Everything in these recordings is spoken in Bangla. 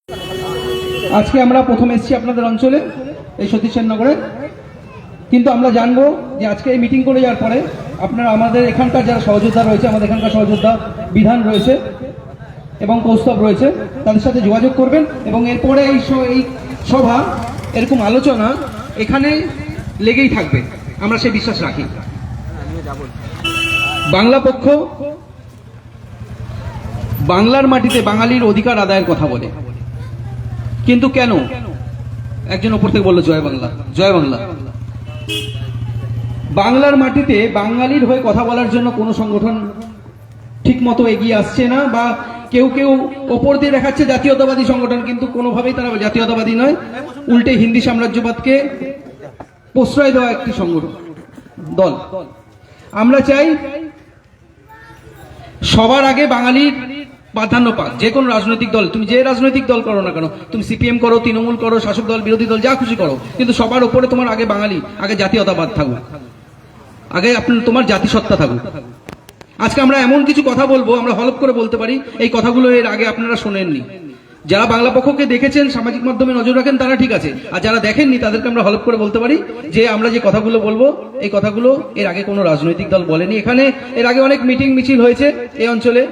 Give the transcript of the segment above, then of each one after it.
আজকে আমরা প্রথম এসেছি আপনাদের অঞ্চলে এই সতীশ সেননগরে, কিন্তু আমরা জানবো যে আজকে এই মিটিং করে যাওয়ার পরে আপনারা আমাদের এখানকার যারা সহযোদ্ধা রয়েছে, আমাদের এখানকার সহযোদ্ধা বিধান রয়েছে এবং কৌস্তব রয়েছে, তাদের সাথে যোগাযোগ করবেন এবং এরপরে এই সভা এরকম আলোচনা এখানে লেগেই থাকবে, আমরা সেই বিশ্বাস রাখি। বাংলা পক্ষ বাংলার মাটিতে বাঙালির অধিকার আদায়ের কথা বলে, কিন্তু কেন? একজন ওপর থেকে বললো জয় বাংলা, জয় বাংলা। বাংলার মাটিতে বাঙালির হয়ে কথা বলার জন্য কোনো সংগঠন ঠিক মতো এগিয়ে আসছে না, বা কেউ কেউ ওপর দিয়ে দেখাচ্ছে জাতীয়তাবাদী সংগঠন, কিন্তু কোনোভাবেই তারা জাতীয়তাবাদী নয়, উল্টে হিন্দি সাম্রাজ্যবাদকে প্রশ্রয় দেওয়া একটি সংগঠন দল। আমরা চাই সবার আগে বাঙালির প্রাধান্য পাক, যে কোনো রাজনৈতিক দল, তুমি যে রাজনৈতিক দল করো না কেন, তুমি সিপিএম করো, তৃণমূল করো, শাসক দল, বিরোধী দল, যা খুশি করো, কিন্তু সবার উপরে তোমার আগে বাঙালি, আগে জাতীয়তাবাদ থাকুক, আগে তোমার জাতিসত্তা থাকুক। আজকে আমরা এমন কিছু কথা বলবো, আমরা হলফ করে বলতে পারি এই কথাগুলো এর আগে আপনারা শোনেননি। যারা বাংলা পক্ষকে দেখেছেন, সামাজিক মাধ্যমে নজর রাখেন, তারা ঠিক আছে, আর যারা দেখেননি তাদেরকে আমরা হলফ করে বলতে পারি যে আমরা যে কথাগুলো বলবো এই কথাগুলো এর আগে কোনো রাজনৈতিক দল বলেনি। এখানে এর আগে অনেক মিটিং মিছিল হয়েছে এই অঞ্চলে,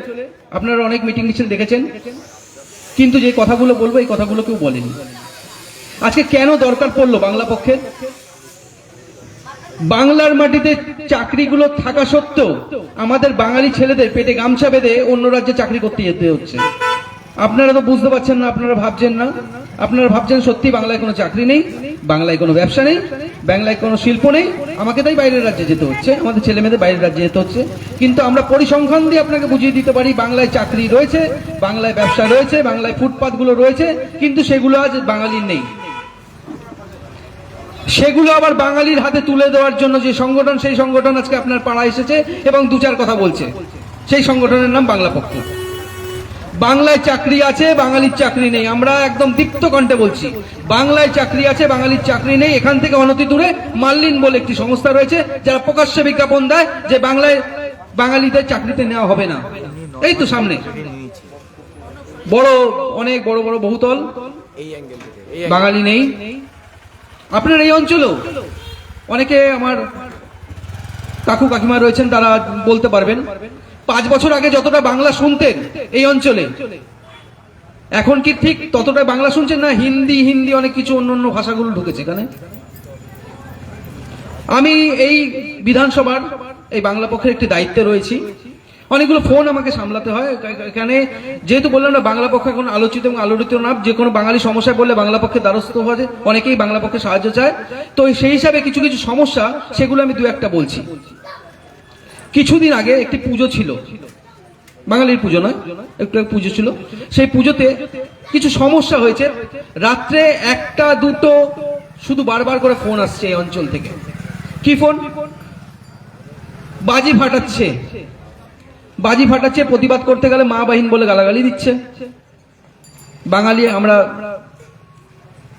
আপনারা অনেক মিটিং মিছিল দেখেছেন, কিন্তু যে কথাগুলো বলবো এই কথাগুলো কেউ বলেনি। আজকে কেন দরকার পড়লো বাংলা পক্ষের? বাংলার মাটিতে চাকরিগুলো থাকা সত্ত্বেও আমাদের বাঙালি ছেলেদের পেটে গামছা বেঁধে অন্য রাজ্যে চাকরি করতে যেতে হচ্ছে। আপনারা তো বুঝতে পারছেন না, আপনারা ভাবছেন না, আপনারা ভাবছেন সত্যি বাংলায় কোনো চাকরি নেই, বাংলায় কোনো ব্যবসা নেই, বাংলায় কোনো শিল্প নেই, আমাকে তাই বাইরের রাজ্যে যেতে হচ্ছে, আমাদের ছেলে মেয়েদের বাইরের রাজ্যে যেতে হচ্ছে। কিন্তু আমরা পরিসংখ্যান দিয়ে আপনাকে বুঝিয়ে দিতে পারি বাংলায় চাকরি রয়েছে, বাংলায় ব্যবসা রয়েছে, বাংলায় ফুটপাতগুলো রয়েছে, কিন্তু সেগুলো আজ বাঙালির নেই। সেগুলো আবার বাঙালির হাতে তুলে দেওয়ার জন্য যে সংগঠন, সেই সংগঠন আজকে আপনার পাড়ায় এসেছে এবং দু চার কথা বলছে। সেই সংগঠনের নাম বাংলা পক্ষ। বাংলায় চাকরি আছে, বাঙালির চাকরি নেই। আমরা একদম দীপ্ত কণ্ঠে বলছি, বাংলায় চাকরি আছে, বাঙালির চাকরি নেই। এখান থেকে অনতি দূরে মার্লিন বলে একটি সংস্থা রয়েছে, যারা প্রকাশ্যে বিজ্ঞাপন দেয় যে বাংলায় বাঙালিদের চাকরিতে নেওয়া হবে না। এই তো সামনে বড় অনেক বড় বড় বহুতল, বাঙালি নেই। আপনার এই অঞ্চলেও অনেকে আমার কাকু কাকিমা রয়েছেন, তারা বলতে পারবেন 5 বছর আগে যতটা বাংলা শুনতেন এই অঞ্চলে, এখন কি ঠিক ততটা বাংলা শুনছেন? না, হিন্দি হিন্দি অনেক কিছু অন্য অন্য ভাষাগুলো ঢুকেছে এখানে। আমি এই বিধানসভার এই বাংলা পক্ষের একটি দায়িত্বে রয়েছি, অনেকগুলো ফোন আমাকে সামলাতে হয় এখানে। যেহেতু বললাম না, বাংলা পক্ষ এখন আলোচিত এবং আলোড়িত না, যে কোনো বাঙালি সমস্যায় বললে বাংলা পক্ষে দ্বারস্থ হয়, অনেকেই বাংলা পক্ষে সাহায্য চায়। তো সেই হিসাবে কিছু কিছু সমস্যা, সেগুলো আমি দু একটা বলছি। কিছুদিন আগে একটি পুজো ছিল, বাঙালির পুজো নয়, একটু পুজো ছিল। সেই পুজোতে কিছু সমস্যা হয়েছে। রাত্রে 1টা 2টো শুধু বারবার করে ফোন আসছে এই অঞ্চল থেকে। কি ফোন? বাজি ফাটাচ্ছে, বাজি ফাটাচ্ছে, প্রতিবাদ করতে গেলে মা বাহিন বলে গালাগালি দিচ্ছে। বাঙালি আমরা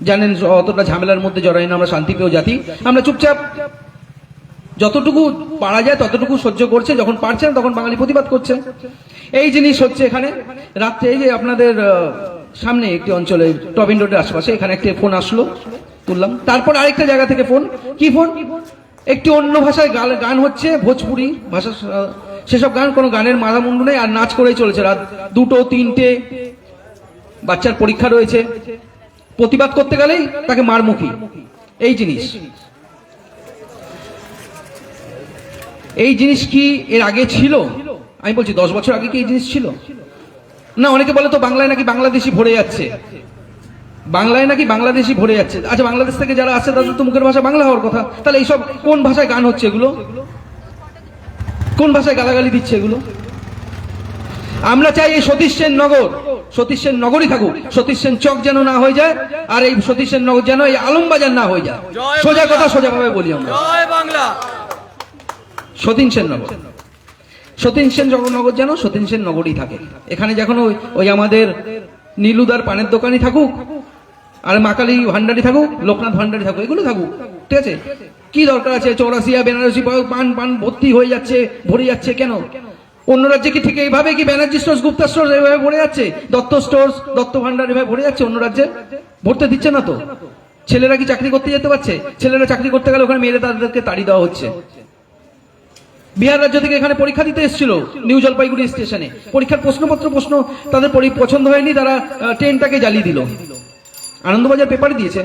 জানেন অতটা ঝামেলার মধ্যে জড়াই না, আমরা শান্তিপ্রিয় জাতি, আমরা চুপচাপ যতটুকু পারা যায় ততটুকু সহ্য করছে, যখন পারছে না তখন বাঙালি প্রতিবাদ করছে। এই জিনিস হচ্ছে এখানে রাত্রে। এই যে আপনাদের সামনে একটি অঞ্চলে টবিন রোডের আশেপাশে এখানে একটি ফোন আসলো, তুললাম। তারপর আরেকটা জায়গা থেকে ফোন। কি ফোন? একটি অন্য ভাষায় গান হচ্ছে, ভোজপুরি ভাষা, সেসব গান, কোনো গানের মাথা মুন্ডু নেই, আর নাচ করেই চলেছে। রাত 2টো 3টে, বাচ্চার পরীক্ষা রয়েছে, প্রতিবাদ করতে গেলেই তাকে মারমুখী। এই জিনিস, এই জিনিস কি এর আগে ছিল? আমি বলছি 10 বছর আগে কি এই জিনিস ছিল? না। অনেকে বলে তো বাংলায় নাকি বাংলাদেশি ভরে যাচ্ছে, বাংলায় নাকি বাংলাদেশি ভরে যাচ্ছে। আচ্ছা, বাংলাদেশ থেকে যারা আসছে তাদের তো মুখের ভাষা বাংলা হওয়ার কথা, তাহলে এইসব কোন ভাষায় গান হচ্ছে? এগুলো কোন ভাষায় গালাগালি দিচ্ছে এগুলো? আমরা চাই এই সতীশ সেন নগর সতীশ সেন নগরই থাকুক, সতীশ সেন চক যেন না হয়ে যায়, আর এই সতীশ সেন নগর যেন এই আলমবাজার না হয়ে যায়। সোজা কথা সোজাভাবে বলি আমরা, সতীশ সেন নগর, সতীশ সেন নগর যেন সতীশ সেন নগরই থাকে। এখানে যখন ওই আমাদের নীলুদার পানের দোকানই থাকুক, আর মাকালি ভান্ডারি থাকুক, লোকনাথ ভান্ডারি থাকুক, এগুলো থাকুক, ঠিক আছে? কি দরকার আছে চৌরাসিয়া বেনারসি পান পান ভর্তি হয়ে যাচ্ছে, ভরে যাচ্ছে কেন? অন্য রাজ্যে কি ঠিক এইভাবে কি ব্যানার্জি স্টোর্স, গুপ্তা স্টোর্স এইভাবে ভরে যাচ্ছে, দত্ত স্টোর্স, দত্ত ভান্ডার এভাবে ভরে যাচ্ছে অন্য রাজ্যে? ভরতে দিচ্ছে না তো। ছেলেরা কি চাকরি করতে যেতে পারছে? ছেলেরা চাকরি করতে গেলে ওখানে মেয়েরা তাদেরকে তাড়ি দেওয়া হচ্ছে। বিহার রাজ্য থেকে এখানে পরীক্ষা দিতে এসেছিল নিউ জলপাইগুড়ি স্টেশনে, পরীক্ষার প্রশ্ন তাদের পছন্দ হয়নি, তারা ট্রেনটাকে জ্বালিয়ে দিল। আনন্দবাজার পেপারে দিয়েছে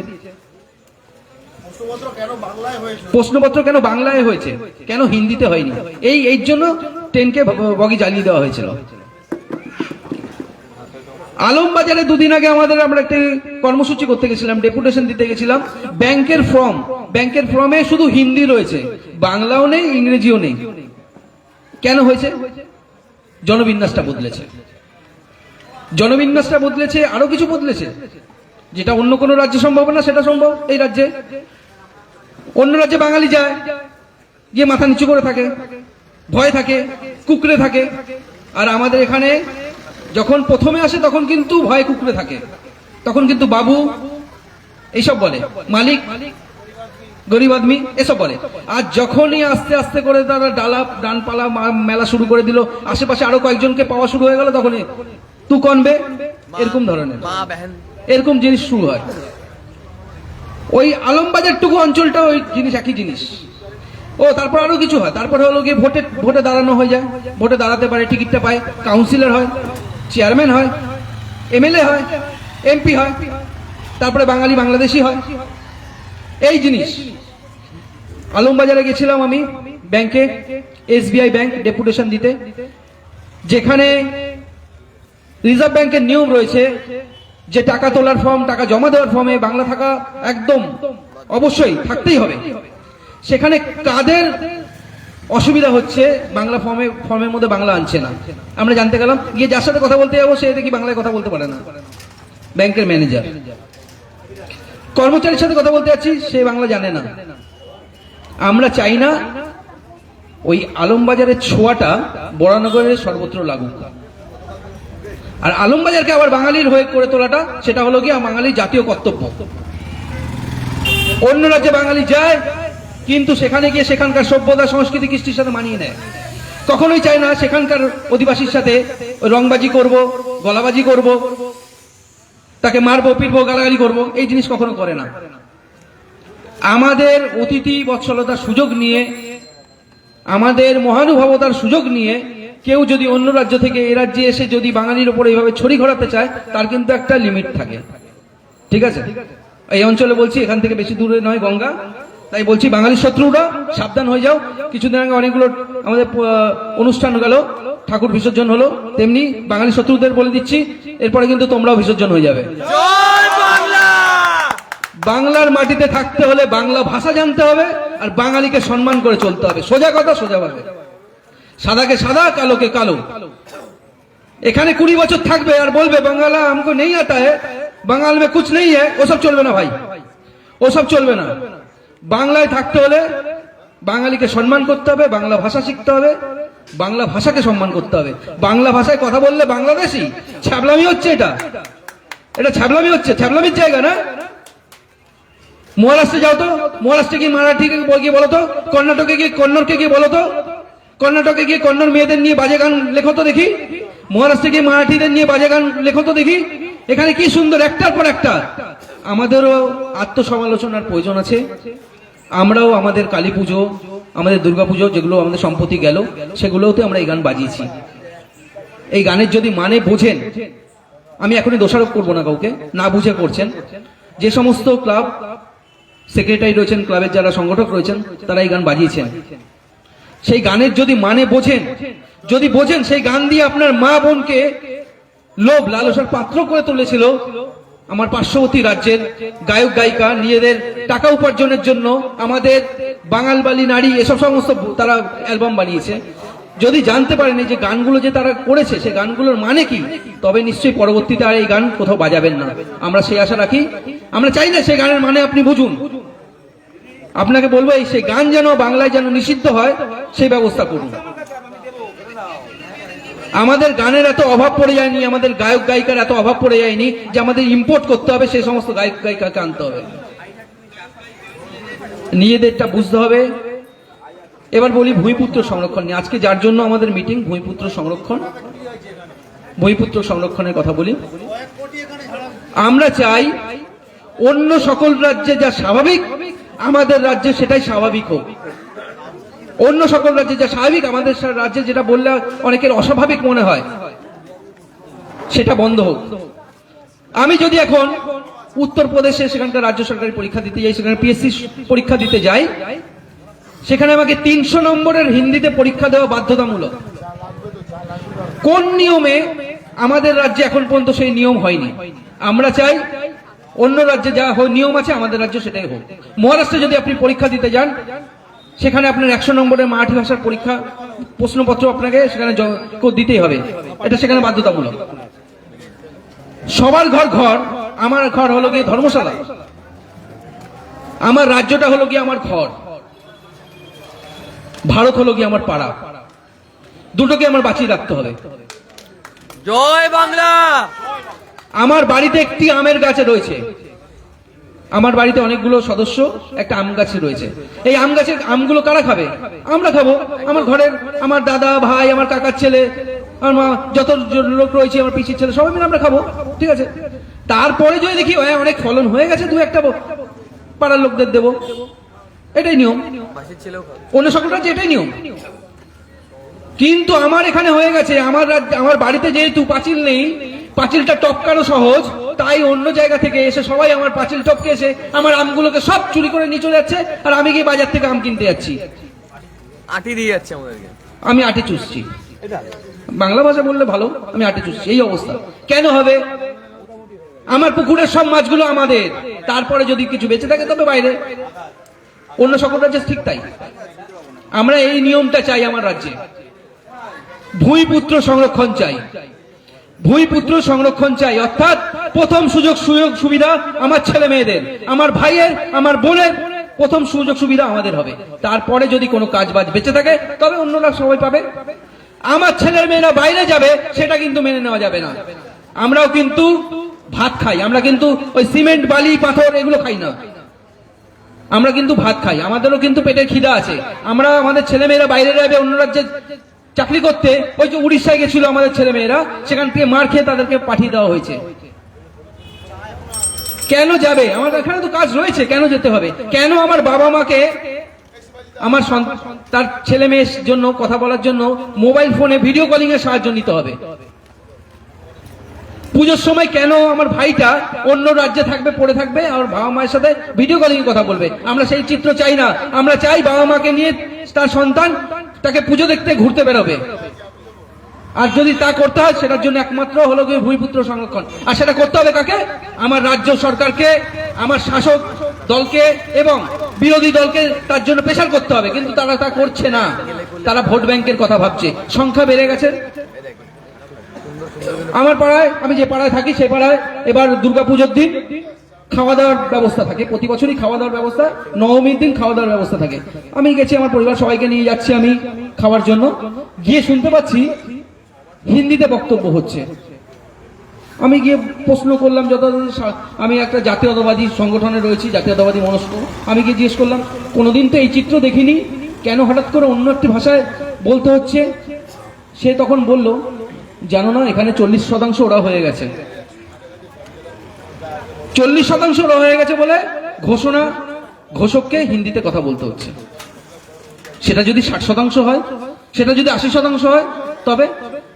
প্রশ্নপত্র কেন বাংলায় হয়েছে, কেন হিন্দিতে হয়নি, এই জন্য ট্রেনকে বগি জ্বালিয়ে দেওয়া হয়েছিল। আলমবাজারে দুদিন আগে আমরা একটা কর্মসূচি করতে গেছিলাম, ডেপুটেশন দিতে গেছিলাম। ব্যাংকের ফর্মে শুধু হিন্দি রয়েছে, বাংলাও নেই, ইংরেজিও নেই। কেন হয়েছে? জনবিন্যাসটা বদলেছে, আরো কিছু বদলেছে, যেটা অন্য কোনো রাজ্যে সম্ভব না সেটা সম্ভব এই রাজ্যে। অন্য রাজ্যে বাঙালি যায়, গিয়ে মাথা নিচু করে থাকে, ভয় থাকে, কুকড়ে থাকে। আর আমাদের এখানে যখন প্রথমে আসে তখন কিন্তু ভয় কুকড়ে থাকে, তখন কিন্তু বাবু এইসব বলে, মালিক, গরিব আদমি এসব বলে। আর যখনই আস্তে আস্তে করে তারা ডানপালা মেলা শুরু করে দিল, আশেপাশে আরো কয়েকজনকে পাওয়া শুরু হয়ে গেল, তখনই তু কনবে, এরকম ধরনের এরকম জিনিস শুরু হয়। ওই আলমবাজারটুকু অঞ্চলটা ওই জিনিস, একই জিনিস। তারপর আরো কিছু হয়, তারপরে হলো গিয়ে ভোটে দাঁড়ানো হয়ে যায়, ভোটে দাঁড়াতে পারে, টিকিটটা পায়, কাউন্সিলর হয়, চেয়ারম্যান হয়, এমএলএ হয়, এমপি হয়, তারপরে বাংলাদেশি হয়। এই জিনিস। আলমবাজারে গেছিলাম আমি ব্যাংকে, এসবিআই ব্যাংক, ডেপুটেশন দিতে, যেখানে রিজার্ভ ব্যাংকের নিয়ম রয়েছে যে টাকা তোলার ফর্ম, টাকা জমা দেওয়ার ফর্মে বাংলা থাকা একদম অবশ্যই থাকতেই হবে। সেখানে কাদের অসুবিধা হচ্ছে, বাংলা ফর্মের মধ্যে বাংলা আনছে না। আমরা জানতে গেলাম, গিয়ে যার সাথে কথা বলতে যাবো সে দেখি বাংলায় কথা বলতে পারে না। ব্যাংকের ম্যানেজার, কর্মচারীর সাথে কথা বলতে যাচ্ছি, সে বাংলা জানে না। আমরা চাই না ওই আলমবাজারের ছোঁয়াটা বরানগরের সর্বত্র লাগুক। আর আলমবাজারকে আবার বাঙালির হয়ে করে তোলাটা, সেটা হলো কি বাঙালির জাতীয় কর্তব্য। অন্য রাজ্যে বাঙালি যায়, কিন্তু সেখানে গিয়ে সেখানকার সভ্যতা, সংস্কৃতি, কৃষ্টির সাথে মানিয়ে নেয়। কখনোই চায় না সেখানকার অধিবাসীর সাথে রংবাজি করব, গলাবাজি করব, তাকে মারবো, পিটবো, গালাগালি করবো, এই জিনিস কখনো করে না। আমাদের অতিথি বৎসলতার সুযোগ নিয়ে, আমাদের মহানুভবতার সুযোগ নিয়ে কেউ যদি অন্য রাজ্য থেকে এ রাজ্যে এসে যদি বাঙালির উপর এইভাবে ছড়ি ঘোরাতে চায়, তার কিন্তু একটা লিমিট থাকে। ঠিক আছে? এই অঞ্চলে বলছি, এখান থেকে বেশি দূরে নয় গঙ্গা, তাই বলছি বাঙালির শত্রুরা সাবধান হয়ে যাও। কিছুদিন আগে অনেকগুলো আমাদের অনুষ্ঠান গেল, ঠাকুর বিসর্জন হলো, তেমনি বাঙালি শত্রুদের বলে দিচ্ছি, এরপরে কিন্তু তোমরাও বিসর্জন হয়ে যাবে। বাংলার মাটিতে থাকতে হলে বাংলা ভাষা জানতে হবে, আর বাঙালিকে সম্মান করে চলতে হবে। সোজা কথা, সোজাভাবে, সাদাকে সাদা, কালোকে কালো। এখানে 20 বছর থাকবে আর বলবে বাংলা আমকো নেই আতা হ্যায়, বাঙাল মে কুছ নেই হ্যায়, ওসব চলবে না ভাই, ওসব চলবে না। বাংলায় থাকতে হলে বাঙালিকে সম্মান করতে হবে, বাংলা ভাষা শিখতে হবে, বাংলা ভাষাকে সম্মান করতে হবে। বাংলা ভাষায় কথা বললে বাংলাদেশি ছ্যাবলামি হচ্ছে, এটা ছ্যাবলামি হচ্ছে, ছ্যাবলামির জায়গা না। মহারাষ্ট্রে যাও তো, মহারাষ্ট্রে গিয়ে মারাঠিকে গিয়ে বলো তো, কর্ণাটকে গিয়ে কন্নড়কে গিয়ে বলো তো, কর্ণাটকে গিয়ে কন্নড় মেয়েদের নিয়ে বাজে গান লেখো তো দেখি, মহারাষ্ট্রে গিয়ে মারাঠিদের নিয়ে বাজে গান লেখো তো দেখি। এখানে কি সুন্দর, একটার পর একটা। আমাদেরও আত্মসমালোচনার প্রয়োজন আছে। আমরাও আমাদের কালী পুজো, আমাদের দুর্গা পুজো, যেগুলো আমাদের সম্প্রতি গেল, সেগুলোতে আমরা এই গান বাজিয়েছি। এই গানের যদি মানে বোঝেন, আমি এখনই দোষারোপ করবো না কাউকে, না বুঝে করছেন, যে সমস্ত ক্লাব সেক্রেটারি রয়েছেন, ক্লাবের যারা সংগঠক রয়েছেন, তারা এই গান বাজিয়েছেন। সেই গানের যদি মানে বোঝেন, যদি বোঝেন সেই গান দিয়ে আপনার মা বোনকে লোভ লালসার পাত্র করে তুলেছিল আমার পার্শ্ববর্তী রাজ্যের গায়ক গায়িকা, নিজেদের টাকা উপার্জনের জন্য আমাদের বাঙালবালী নারী এসব সমস্ত তারা অ্যালবাম বানিয়েছে। যদি জানতে পারেন এই যে গানগুলো যে তারা করেছে, সেই গানগুলোর মানে কি, তবে নিশ্চয়ই পরবর্তীতে আর এই গান কোথাও বাজাবেন না। আমরা সেই আশা রাখি। আমরা চাই না সেই গানের মানে আপনি বুঝুন। আপনাকে বলবো, এই সেই গান যেন বাংলায় যেন নিষিদ্ধ হয়, সেই ব্যবস্থা করুন। আমাদের গানের এত অভাব পড়ে যায়নি, আমাদের গায়ক গায়িকার এত অভাব পড়ে যায়নি যে আমাদের ইম্পোর্ট করতে হবে, সেই সমস্ত গায়ক গায়িকাকে আনতে হবে। নিজেদেরটা বুঝতে হবে, এবার বলি ভূমিপুত্র সংরক্ষণ নিয়ে। আজকে যার জন্য আমাদের মিটিং, ভূমিপুত্র সংরক্ষণ, ভূমিপুত্র সংরক্ষণের কথা বলি। আমরা চাই অন্য সকল রাজ্যে যা স্বাভাবিক আমাদের রাজ্যে সেটাই স্বাভাবিক হোক। অন্য সকল রাজ্যে যা স্বাভাবিক আমাদের রাজ্যে যেটা বললে অনেকের অস্বাভাবিক মনে হয় সেটা বন্ধ হোক। আমি যদি এখন উত্তরপ্রদেশে সেখানকার রাজ্য সরকারি পরীক্ষা দিতে যাই, সেখানে পিএসসি পরীক্ষা দিতে যাই, সেখানে আমাকে 300 নম্বরের হিন্দিতে পরীক্ষা দেওয়া বাধ্যতামূলক। কোন নিয়মে? আমাদের রাজ্যে এখন পর্যন্ত সেই নিয়ম হয়নি। আমরা চাই অন্য রাজ্যে যা নিয়ম আছে আমাদের রাজ্যে সেটাই হোক। মহারাষ্ট্রে যদি আপনি পরীক্ষা দিতে যান, সেখানে আপনার 100 নম্বরের মারাঠি ভাষার পরীক্ষা প্রশ্নপত্র আপনাকে সেখানে দিতেই হবে, এটা সেখানে বাধ্যতামূলক। সবার ঘর ঘর, আমার ঘর হলো গিয়ে ধর্মশালা, আমার রাজ্যটা হলো গিয়ে আমার ঘর, ভারত হলো গিয়ে আমার পাড়া, দুটোকে আমার বাঁচিয়ে রাখতে হবে। জয় বাংলা। আমার বাড়িতে একটি আমের গাছ রয়েছে, আমার বাড়িতে অনেকগুলো সদস্য, একটা আম গাছ রয়েছে। এই আম গাছের আমগুলো কারা খাবে? আমরা খাবো। আমার ঘরের আমার দাদা, ভাই, আমার কাকার ছেলে, আমার মা, যত লোক রয়েছে, আমার পিসির ছেলে, সবাই মিলে আমরা খাবো, ঠিক আছে। তারপরে যদি দেখি অনেক ফলন হয়ে গেছে, দু একটা পাড়ার লোকদের দেবো, এটাই নিয়ম। অন্য সকল রাজ্যে এটাই নিয়ম। কিন্তু আমার এখানে হয়ে গেছে, আমার বাড়িতে যেহেতু পাঁচিল নেই, পাঁচিলটা টপকানো সহজ, তাই অন্য জায়গা থেকে এসে সবাই আমার পাঁচিল টপকে এসে আমার আমগুলোকে সব চুরি করে নিয়ে চলে যাচ্ছে, আর আমি গিয়ে বাজার থেকে আম কিনতে যাচ্ছি, আটি দিয়ে যাচ্ছে আমাদেরকে। আমি আটে চুষছি। বাংলা ভাষা বললে ভালো, আমি আটে চুষছি। এই অবস্থা কেন হবে? আমার পুকুরের সব মাছগুলো আমাদের, তারপরে যদি কিছু বেঁচে থাকে তবে বাইরে। অন্য সকল রাজ্যে ঠিক তাই। আমরা এই নিয়মটা চাই আমার রাজ্যে। ভূমিপুত্র সংরক্ষণ চাই, ভূমিপুত্র সংরক্ষণ চাই, অর্থাৎ প্রথম সুযোগ সুবিধা আমার ছেলে মেয়েদের, আমার ভাইয়ের, আমার বোনের প্রথম সুযোগ সুবিধা আমাদের হবে। তারপরে যদি কোনো কাজ বাজ বেঁচে থাকে তবে অন্যরা সবাই পাবে। আমার ছেলের মেয়েরা বাইরে যাবে সেটা কিন্তু মেনে নেওয়া যাবে না। আমরাও কিন্তু ভাত খাই, আমরা কিন্তু ওই সিমেন্ট, বালি, পাথর এগুলো খাই না, আমরা কিন্তু ভাত খাই, আমাদেরও কিন্তু পেটের খিদা আছে। আমরা আমাদের ছেলে মেয়েরা বাইরে যাবে অন্য রাজ্যে চাকরি করতে, ওই যে উড়িষ্যায় গেছিল আমাদের ছেলে মেয়েরা, সেখান থেকে মার খেয়ে তাদেরকে পাঠিয়ে দেওয়া হয়েছে। কেন যাবে? আমাদের এখানে তো কাজ রয়েছে, কেন যেতে হবে? কেন আমার বাবা মাকে আমার তার ছেলে মেয়ের জন্য কথা বলার জন্য মোবাইল ফোনে ভিডিও কলিং এর সাহায্য নিতে হবে? পুজোর সময় কেন আমার ভাইটা অন্য রাজ্যে থাকবে, পড়ে থাকবে, আর বাবা মায়ের সাথে ভিডিও কলিং এ কথা বলবে? আমরা সেই চিত্র চাই না। আমরা চাই বাবা মাকে নিয়ে তার সন্তান তাকে পুজো দেখতে ঘুরতে বেরোবে। আর যদি তা করতে হয় সেটার জন্য একমাত্র হলো গিয়ে ভূমিপুত্র সংরক্ষণ। আর সেটা করতে হবে কাকে? আমার রাজ্য সরকারকে, আমার শাসক দলকে এবং বিরোধী দলকে তার জন্য প্রেসার করতে হবে। কিন্তু তারা তা করছে না, তারা ভোট ব্যাংকের কথা ভাবছে। সংখ্যা বেড়ে গেছে। আমার পাড়ায়, আমি যে পাড়ায় থাকি সেই পাড়ায় এবার দুর্গাপুজোর দিন খাওয়া দাওয়ার ব্যবস্থা থাকে, প্রতি বছরই খাওয়া দাওয়ার ব্যবস্থা, নবমীর দিন খাওয়া দাওয়ার ব্যবস্থা থাকে। আমি গেছি, আমার পরিবার সবাইকে নিয়ে যাচ্ছি আমি খাওয়ার জন্য। গিয়ে শুনতে পাচ্ছি হিন্দিতে বক্তব্য হচ্ছে। আমি গিয়ে প্রশ্ন করলাম, আমি একটা জাতীয়তাবাদী সংগঠনে রয়েছি, জাতীয়তাবাদী মনস্ক। আমি গিয়ে জিজ্ঞেস করলাম, কোনোদিন তো এই চিত্র দেখিনি, কেন হঠাৎ করে অন্য একটি ভাষায় বলতে হচ্ছে? সে তখন বলল, জানো না, এখানে 40% ওরা হয়ে গেছে। 40% ওরা হয়ে গেছে বলে ঘোষণা, ঘোষককে হিন্দিতে কথা বলতে হচ্ছে। সেটা যদি 60% হয়, সেটা যদি 80% হয়, তবে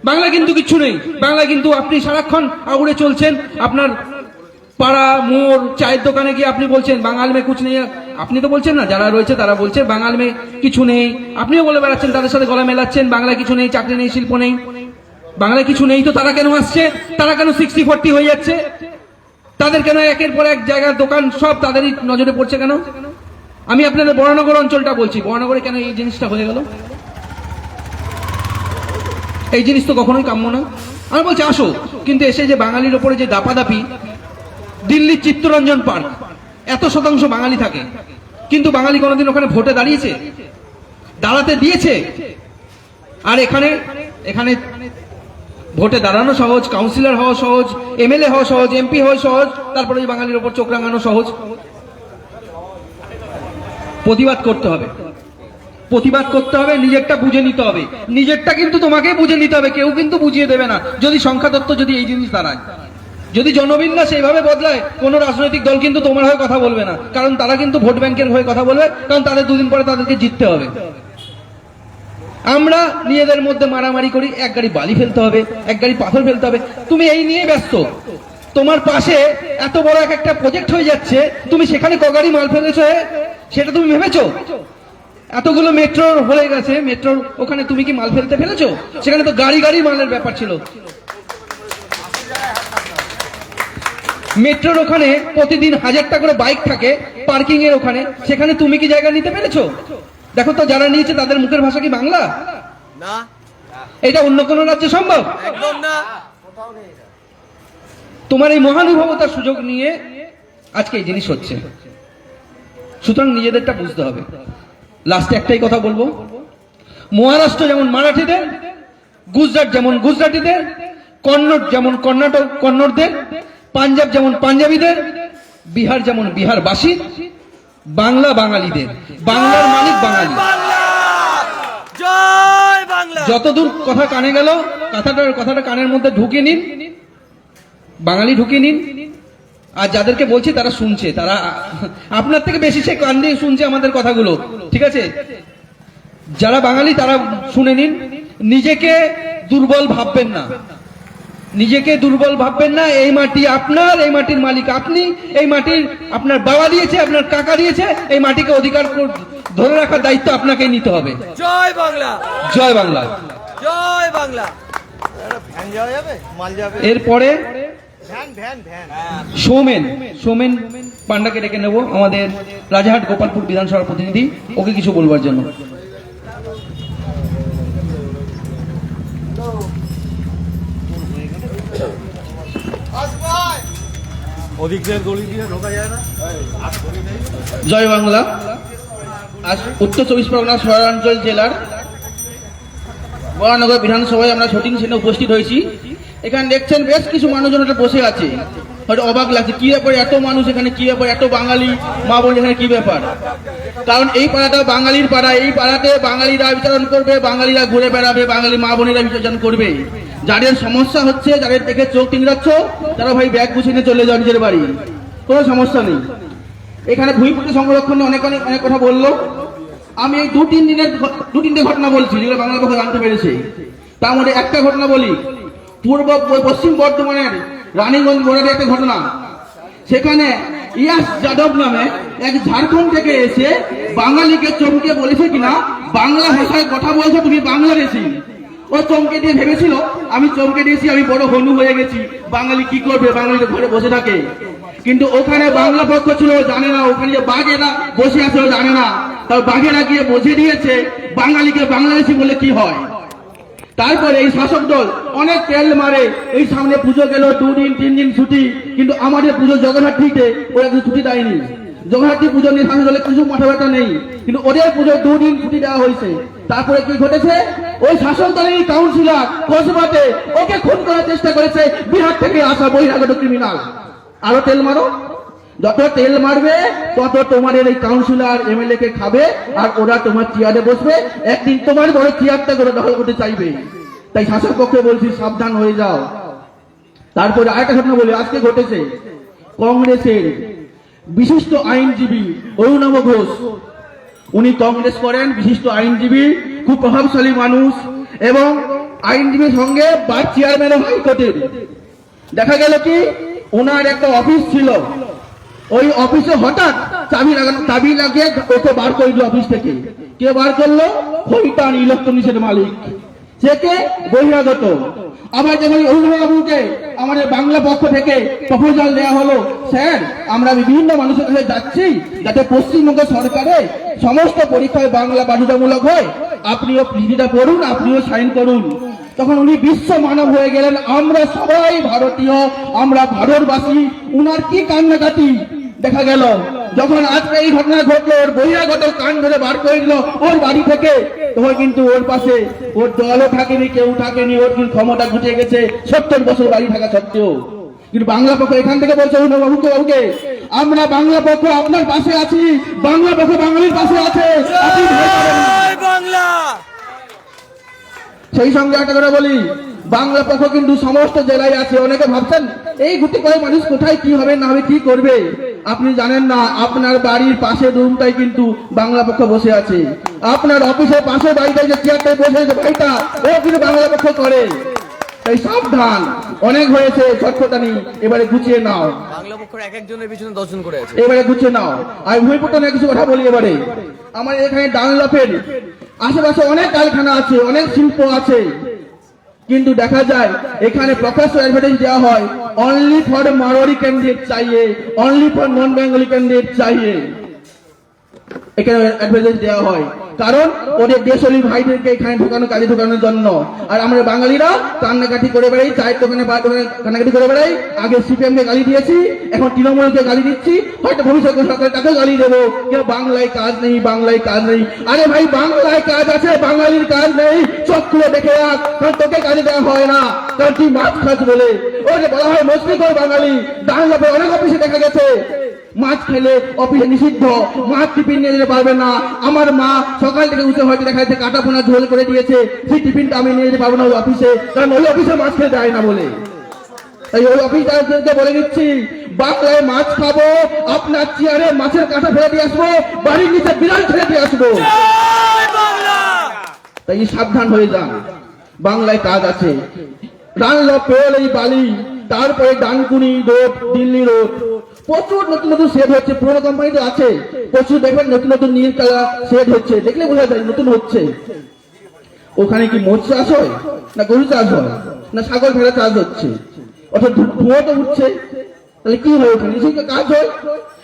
বাংলা কিন্তু কিচ্ছু নেই। বাংলা কিন্তু আপনি সারাক্ষণ আউড়ে চলছেন, আপনার পাড়া, মোড়, চায়ের দোকানে গিয়ে আপনি বলছেন বাঙাল মে কুছ নেই। আপনি তো বলছেন না, যারা রয়েছে তারা বলছে বাঙাল মে কিছু নেই। আপনিও বলে বেড়াচ্ছেন, তাদের সাথে গলা মেলাচ্ছেন, বাংলায় কিছু নেই, চাকরি নেই, শিল্প নেই। বাংলায় কিছু নেই তো তারা কেন আসছে? তারা কেন 60-40 হয়ে যাচ্ছে? তাদের কেন একের পর এক জায়গার দোকান সব তাদেরই নজরে পড়ছে কেন? আমি আপনাদের বরানগর অঞ্চলটা বলছি, বরানগরে কেন এই জিনিসটা হয়ে গেল? এই জিনিস তো কখনোই কাম্য না। আমি বলছি আসো, কিন্তু এসে যে বাঙালির ওপরে যে দাপাদাপি, দিল্লির চিত্তরঞ্জন পার্ক, এত শতাংশ বাঙালি থাকে, কিন্তু বাঙালি কোনোদিন ওখানে ভোটে দাঁড়িয়েছে? দাঁড়াতে দিয়েছে? আর এখানে এখানে ভোটে দাঁড়ানো সহজ, কাউন্সিলর হওয়া সহজ, এমএলএ হওয়া সহজ, এমপি হওয়া সহজ, তারপরে বাঙালির ওপর চোখ রাঙানো সহজ। প্রতিবাদ করতে হবে। প্রতিবাদ করতে হবে, নিজেরটা বুঝে নিতে হবে। নিজেরটা কিন্তু তোমাকেই বুঝে নিতে হবে, কেউ কিন্তু বুঝিয়ে দেবে না। যদি সংখ্যাতত্ত্ব যদি এই জিনিস দাঁড়ায়, যদি জনবিন্যাস এইভাবে বদলায়, কোন রাজনৈতিক দল কিন্তু তোমার হয়ে কথা বলবে না, কারণ তারা কিন্তু ভোট ব্যাংকের হয়ে কথা বলবে, কারণ তাদের দুদিন পরে তাদেরকে জিততে হবে। আমরা নিজেদের মধ্যে মারামারি করি, এক গাড়ি বালি ফেলতে হবে, এক গাড়ি পাথর ফেলতে হবে, তুমি এই নিয়ে ব্যস্ত। তোমার পাশে এত বড় একটা প্রজেক্ট হয়ে যাচ্ছে, তুমি সেখানে ক গাড়ি মাল ফেলেছো সেটা তুমি ভেবেছো? এতগুলো মেট্রো হয়ে গেছে, মেট্রোর ওখানে তুমি কি মাল ফেলতে ফেলেছো? সেখানে তো গাড়ি গাড়ি মালের ব্যাপার ছিল। মেট্রোর ওখানে প্রতিদিন 1000টা করে বাইক থাকে পার্কিং এর ওখানে, সেখানে তুমি কি জায়গা নিতে পেরেছো? দেখো তো, যারা নিয়েছে তাদের মুখের ভাষা কি বাংলা? না, এটা অন্য কোনো রাজ্যে সম্ভব? একদম না। তোমার এই মহানুভবতার সুযোগ নিয়ে আজকে এই জিনিস হচ্ছে। সুতরাং নিজেদেরটা বুঝতে হবে। লাস্টে একটাই কথা বলবো, মহারাষ্ট্র যেমন মারাঠিদের, গুজরাট যেমন গুজরাটিদের, কন্নড় যেমন কন্নড়দের, পাঞ্জাব যেমন পাঞ্জাবিদের, বিহার যেমন বিহারবাসী, বাংলা বাঙালিদের। বাংলার মালিক বাঙালি। জয় বাংলা। যতদূর কথা কানে গেল, কথাটা কানের মধ্যে ঢুকিয়ে নিন, বাঙালি ঢুকিয়ে নিন। আর যাদেরকে বলছি তারা শুনছে, তারা আপনার থেকে বেশি সে কান দিয়ে শুনছে আমাদের কথাগুলো, ঠিক আছে? যারা বাঙালি তারা শুনে নিন। নিজেকে দুর্বল ভাববেন না, নিজেকে দুর্বল ভাববেন না। এই মাটি আপনার, এই মাটির মালিক আপনি। এই মাটির আপনার বাবা দিয়েছে, আপনার কাকা দিয়েছে। এই মাটিকে অধিকার ধরে রাখার দায়িত্ব আপনাকে নিতে হবে। জয় বাংলা। জয় বাংলা। জয় বাংলা। এরপরে সৌমেন পান্ডাকে ডেকে নেব, আমাদের রাজারহাট গোপালপুর বিধানসভার প্রতিনিধি, ওকে কিছু বলবার জন্য। জয় বাংলা। আজ উত্তর 24 পরগনা শহরাঞ্চল জেলার বরানগর বিধানসভায় আমরা শুটিং সেনে উপস্থিত হয়েছি। এখানে দেখছেন বেশ কিছু মানুষজন এটা বসে আছে, হয়তো অবাক লাগছে, কি ব্যাপার এত মানুষ এখানে, কি ব্যাপার এত বাঙালি মা বোন এখানে, কি ব্যাপার? কারণ এই পাড়াটা বাঙালির পাড়া, এই পাড়াতে বাঙালিরা বিচরণ করবে, বাঙালিরা ঘুরে বেড়াবে, বাঙালি মা বোনেরা বিচরণ করবে। যাদের সমস্যা হচ্ছে, যাদের দেখে চোখ টিংরাচ্ছ, তারা ভাই ব্যাগ গুছিয়ে নিয়ে চলে যাও নিজের বাড়ি, কোনো সমস্যা নেই। এখানে ভূমিপুত্র সংরক্ষণে অনেক কথা বললো। আমি এই দু তিনটে ঘটনা বলছি যেগুলো বাংলা পক্ষে জানতে পেরেছে। তার মধ্যে একটা ঘটনা বলি, পশ্চিম বর্ধমানের রানীগঞ্জ বর্ডারে একটা ঘটনা। সেখানে ইয়াস যাদব নামে এক ঝাড়খণ্ড থেকে এসে বাঙালিকে চমকে বলেছে কিনা, বাংলা ভাষায় কথা বলছো তুমি বাংলাদেশি। ও চমকে দিয়ে ভেবেছিল আমি চমকে দিয়েছি, আমি বড় হনু হয়ে গেছি, বাঙালি কি করবে, বাঙালি তো ঘরে বসে থাকে। কিন্তু ওখানে বাংলা পক্ষ ছিল, জানে না ওখানে যে বাঘেরা বসে আছে ও জানে না, তার বাঘেরা গিয়ে বুঝে দিয়েছে বাঙালিকে বাংলাদেশি বলে কি হয়। তারপরে এই শাসক দল অনেক তেল মারে, এই সামনে পুজো গেল 2 দিন 3 দিন ছুটি, কিন্তু আমাদের পুজো জগন্নাথীতে ওরা কিছু ছুটি দেয়নি। জগন্নাথী পুজো নিয়ে শাসক দলের কিছু মাথা ব্যথা নেই, কিন্তু ওদের পুজো 2 দিন ছুটি দেওয়া হয়েছে। তারপরে কি ঘটেছে, ওই শাসক দলের কাউন্সিলর কসবাতে ওকে খুন করার চেষ্টা করেছে বিহার থেকে আসা বহিরাগত ক্রিমিনাল। আরো তেল মারো, যত তেল মারবে তত তোমাদের এই কাউন্সিলর এমএলএ কে খাবে, আর ওরা তোমার চেয়ারে বসবে, একদিন তোমার বড় চেয়ারটা করে দখল করতে চাইবে। তাই শাসক পক্ষে বলছি সাবধান হয়ে যাও। তারপরে আরেকটা ঘটনা বলি, আজকে ঘটেছে কংগ্রেসের বিশিষ্ট আইনজীবী অরুণাভ ঘোষ। উনি কংগ্রেস করেন, বিশিষ্ট আইনজীবী, খুব প্রভাবশালী মানুষ, এবং আইনজীবীর সঙ্গে ভাইস চেয়ারম্যান হাইকোর্টের। দেখা গেল কি, ওনার একটা অফিস ছিল, ওই অফিসে হঠাৎ চাবি লাগিয়ে ওকে বার করে দিল অফিস থেকে। কে বার করলো? খৈতান ইলেকট্রনিক্সের মালিক, সে কে? বহিরাগত। আবার যেমন অরুণবাবুকে আমাদের বাংলা পক্ষ থেকে প্রপোজাল দেওয়া হলো, স্যার আমরা বিভিন্ন মানুষের কাছে যাচ্ছি যাতে পশ্চিমবঙ্গ সরকারে সমস্ত পরীক্ষায় বাংলা বাধ্যতামূলক হয়, আপনিও চিঠিটা পড়ুন, আপনিও সাইন করুন। তখন উনি বিশ্ব মানব হয়ে গেলেন, আমরা সবাই ভারতীয়, আমরা ভারতবাসী। উনার কি কান্নাকাটি দেখা গেল যখন আজকে এই ঘটনা ঘটলো, ওর বহিরাগত কান ধরে বার করে দিল ওর বাড়ি থেকে। তখন কিন্তু ওর পাশে ওর দলও থাকেনি, কেউ থাকেনি, ওর কিন্তু ক্ষমতা ঘুচে গেছে 70 বছর বাড়ি থাকা সত্ত্বেও। কিন্তু বাংলা পক্ষ এখান থেকে বলছে বাবুকে আমরা বাংলা পক্ষ আপনার পাশে আছি, বাংলা পক্ষ বাঙালির পাশে আছে, আপনি ভয় পাবেন না। জয় বাংলা। সেই সঙ্গে একটা করে বলি, বাংলা পক্ষ কিন্তু সমস্ত জেলায় আছে। অনেকে ভাবছেন এই গুটি কয়েক মানুষ কোথায় কি হবে না হবে কি করবে, আপনি জানেন না আপনার বাড়ির পাশে রুমটাই কিন্তু বাংলা পক্ষ বসে আছে। আপনার অফিসের পাশে বাড়িতে যে চেয়ারটায় বসে আছে ভাইটা, ও কিন্তু বাংলা পক্ষ করে। তাই সাবধান, অনেক হয়েছে ছটফটানি, এবারে গুছিয়ে নাও, বাংলা পক্ষের এক একজনের পিছনে 10 জন করে আছে। এবারে গুছিয়ে নাও। আমি ভুইপুরটা নিয়ে কিছু কথা বলি এবারে। আমার এখানে ডানলপের আশেপাশে অনেক কারখানা আছে, অনেক শিল্প আছে, কিন্তু দেখা যায় এখানে প্রকাশ্য অ্যাডভার্টাইজ দেওয়া হয় অনলি ফর মারোয়ারি ক্যান্ডিডেট চাইয়ে, only for non Bengali candidate চাইয়ে, এখানে অ্যাডভার্টাইজ দেওয়া হয়। কারণ ওদের দেশলি ভাইদেরকে এখানে কাজে ঢোকানোর জন্য। আর আমরা বাঙালিরা কান্নাকাটি করে বেড়াই, চায়ের দোকানে কান্নাকাটি করে বেড়াই। আগে সিপিএম কে গালি দিয়েছি, এখন তৃণমূলকে গালি দিচ্ছি, হয়তো ভবিষ্যতে সরকার তাকে গালি দেবো, কেউ বাংলায় কাজ নেই, বাংলায় কাজ নেই। আরে ভাই বাংলায় কাজ আছে, বাঙালির কাজ নেই, চোখ খুলে দেখে রাখ, কারণ তোকে কাজে দেওয়া হয় না, কারণ তুই মাছ খাস বলে। ওই যে বলা হয় মস্তি কর বাঙালি, ডানলপে অনেক অফিসে দেখা গেছে মাছ খেলে অফিসে নিষিদ্ধ, মাছ টিফিন নিয়ে যেতে পারবে না। আমার মা সকাল থেকে উঠে হয়তো দেখা যাচ্ছে কাটা পোনা ঝোল করে দিয়েছে, সেই টিফিনটা আমি নিয়ে যেতে পারবো না ওই অফিসে, কারণ ওই অফিসে মাছ খেতে দেয় না বলে। তাই ওই অফিসারদেরকে বলে দিচ্ছি, বাংলায় মাছ খাবো, আপনার চেয়ারে মাছের কাঁটা ফেলে দিয়ে আসবো, বাড়ির নিচে বিড়াল ছেড়ে দিয়ে আসবো। জয় বাংলা। তাই সাবধান হয়ে যান, বাংলায় কাজ আছে। ডানলপ পেল এই বালি, তারপরে ডানকুনি রোড, দিল্লি রোড, প্রচুর নতুন নতুন সেট হচ্ছে। পুরোনো কোম্পানি তো আছে, প্রচুর দেখবেন নতুন নতুন নীল কালার সেট হচ্ছে, দেখলে বোঝা যায় নতুন হচ্ছে। ওখানে কি মোষ চাষ হয়, না গরু চাষ হয়, না ছাগল ভেড়া চাষ হচ্ছে, অর্থাৎ ধোঁয়া তো উঠছে। তাহলে কি হয় ওখানে, সেই কাজ হয়।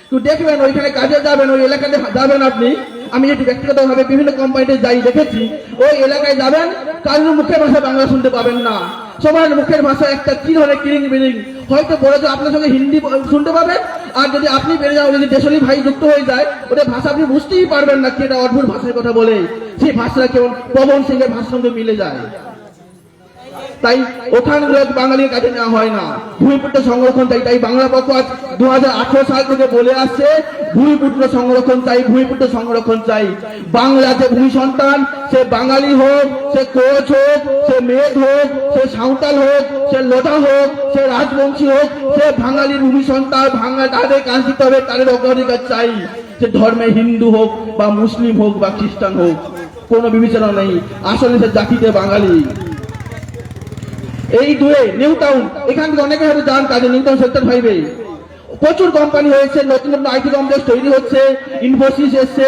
তো দেখবেন ওইখানে কাজে যাবেন, ওই এলাকাতে যাবেন আপনি, আমি যেটি ব্যক্তিগতভাবে বিভিন্ন কোম্পানিতে যাই দেখেছি, ওই এলাকায় যাবেন, কারোর মুখের ভাষা বাংলা শুনতে পাবেন না, সবার মুখের ভাষা একটা কি ধরনের কিরিং বিরিং, হয়তো বলে তো আপনার সঙ্গে হিন্দি শুনতে পাবেন, আর যদি আপনি বেড়ে যাও, যদি দেশলি ভাই যুক্ত হয়ে যায়, ওদের ভাষা আপনি বুঝতেই পারবেন না কি এটা অদ্ভুত ভাষার কথা বলে। সেই ভাষাটা কেমন পবন সিং এর ভাষার সঙ্গে মিলে যায়। তাই ওখানে বাঙালির কাছে নেওয়া হয় না, ভূমিপুত্র সংরক্ষণ চাই। তাই বাংলা পক্ষ আজ 2018 সাল থেকে বলে আসছে ভূমিপুত্র সংরক্ষণ চাই, ভূমিপুত্র সংরক্ষণ চাই। বাংলা যে ভূমি সন্তান, সে বাঙালি হোক, সে কোচ হোক, সে মেদ হোক, সে সাঁওতাল হোক, সে লোটা হোক, সে রাজবংশী হোক, সে বাঙালির ভূমি সন্তান, তাদের কাজ দিতে হবে, তাদের অগ্রাধিকার চাই। সে ধর্মে হিন্দু হোক বা মুসলিম হোক বা খ্রিস্টান হোক, কোনো বিবেচনা নেই, আসলে সে জাতিতে বাঙালি। এই দুয়ে নিউ টাউন, এখান থেকে অনেকে হয়তো যান কাজে, নিউ টাউন সেক্টর 5-এ প্রচুর কোম্পানি হয়েছে, নতুন নতুন আইটি কমপ্লেক্স তৈরি হচ্ছে, ইনফোসিস এসছে,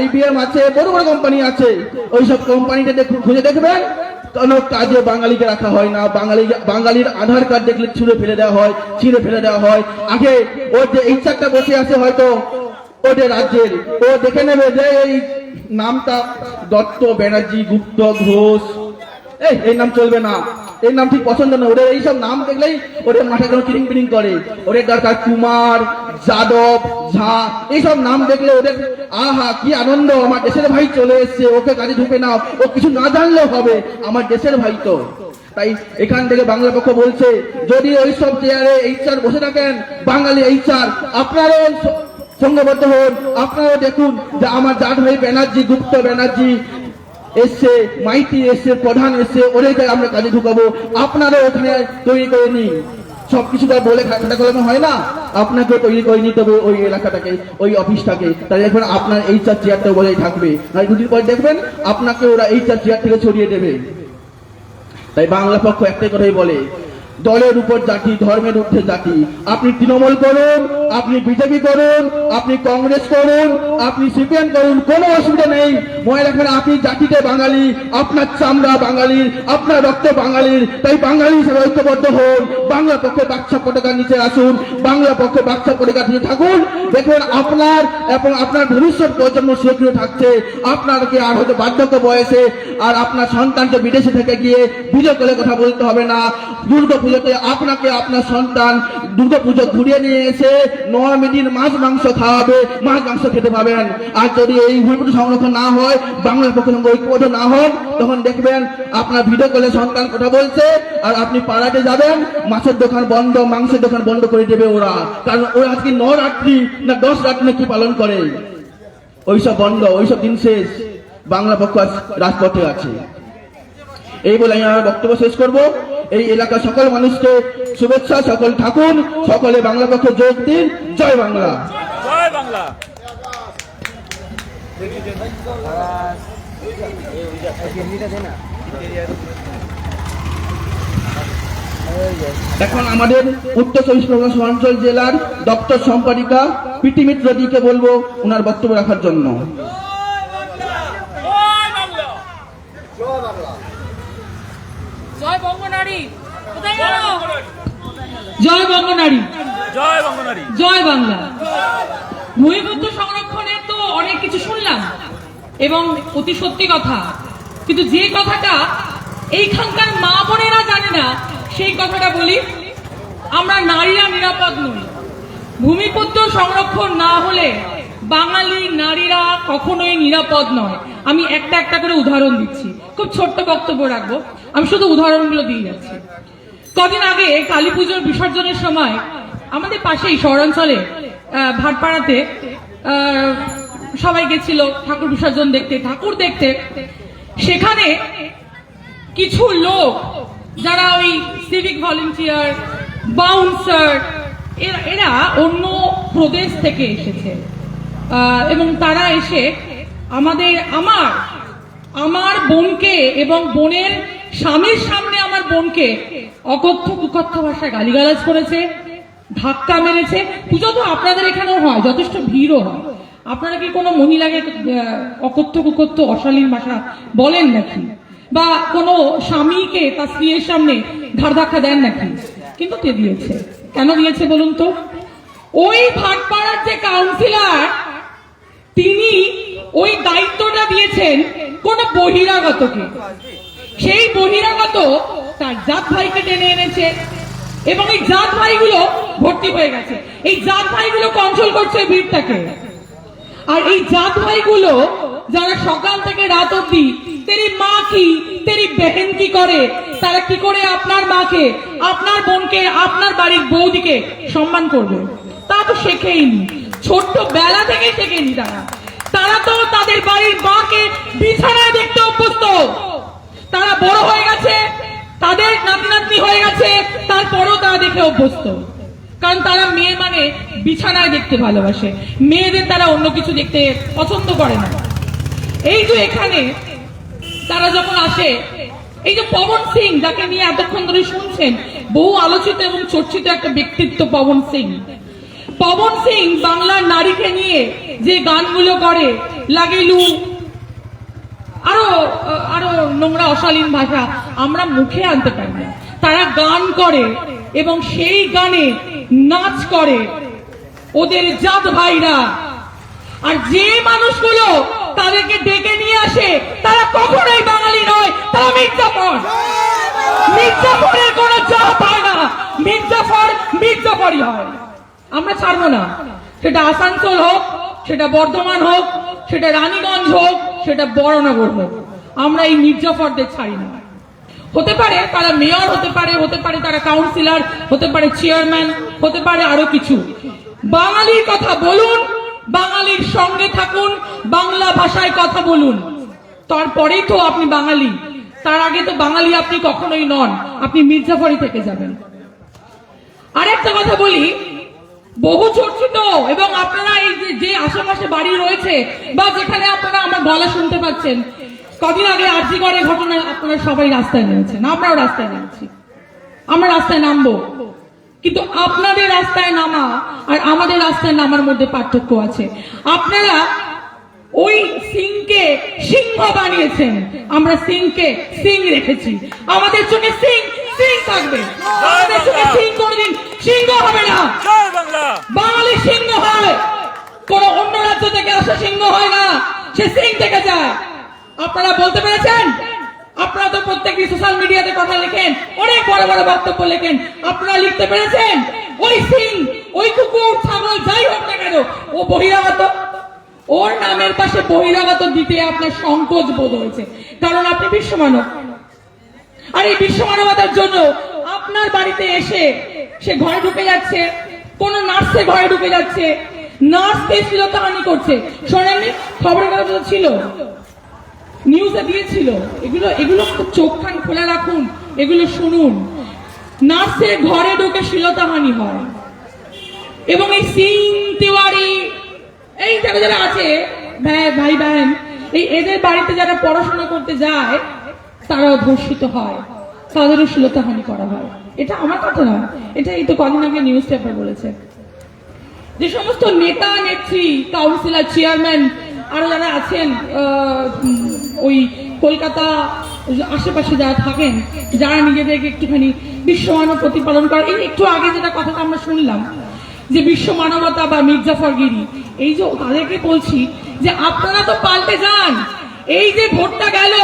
IBM আছে, বড় বড় কোম্পানি আছে। ওইসব কোম্পানিতে খুঁজে দেখবেন কোনো কাজে বাঙালিকে রাখা হয় না। বাঙালির আধার কার্ড দেখলে ছিঁড়ে ফেলে দেওয়া হয়। আগে ওর যে এইচআরটা বসে আছে হয়তো ওদের রাজ্যের, ও দেখে নেবে যে এই নামটা দত্ত, ব্যানার্জি, গুপ্ত, ঘোষ, এই নাম চলবে না, এই নাম ঠিক পছন্দ না। ওদের এইসব নাম দেখলেই ওদের মাথা কেন কিরিং পিরিং করে। ওদের দরকার কুমার, যাদব, ঝা, এইসব নাম দেখলে ওদের আহা কি আনন্দ, আমার দেশের ভাই চলে এসছে, ওকে কাজে ঢুকে নাও, ও কিছু না জানলেও হবে, আমার দেশের ভাই তো। তাই এখান থেকে বাংলা পক্ষ বলছে, যদি ওইসব চেয়ারে এইচআর বসে থাকেন, বাঙালি এইচআর, আপনারাও সংঘবদ্ধ হন, আপনারাও দেখুন যে আমার জাট ভাই ব্যানার্জি, গুপ্ত ব্যানার্জি এসছে, মাইতি এসছে, প্রধান এসছে, ওদেরকে আমরা কাজে ঢুকাবো, আপনারা ওখানে তৈরি করে নিন। সবকিছু তার বলে খাটা কলানো হয় না, আপনাকে তৈরি করে নিতে হবে ওই এলাকাটাকে, ওই অফিসটাকে। তাহলে দেখবেন আপনার এইচআর চেয়ারটা বলেই থাকবে, আর দুদিন পর দেখবেন আপনাকে ওরা এইচআর চেয়ার থেকে ছড়িয়ে দেবে। তাই বাংলা পক্ষ একটাই কথাই বলে, দলের উপর জাতি, ধর্মের ঊর্ধ্বে জাতি। আপনি তৃণমূল করুন, আপনি বিজেপি করুন, আপনি কংগ্রেস করুন, আপনি সিপিএম করুন, কোনো অসুবিধা নেই। মনে রাখবেন আপনি জাতিতে বাঙালি, আপনার চামড়া বাঙালির, আপনার রক্ত বাঙালির। তাই বাঙালি হিসেবে ঐক্যবদ্ধ হন, বাংলা পক্ষে বাক্সা পতাকার নিচে আসুন, বাংলা পক্ষে বাক্সা পতাকার নিচে থাকুন। দেখবেন আপনার এবং আপনার ভবিষ্যৎ প্রজন্ম সুরক্ষিত থাকছে। আপনাকে আর হয়তো বার্ধক্য বয়সে আর আপনার সন্তানকে বিদেশে থেকে গিয়ে ভিডিও কলে কথা বলতে হবে না, দুর্গা পুজোতে আপনাকে আপনার সন্তান দুর্গা পুজো ঘুরিয়ে নিয়ে এসে নবমী দিন মাছ মাংস খাওয়াবে, মাছ মাংস খেতে পাবেন। আর যদি এই ভূমিপুত্র সংরক্ষণ না হয়, বাংলার পক্ষে সঙ্গে ঐক্যবদ্ধ না হন, তখন দেখবেন আপনার ভিডিও কলে সন্তান কথা বলছে আর আপনি পাড়াতে যাবেন, মাছের দোকান বন্ধ, মাংসের দোকান বন্ধ করে দেবে ওরা। কারণ ওরা আজকে 9 রাত্রি না 10 রাত্রি কি পালন করে, ওইসব বন্ধ, ওইসব দিন শেষ। বাংলা পক্ষ আজ রাজপথে আছে। এই বলে আমি আমার বক্তব্য শেষ করব। এই এলাকার সকল মানুষকে শুভেচ্ছা, সকল থাকুন, সকলে বাংলা পক্ষে যোগ দিন। জয় বাংলা। জয় বাংলা। এখন আমাদের উত্তর চব্বিশ পরগনা সীমাঞ্চল জেলার দপ্তর সম্পাদিকা পিটি মিত্রদিকে বলবো ওনার বক্তব্য রাখার জন্য। জয় বঙ্গনারী, কোথায় গেল? জয় বঙ্গনারী, জয় বঙ্গনারী। জয় বাংলা। ভূমিপুত্র সংরক্ষণের তো অনেক কিছু শুনলাম এবং অতি সত্যি কথা, কিন্তু যে কথাটা এইখানকার মা বোনেরা জানে না সেই কথাটা বলি। আমরা নারীরা নিরাপদ নই। ভূমিপুত্র সংরক্ষণ না হলে বাঙালি নারীরা কখনোই নিরাপদ নয়। আমি একটা একটা করে উদাহরণ দিচ্ছি, খুব ছোট্ট বক্তব্য রাখবো, আমি শুধু উদাহরণগুলো দিয়ে যাচ্ছি। কদিন আগে কালী পুজোর বিসর্জনের সময় আমাদের পাশেই শহরাঞ্চলে ভাটপাড়াতে সবাই গেছিল ঠাকুর বিসর্জন দেখতে, ঠাকুর দেখতে। সেখানে কিছু লোক যারা ওই সিভিক ভলেন্টিয়ার, বাউন্সার, এরা অন্য প্রদেশ থেকে এসেছে এবং তারা এসে আমার বোনকে এবং বোনের স্বামীর সামনে আমার বোনকে অকথ্য কুকথ্য ভাষায় গালিগালাজ করেছে, ধাক্কা মেরেছে। পুজো তো আপনাদের এখানেও হয়, যথেষ্ট ভিড়ও হয়। আপনারা কি কোনো মহিলাকে অকথ্য কুকথ্য অশালীন ভাষা বলেন নাকি? বা কোনো স্বামীকে তার স্ত্রীর সামনে ঘাড় ধাক্কা দেন নাকি? কিন্তু তে দিয়েছে। কেন দিয়েছে বলুন তো? ওই ভাটপাড়ার যে কাউন্সিলর, তিনি ওই দায়িত্বটা দিয়েছেন কোন বহিরাগতকে। সেই বহিরাগত তার জাত ভাইকে টেনে এনেছে এবং এই জাত ভাইগুলো ভর্তি হয়ে গেছে। এই জাত ভাইগুলো কন্ট্রোল করছে ভিড়টাকে। আর এই জাত ভাইগুলো যারা সকাল থেকে রাত অব্দি তেরি মা কি, তেরি বেহেন কি করে, তারা কি করে আপনার মাকে, আপনার বোনকে, আপনার বাড়ির বৌদিকে সম্মান করবে, তা তো শেখেইনি। ছোট্ট বেলা থেকে শেখেনি তারা তো তাদের বাড়ির মাকে বিছানায় দেখতে অভ্যস্ত। তারা বড় হয়ে গেছে, তাদের নাতি নাতনি হয়ে গেছে, তারপরও তারা দেখে অভ্যস্ত। কারণ তারা মেয়ে মানে বিছানায় দেখতে ভালোবাসে, মেয়েদের তারা অন্য কিছু দেখতে পছন্দ করে না। এই যে এখানে তারা যখন আসে, এই যে পবন সিং, যাকে নিয়ে এতক্ষণ ধরে শুনছেন, বহু আলোচিত এবং চর্চিত একটা ব্যক্তিত্ব পবন সিং। পবন সিং বাংলার নারীকে নিয়ে যে গানগুলো করে, লাগিলু, আরো আরো নোংরা অশালীন ভাষা আমরা মুখে আনতে পারি না, তারা গান করে এবং সেই গানে নাচ করে ওদের জাত ভাইরা। আর যে মানুষগুলো তাদেরকে ডেকে নিয়ে আসে তারা কখনোই বাঙালি নয়, তারা মির্জাফর। মির্জাফরের কোনো জাত হয় না, মির্জাফরই হয়। আমরা ছাড়বো না, সেটা আসানসোল হোক, সেটা বর্ধমান হোক, সেটা রানীগঞ্জ হোক, সেটা বড়নগর হোক, আমরা এই মির্জাফরদের ছাড়ি না। হতে পারে তারা মেয়র, হতে পারে তারা কাউন্সিলর, হতে পারে চেয়ারম্যান, হতে পারে আরো কিছু। বাঙালির কথা বলুন, বাঙালির সঙ্গে থাকুন, বাংলা ভাষায় কথা বলুন, তারপরেই তো আপনি বাঙালি। তার আগে তো বাঙালি আপনি কখনোই নন, আপনি মির্জাফরই থেকে যাবেন। আরেকটা কথা বলি, বহু চর্চিত এবং আপনারা এই যে আশেপাশে বাড়ি রয়েছে বা যেখানে আপনারা আমার গলা শুনতে পাচ্ছেন, কদিন আগে আরজিকরে ঘটনা আপনারা সবাই রাস্তায় নেমেছেন, আমরাও রাস্তায় নেমেছি, আমরা রাস্তায় নামবো। কিন্তু আপনাদের রাস্তায় নামা আর আমাদের রাস্তায় নামার মধ্যে পার্থক্য আছে। আপনারা ওই সিংকে সিংহ বানিয়েছেন, আমরা সিংকে সিং রেখেছি। আমাদের চোখে সিং থাকবে, আমাদের চোখে সিং কোনদিন সিংহ হবে না। বাঙালি সিংহ হয়, কোন অন্য রাজ্য থেকে আসা সিংহ হয় না, সে সিং থেকে যায়। আপনারা বলতে পেরেছেন আপনারা তো প্রত্যেকটি সোশ্যাল মিডিয়াতে কথা লেখেন, অনেক বড় বড় বক্তব্য লেখেন। আপনারা লিখতে পেরেছেন ওই সিং, ওই কুকুর, ছাগল যাই হোক না কেন, ও বহিরাগত? ওর নামের পাশে বহিরাগত দিতে আপনার সংকোচ বোধ হয়েছে, কারণ আপনি বিশ্বমানব। আর এই বিশ্বমানবতার জন্য আপনার বাড়িতে এসে সে ঘরে ঢুকে যাচ্ছে, কোন নার্সে ঘরে ঢুকে যাচ্ছে, নার্সকে শ্লীলতাহানি করছে। শোনেননি? খবরের কাগজে ছিল, নিউজে দিয়েছিল। এগুলো চোখ কান খোলা রাখুন, এগুলো শুনুন। নার্সের ঘরে ঢুকে শ্লীলতাহানি হয়, এবং এই সিং, তিওয়ারি, এই যারা আছে ভাই বহন, এদের বাড়িতে যারা পড়াশোনা করতে যায় তারাও ধর্ষিত হয়, তাদেরও শ্লীলতাহানি করা হয়। এটা আমার কথা নয়, এটা এই তো কদিন আগে নিউজ পেপার বলেছে। যে সমস্ত নেতা নেত্রী, কাউন্সিলর, চেয়ারম্যান আরো যারা আছেন ওই কলকাতা আশেপাশে যারা থাকেন, যারা নিজেদেরকে একটুখানি বিশ্বমানব প্রতিপালন করে, এই একটু আগে যেটা কথাটা আমরা শুনলাম যে বিশ্ব মানবতা বা মির্জাফরগিরি, এই যে তাদেরকে বলছি যে আপনারা তো পাল্টে যান। এই যে ভোটটা গেল,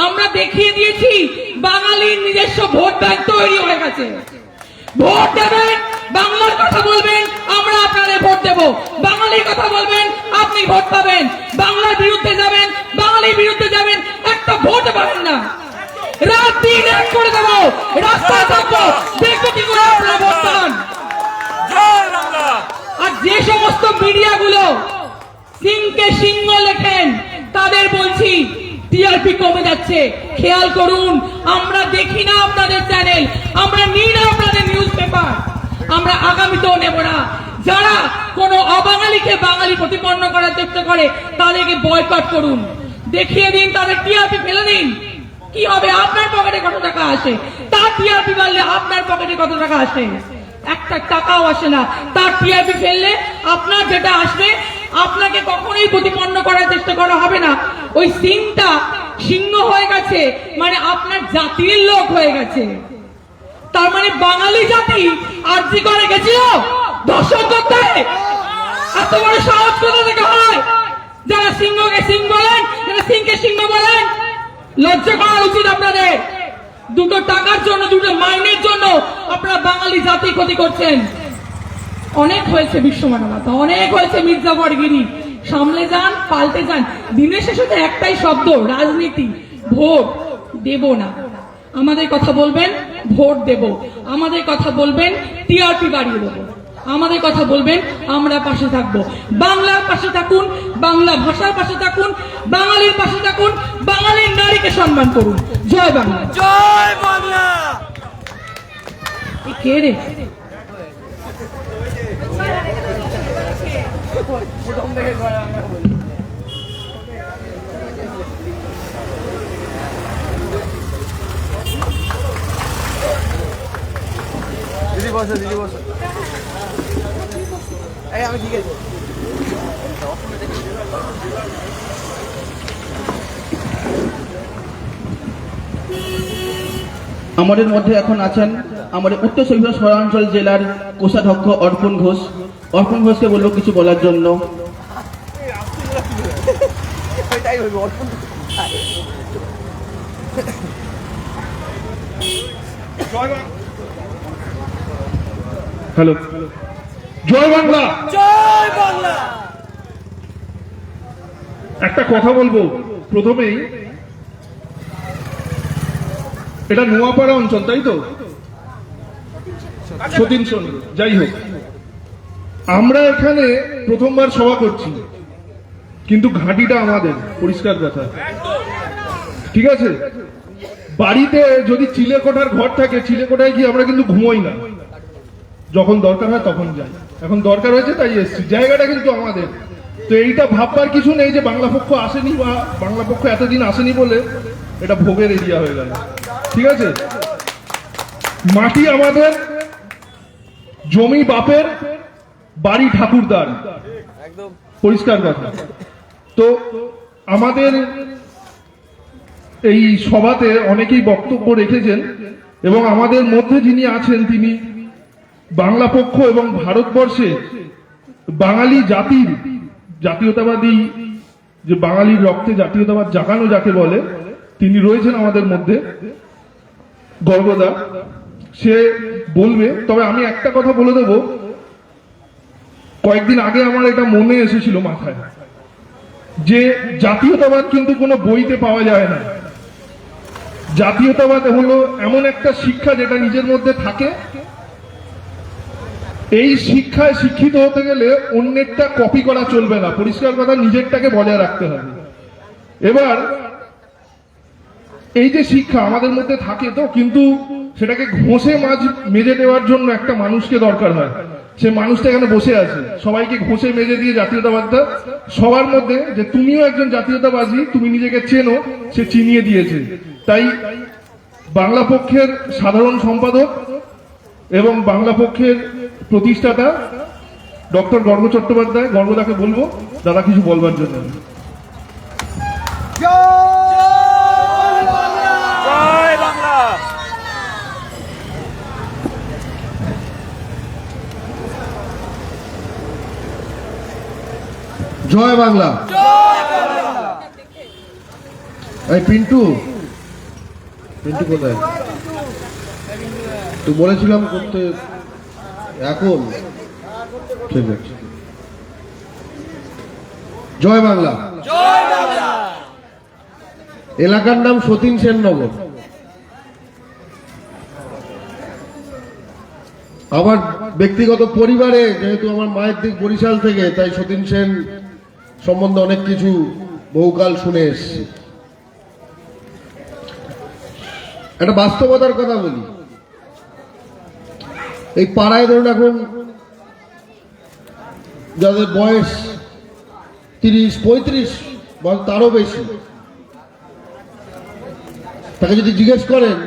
আমরা দেখিয়ে দিয়েছি বাঙালির নিজস্ব ভোট ব্যাংক তৈরি হয়ে গেছে। ভোট দেবেন, বাংলার কথা বলবেন, আমরা আপনাদের ভোট দেব। বাঙালির কথা বলবেন, আপনি ভোট পাবেন। বাংলার বিরুদ্ধে যাবেন, বাঙালির বিরুদ্ধে যাবেন, একটা ভোট পাবেন না। রাত দিন এক করে দেবো, রাস্তায় থাকবো, দেখবো কি করে আপনারা ভোট পান। জয় বাংলা। আর যে সমস্ত মিডিয়াগুলো সিংকে সিংহ লেখেন, তাদের বলছি টিআরপি কমে যাচ্ছে, খেয়াল করুন। আমরা দেখি না আপনাদের চ্যানেল, আমরা নিই না আপনাদের নিউজ পেপার, আমরা আগামীতেও নেব না। যারা কোনো অবাঙালিকে বাঙালি প্রতিপন্ন করার চেষ্টা করে তাদেরকে বয়কট করুন, দেখিয়ে দিন, তাদের টিআরপি ফেলে দিন। কি হবে? আপনার পকেটে কত টাকা আসে? তার টিআরপি বাড়লে আপনার পকেটে কত টাকা আসে? একটা টাকাও আসে না। তার টিআরপি ফেললে আপনার যেটা আসবে, আপনাকে কখনোই প্রতিপন্ন করার চেষ্টা করা হবে না। ওই সিংটা সিংহ হয়ে গেছে মানে আপনার জাতির লোক হয়ে গেছে। তার মানে বাঙালি জাতি আরজি করে গেছিল দর্শন করতে। এত বড় সাহস কোথা থেকে হয়? যারা সিংহকে সিং বলেন, যারা সিংকে সিংহ বলেন, লজ্জা করা উচিত আপনাদের। দুটো টাকার জন্য, দুটো মাইনের জন্য আপনারা বাঙালি জাতি ক্ষতি করছেন। অনেক হয়েছে বিশ্বমানবতা, অনেক হয়েছে মির্জাফরগিরি। সামলে যান, পাল্টে যান। দিনের শেষে তো একটাই শব্দ, রাজনীতি। ভোট দেব না। আমাদের কথা বলবেন, ভোট দেব। আমাদের কথা বলবেন, টিআরপি বাড়িয়ে দেবো। আমাদের কথা বলবেন, আমরা পাশে থাকবো। বাংলার পাশে থাকুন, বাংলা ভাষার পাশে থাকুন, বাঙালির পাশে থাকুন, বাঙালির নারীকে সম্মান করুন। জয় বাংলা। জয় বাংলা। কে রে? দিদি বসো, দিদি বসো। এই আমি ঠিক আছে। আমাদের মধ্যে এখন আছেন আমাদের উত্তর চব্বিশ শহরাঞ্চল জেলার কোষাধ্যক্ষ অর্পণ ঘোষ। অর্পণ ঘোষকে বলবো কিছু বলার জন্য। এটাই হইব অর্পণ। হ্যালো, জয় বাংলা। জয় বাংলা। একটা কথা বলবো প্রথমেই, এটা নোয়াপাড়া অঞ্চল তাই তো? সতীন চন্দ্র, যাই হোক, আমরা এখানে প্রথমবার সভা করছি, কিন্তু ঘাঁটিটা আমাদের, পরিষ্কার কথা, ঠিক আছে? বাড়িতে যদি চিলেকোঠার ঘর থাকে, চিলেকোঠায় গিয়ে আমরা কিন্তু ঘুমোই না, যখন দরকার হয় তখন যাই। এখন দরকার হয়েছে তাই এসছি, জায়গাটা কিন্তু আমাদের। তো এইটা ভাববার কিছু নেই যে বাংলা পক্ষ আসেনি বা বাংলা পক্ষ এতদিন আসেনি বলে এটা ভোগের এরিয়া হয়ে গেল, ঠিক আছে? মাটি আমাদের, জমি বাপের, বাড়ি ঠাকুরদার, একদম পরিষ্কার কথা। তো আমাদের এই সভাতে অনেকেই বক্তব্য রেখেছেন এবং আমাদের মধ্যে যিনি আছেন তিনি বাংলা পক্ষ এবং ভারতবর্ষে বাঙালি জাতির জাতীয়তাবাদী, যে বাঙালির রক্তে জাতীয়তাবাদ জাগানো যাকে বলে, তিনি রয়েছেন আমাদের মধ্যে, গর্গদা, সে বলবে। তবে আমি একটা কথা বলে দেবো, কয়েকদিন আগে আমার এটা মনে এসেছিল মাথায়, যে জাতীয়তাবাদ কিন্তু কোনো বইতে পাওয়া যায় না। জাতীয়তাবাদ হলো এমন একটা শিক্ষা যেটা নিজের মধ্যে থাকে। এই শিক্ষায় শিক্ষিত হতে গেলে অন্যেরটা কপি করা চলবে না, পরিষ্কার কথা, নিজেরটাকে বজায় রাখতে হবে। এবার এই যে শিক্ষা আমাদের মধ্যে থাকে তো, কিন্তু সেটাকে ঘষে মেজে দেওয়ার জন্য একটা মানুষকে দরকার হয়। সে মানুষটা এখানে বসে আছে, সবাইকে ঘষে মেজে দিয়ে জাতীয়তাবাদটা সবার মধ্যে, যে তুমিও একজন জাতীয়তাবাদী, তুমি নিজেকে চেনো, সে চিনিয়ে দিয়েছে। তাই বাংলা পক্ষের সাধারণ সম্পাদক এবং বাংলা পক্ষের প্রতিষ্ঠাতা ডক্টর গর্গ চট্টোপাধ্যায়, গর্গদাকে বলবো দাদা কিছু বলবার জন্য। জয় বাংলা। জয় বাংলা। এই পিন্টু, পিন্টু কোথায়? তুই বলেছিলাম করতে, এখন ঠিক আছে। জয় বাংলা। এলাকার নাম সতীন সেননগর। আমার ব্যক্তিগত পরিবারে, যেহেতু আমার মায়ের দিক বরিশাল থেকে, তাই সতীন সেন সম্বন্ধে অনেক কিছু বহুকাল শুনে এসছি। একটা বাস্তবতার কথা বলি, এই পাড়ায় ধরুন এখন যাদের বয়স 30-35 বা তারও বেশি, তাকে যদি জিজ্ঞেস করেন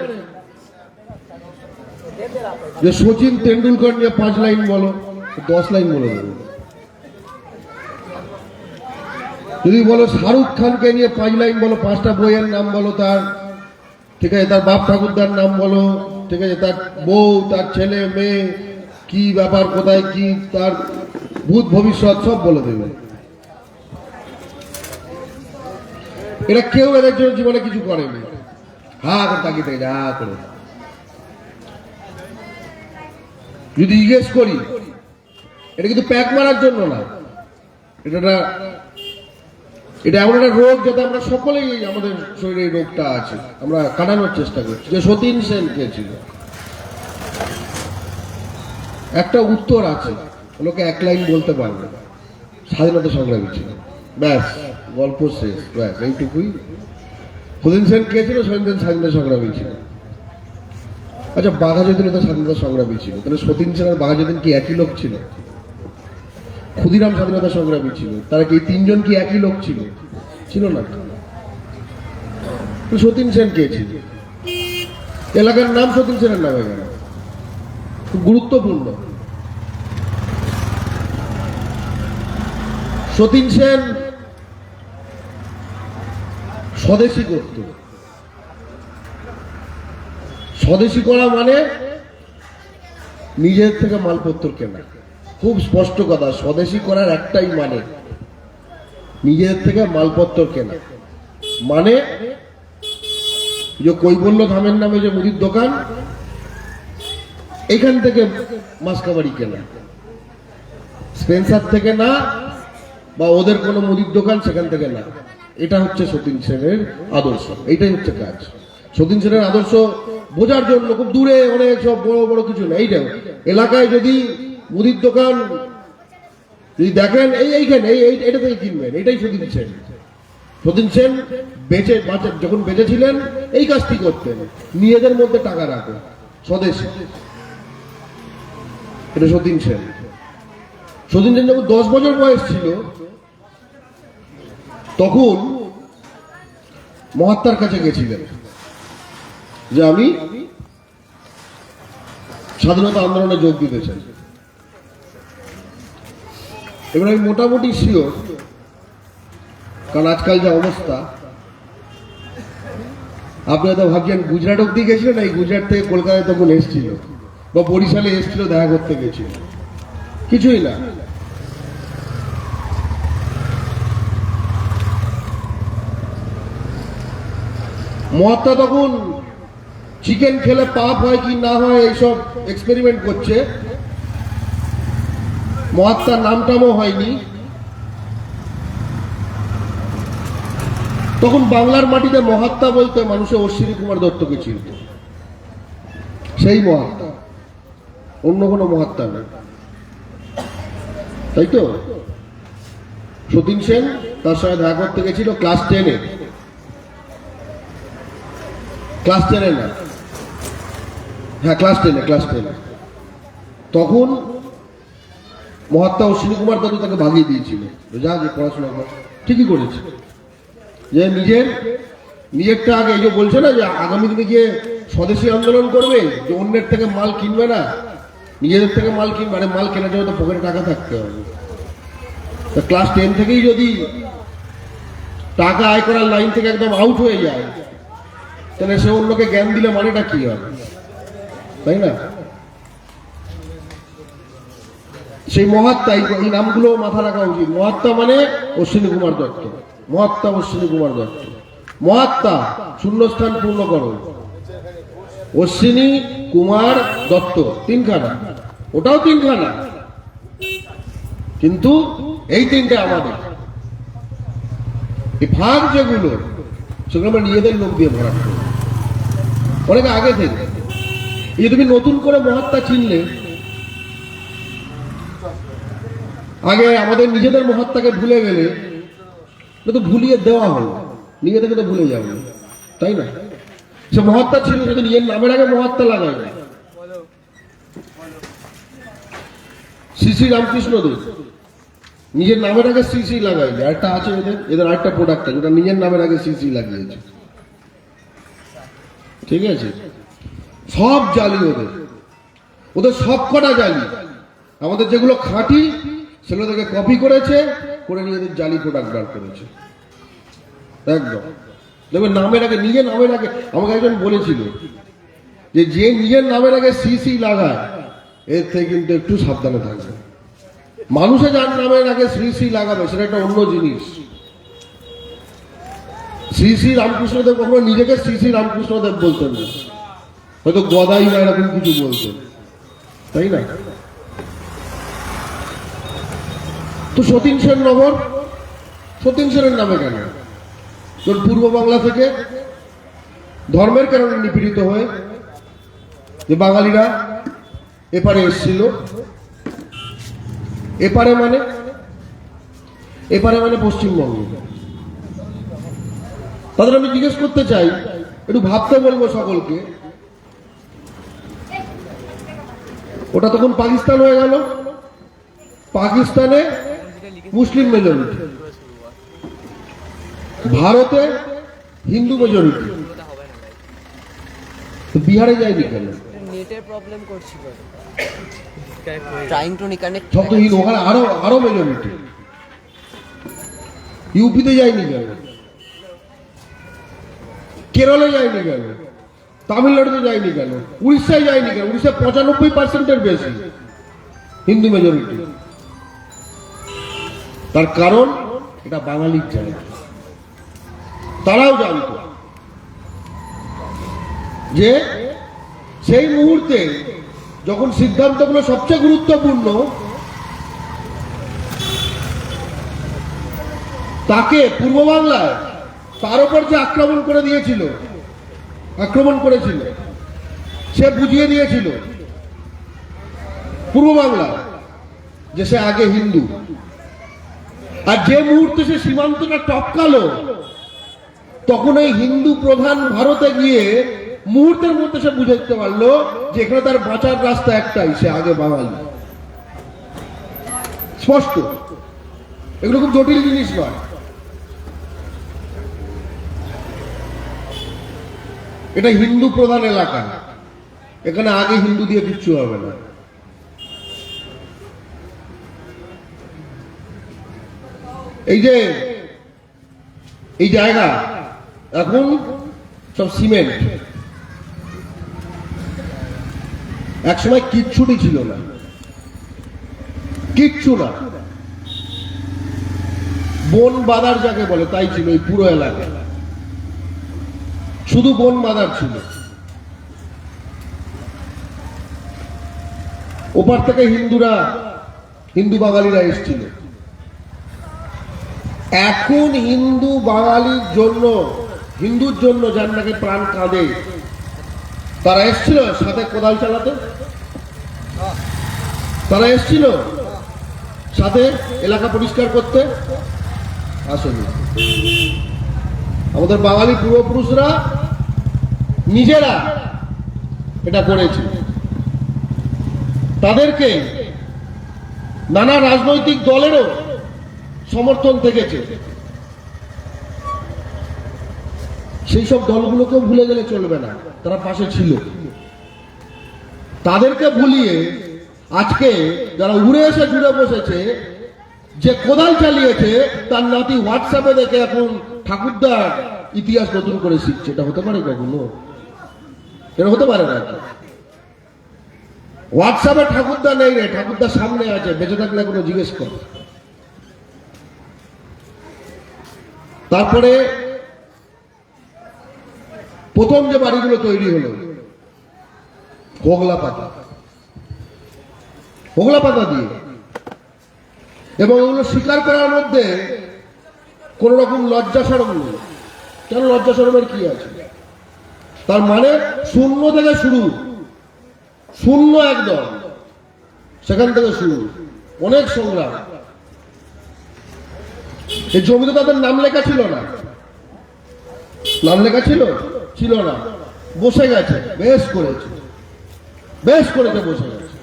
যে সচিন তেন্ডুলকর নিয়ে 5 লাইন বলো, 10 লাইন বলে দেবে। যদি বলো শাহরুখ খানকে নিয়ে 5 লাইন বলো, 5টা বইয়ের নাম বলো তার, ঠিক আছে, তার বাপ ঠাকুরদার নাম বলো, ঠিক আছে, তার বউ, তার ছেলে মেয়ে, কি ব্যাপার, কোথায় কি, তার ভূত ভবিষ্যৎ সব বলে দেবে। এরা কেউ এদের জন্য জীবনে কিছু করেনি, হা করে তাকিয়ে থেকে যা করে। যদি জিজ্ঞেস করি, এটা কিন্তু প্যাক মারার জন্য না, এটা এমন একটা রোগ যাতে আমরা সকলেই, আমাদের শরীরে এই রোগটা আছে, আমরা কাটানোর চেষ্টা করছি। যে সতীন সেন কে ছিল, একটা উত্তর আছে, লোকে 1 লাইন বলতে পারবে, স্বাধীনতা সংগ্রামী ছিল, ব্যাস, গল্প শেষ, ব্যাস, এইটুকুই। সতীন সেন কে ছিল? সতীন সেন স্বাধীনতা সংগ্রামী ছিল। আচ্ছা, বাঘা যতীন তো স্বাধীনতা সংগ্রামী ছিল, তাহলে সতীন সেন আর বাঘা যতীন কি একই লোক ছিল? ক্ষুদিরাম স্বাধীনতা সংগ্রামী ছিল, তারা কি 3 জন কি একই লোক ছিল? ছিল না। সতীন সেন কে ছিল? এলাকার নাম সতীন সেনের নামে গেল, খুব গুরুত্বপূর্ণ। সতীন সেন স্বদেশী করত। স্বদেশী করা মানে নিজের থেকে মালপত্র কেনা, খুব স্পষ্ট কথা। স্বদেশী করার একটাই মানে নিজের থেকে মালপত্র কেনা, মানে যে কৈবল্য ধামের নামে যে মুদির দোকান, এখান থেকে মাসকাবাড়ি কেনা, স্পেন্সার থেকে না, বা ওদের কোনো মুদির দোকান সেখান থেকে না। এটা হচ্ছে সতীন সেনের আদর্শ, এইটাই হচ্ছে কাজ। সতীন সেনের আদর্শ বোঝার জন্য খুব দূরে অনেক সব বড় বড় কিছু না, এইটাও এলাকায় যদি মুদির দোকান যদি দেখেন, এইখানে এটা থেকে কিনবেন, এটাই সতীন সেন। সতীন সেন যখন বেঁচে ছিলেন এই কাজটি করতেন, নিজেদের মধ্যে টাকা রাখেন, স্বদেশী। এটা সতীন সেন। সতীন সেন যখন 10 বছর বয়স ছিল, তখন মহাত্মার কাছে গেছিলেন যে আমি স্বাধীনতা আন্দোলনে যোগ দিতে চাই। এবার আমি মোটামুটি শিওর, কারণ আজকাল যা অবস্থা, আপনি হয়তো ভাবছেন গুজরাট অব্দি গেছিলেন, এই গুজরাট থেকে কলকাতায় তখন এসেছিল, বা বরিশালে এসেছিল, দেখা করতে গেছিল, কিছুই না। মহাত্মা তখন চিকেন খেলে পাপ হয় কি না হয় এইসব এক্সপেরিমেন্ট করছে। মহাত্মার নামটামও হয়নি। তখন বাংলার মাটিতে মহাত্মা বলতে মানুষে অশ্বিনী কুমার দত্তকে চিনত, সেই মহাত্মা, অন্য কোনো মহাত্মা না, তাই তো? সতীন সেন তার সঙ্গে দেখা করতে গেছিল ক্লাস 10-এ, ক্লাস 10-এ না, হ্যাঁ ক্লাস 10-এ। তখন মহাত্মা অশ্বিনী কুমার দত্ত তাকে ভাগিয়ে দিয়েছিল, যা যে পড়াশোনা কর। ঠিকই করেছে, যে নিজেরটা আগে, এই যে বলছে না যে আগামী দিনে গিয়ে স্বদেশী আন্দোলন করবে, যে অন্যের থেকে মাল কিনবে না, নিজেদের থেকে মাল কিনবে। আরে মাল কেনার জন্য তো পকেটে টাকা থাকতে হবে। তো ক্লাস 10 থেকেই যদি টাকা আয় করার লাইন থেকে একদম আউট হয়ে যায়, তাহলে সে অন্যকে জ্ঞান দিলে মানেটা কি হবে, তাই না? সেই মহাত্মা, এই নামগুলো মাথা রাখা উচিত। মহাত্মা মানে অশ্বিনী কুমার দত্ত, মহাত্মা অশ্বিনী কুমার দত্ত। মহাত্মা শূন্যস্থান পূর্ণ করো, অশ্বিনী কুমার দত্ত, তিনখানা, ওটাও তিনখানা, কিন্তু এই তিনটে আমাদের। এই ভাগ যেগুলো, সেগুলো আমরা নিজেদের লোক দিয়ে ভরা অনেক আগে থেকে। এই তুমি নতুন করে মহাত্মা চিনলে, আগে আমাদের নিজেদের মহাত্মাকে ভুলে গেলে তো ভুলিয়ে দেওয়া হলো, নিজে থেকে তো ভুলে যাবে, তাই না? সে মহাত্মা ছিল, সে তো নিজের নামের আগে মহাত্মা লাগায় না। শ্রী শ্রী রামকৃষ্ণ দেব নিজের নামের আগে শ্রী শ্রী লাগায়নি। আরেকটা আছে এদের আরেকটা প্রোডাক্ট আছে, যেটা নিজের নামের আগে শ্রী শ্রী লাগিয়েছে। ঠিক আছে, সব জালি ওদের সব কটা জালি। আমাদের যেগুলো খাঁটি সেগুলো থেকে কপি করেছে, করে নিয়ে এদের জালি প্রোডাক্ট বার করেছে। একদম দেখবেন নামের আগে, নিজের নামের আগে, আমাকে একজন বলেছিল যে নিজের নামের আগে শ্রী শ্রী লাগায়, এর থেকে কিন্তু একটু সাবধানে থাকবে। মানুষে যার নামের আগে শ্রী শ্রী লাগাবে, সেটা একটা অন্য জিনিস। শ্রী শ্রী রামকৃষ্ণদেব কখনো নিজেকে শ্রী শ্রী রামকৃষ্ণদেব বলতেন না, হয়তো গদাই বা এরকম কিছু বলতেন, তাই না? তো সতীন সেন নগর, সতীন সেনের নামে কেন? তোর পূর্ব বাংলা থেকে ধর্মের কারণে নিপীড়িত হয়ে যে বাঙালিরা এপারে এসেছিল। এপারে মানে পশ্চিমবঙ্গ। তাদের আমি জিজ্ঞেস করতে চাই, একটু ভাবতে বলবো সকলকে, ওটা তখন পাকিস্তান হয়ে গেল, পাকিস্তানে মুসলিম মেজরিটি, ভারতে হিন্দু মেজরিটি, বিহারে যায়নি কেন? নেটের প্রবলেম করছিল, ট্রাইং টু কানেক্ট। সব তো ওখানে আরো মেজরিটি। ইউপিতে যায়নি কেন? কেরলে যায়নি কেন? তামিলনাড়ুতে যায়নি কেন? উড়িষ্যায় যায়নি কেন? উড়িষ্যায় 95% বেশি হিন্দু মেজরিটি। তার কারণ এটা বাঙালির জায়গা। তারাও জানত যে সেই মুহূর্তে যখন সিদ্ধান্তগুলো সবচেয়ে গুরুত্বপূর্ণ, তাকে পূর্ব বাংলায় তার উপর যে আক্রমণ করেছিল, সে বুঝিয়ে দিয়েছিল পূর্ব বাংলা যে সে আগে হিন্দু। আর যে মুহূর্তে সে সীমান্তটা টপকালো, তখন এই হিন্দু প্রধান ভারতে গিয়ে মুহূর্তের মধ্যে সে বুঝতে পারলো যে এখানে তার বাঁচার রাস্তা একটাই, সে আগে বাঙালি। স্পষ্ট, এগুলো খুব জটিল জিনিস নয়। এটা হিন্দু প্রধান এলাকা, এখানে আগে হিন্দু দিয়ে কিচ্ছু হবে না। এই জায়গা এখন সব সিমেন্ট, একসময় কিচ্ছুটি ছিল না, কিচ্ছু না। বন বাদার যাকে বলে তাই ছিল এই পুরো এলাকা। শুধু বন মাদার ছিল, ওপার থেকে হিন্দু বাঙালিরা এসেছিল। এখন হিন্দুর জন্য যার নাকি প্রাণ কাঁদে, তারা এসেছিল সাথে কোদাল চালাতে, তারা এসেছিল সাথে এলাকা পরিষ্কার করতে, আসলে আমাদের বাঙালি পূর্বপুরুষরা নিজেরা এটা করেছে। তাদেরকে নানা রাজনৈতিক দলেরও সমর্থন থেকেছে। সেই সব দলগুলোকেও ভুলে গেলে চলবে না, তারা পাশে ছিল। তাদেরকে ভুলিয়ে আজকে যারা উড়ে এসে জুড়ে বসেছে, যে কোদাল চালিয়েছে তার নাতি হোয়াটসঅ্যাপে দেখে এখন ঠাকুরদার ইতিহাস নতুন করে শিখছে। এটা হতে পারে কখনো? এটা হতে পারে না। হোয়াটসঅ্যাপে ঠাকুরদা নেই রে, ঠাকুরদার সামনে আছে, বেঁচে থাকলে কোনো জিজ্ঞেস কর। তারপরে প্রথম যে বাড়িগুলো তৈরি হলো হোগলা পাতা দিয়ে, এবং ওগুলো স্বীকার করার মধ্যে কোন রকম লজ্জা শরম নেই। কেন লজ্জা শরমের কি আছে? তার মানে শূন্য থেকে শুরু, শূন্য একদম, সেখান থেকে শুরু অনেক সংগ্রাম। এই জমিতে তাদের নাম লেখা ছিল না, নাম লেখা ছিল না, বসে গেছে, বেশ করেছে বসে গেছে।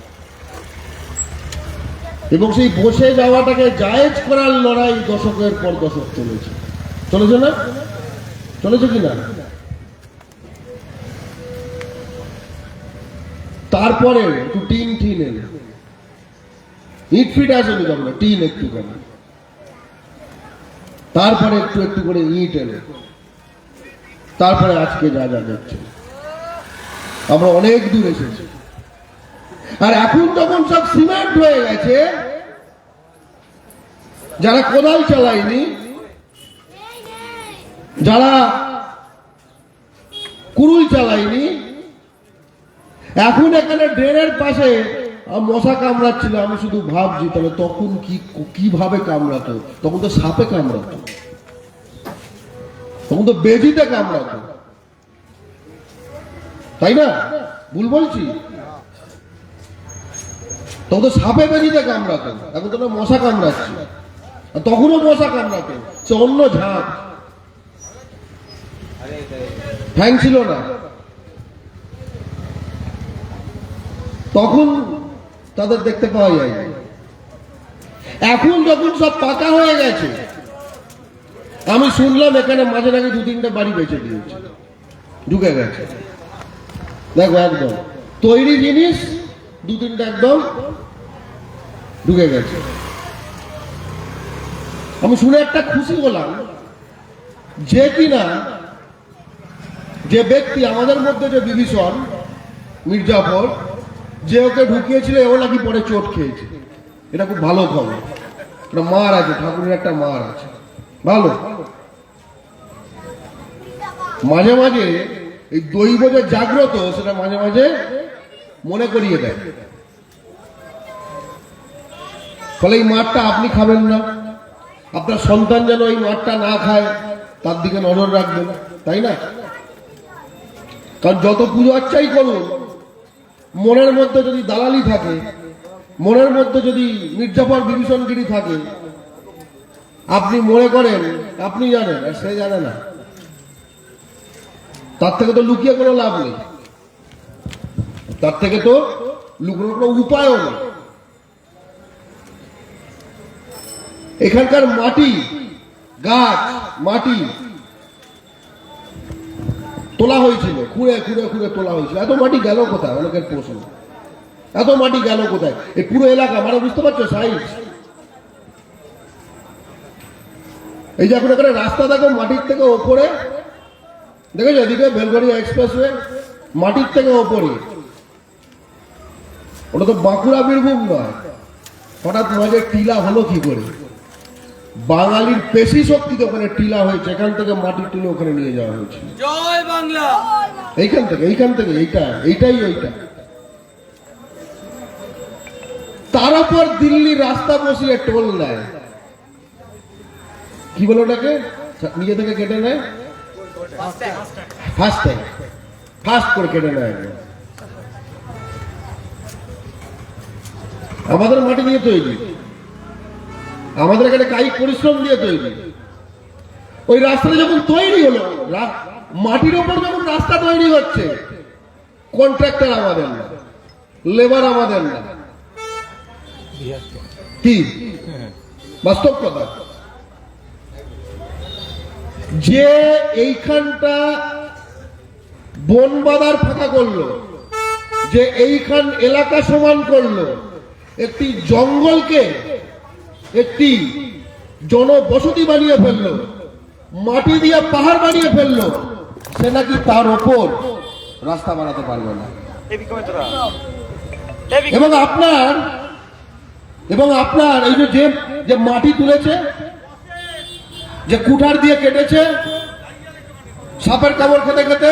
এবং সেই বসে যাওয়াটাকে জায়েজ করার লড়াই দশকের পর দশক চলেছে না? চলেছে কিনা? তারপরে একটু টিন এনে, ইট ফিট আসেনি তখন, টিন একটু কমে, তারপরে একটু করে ইট এনে, তারপরে আজকে যা দেখছে। আমরা অনেক দূর এসেছি। আর এখন যখন সব সিমেন্ট হয়ে গেছে, যারা কোদাল চালায়নি, যারা কুড়ুল চালায়নি, এখন এখানে ড্রেনের পাশে মশা কামড়াচ্ছিল। আমি শুধু ভাবছি তাহলে তখন কিভাবে কামড়াতো? তখন তো সাপে কামড়াতো, তখন তো বেজিতে কামড়াতো, তাই না? ভুল বলছি? তখন তো সাপে বেজিতে কামড়াতো, এখন তো মশা কামড়াচ্ছে। তখনও মশা কামড়াতো, সে অন্য ঝাঁপ, ঠ্যাং ছিল না। তখন তাদের দেখতে পাওয়া যায়। এখন যখন সব পাকা হয়ে গেছে, আমি শুনলাম এখানে মাঝে নাকি 2-3টা বাড়ি বেঁচে দিয়েছে, ঢুকে গেছে। দেখো একদম তৈরি জিনিস 2-3টা একদম ঢুকে গেছে। আমি শুনে একটা খুশি হলাম যে কিনা যে ব্যক্তি আমাদের মধ্যে, যে বিভীষণ মির্জাফর, যে ওকে ঢুকিয়েছিল, ও নাকি পরে চোট খেয়েছে। এটা খুব ভালো খবর। একটা মার আছে, ঠাকুরের একটা মার আছে, ভালো। মাঝে মাঝে এই দৈব যে জাগ্রত, সেটা মাঝে মাঝে মনে করিয়ে দেয়। ফলে এই মারটা আপনি খাবেন না, আপনার সন্তান যেন এই মারটা না খায় তার দিকে নজর রাখবেন, তাই না? কারণ যত পুজো আচ্ছাই করুন, মনের মধ্যে যদি দালালি থাকে, মনের মধ্যে যদি মির্জাফর বিভীষণগিরি থাকে, আপনি মনে করেন আপনি জানেন আর সে জানে না, তার থেকে তো লুকিয়ে কোনো লাভ নেই, তার থেকে তো লুকানোর কোনো উপায়ও নেই। এখানকার মাটি, গাছ, মাটি তোলা হয়েছিল, খুঁড়ে তোলা হয়েছিল। এত মাটি গেল কোথায়? অনেকের প্রশ্ন, এত মাটি গেল কোথায়? এই পুরো এলাকা, মানে বুঝতে পারছো সাইজ? এই যে এখন এখানে রাস্তা দেখো, মাটির থেকে ওপরে, দেখেছো এদিকে বেলগড়িয়া এক্সপ্রেসওয়ে, মাটির থেকে ওপরে। ওটা তো বাঁকুড়া বীরভূম নয়, হঠাৎ মাঝে টিলা হলো কি করে? বাঙালির পেশি শক্তিতে ওখানে টিলা হয়েছে, এখান থেকে মাটি তুলে ওখানে নিয়ে যাওয়া হয়েছে। জয় বাংলা। এইখান থেকে এইটাই ওইটা। তার উপর দিল্লি রাস্তা বসিয়ে টোল নেয়, কি বলে ওটাকে, নিজে থেকে কেটে নেয়, ফাস্ট করে কেটে নেয়। আমাদের মাটি দিয়ে তৈরি, আমাদের এখানে কায়িক পরিশ্রম দিয়ে তৈরি। ওই রাস্তাটা যখন তৈরি হলো, মাটির ওপর যখন রাস্তা তৈরি হচ্ছে, কন্ট্রাক্টর আমাদের না, লেবার আমাদের না, কি বাস্তব কথা। যে এইখানটা বন বাঁধার ফাঁকা করলো, যে এইখান এলাকা সমান করলো, একটি জঙ্গলকে একটি জনবসতি বানিয়ে ফেললো, মাটি দিয়ে পাহাড় বানিয়ে ফেললো, সে নাকি তার ওপর রাস্তা বানাতে পারবে না। এবং আপনার এই যে মাটি তুলেছে, যে কুঠার দিয়ে কেটেছে সাপের কামড় খেতে খেতে,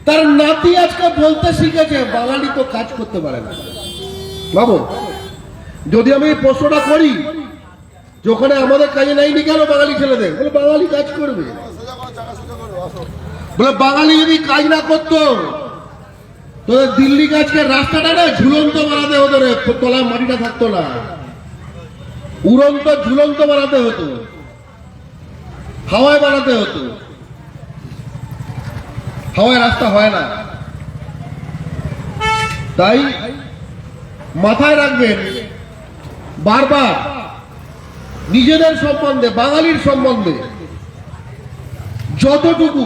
তার নাতি আজকে বলতে শিখেছে বাঙালি তো কাজ করতে পারে না। বাবু, যদি আমি এই প্রশ্নটা করি যে ওখানে আমাদের কাজে নেয়নি কেন বাঙালি ছেলেদের, বলে বাঙালি কাজ করবে। বলে বাঙালি যদি কাজ না করতো, তোদের দিল্লি কাজকে রাস্তাটা না ঝুলন্ত বানাতে হতো রে, তলায় মাটিটা থাকতো না, উড়ন্ত ঝুলন্ত বানাতে হতো, হাওয়ায় বানাতে হতো। হাওয়ায় রাস্তা হয় না। তাই মাথায় রাখবেন, বারবার নিজেদের সম্বন্ধে, বাঙালির সম্বন্ধে যতটুকু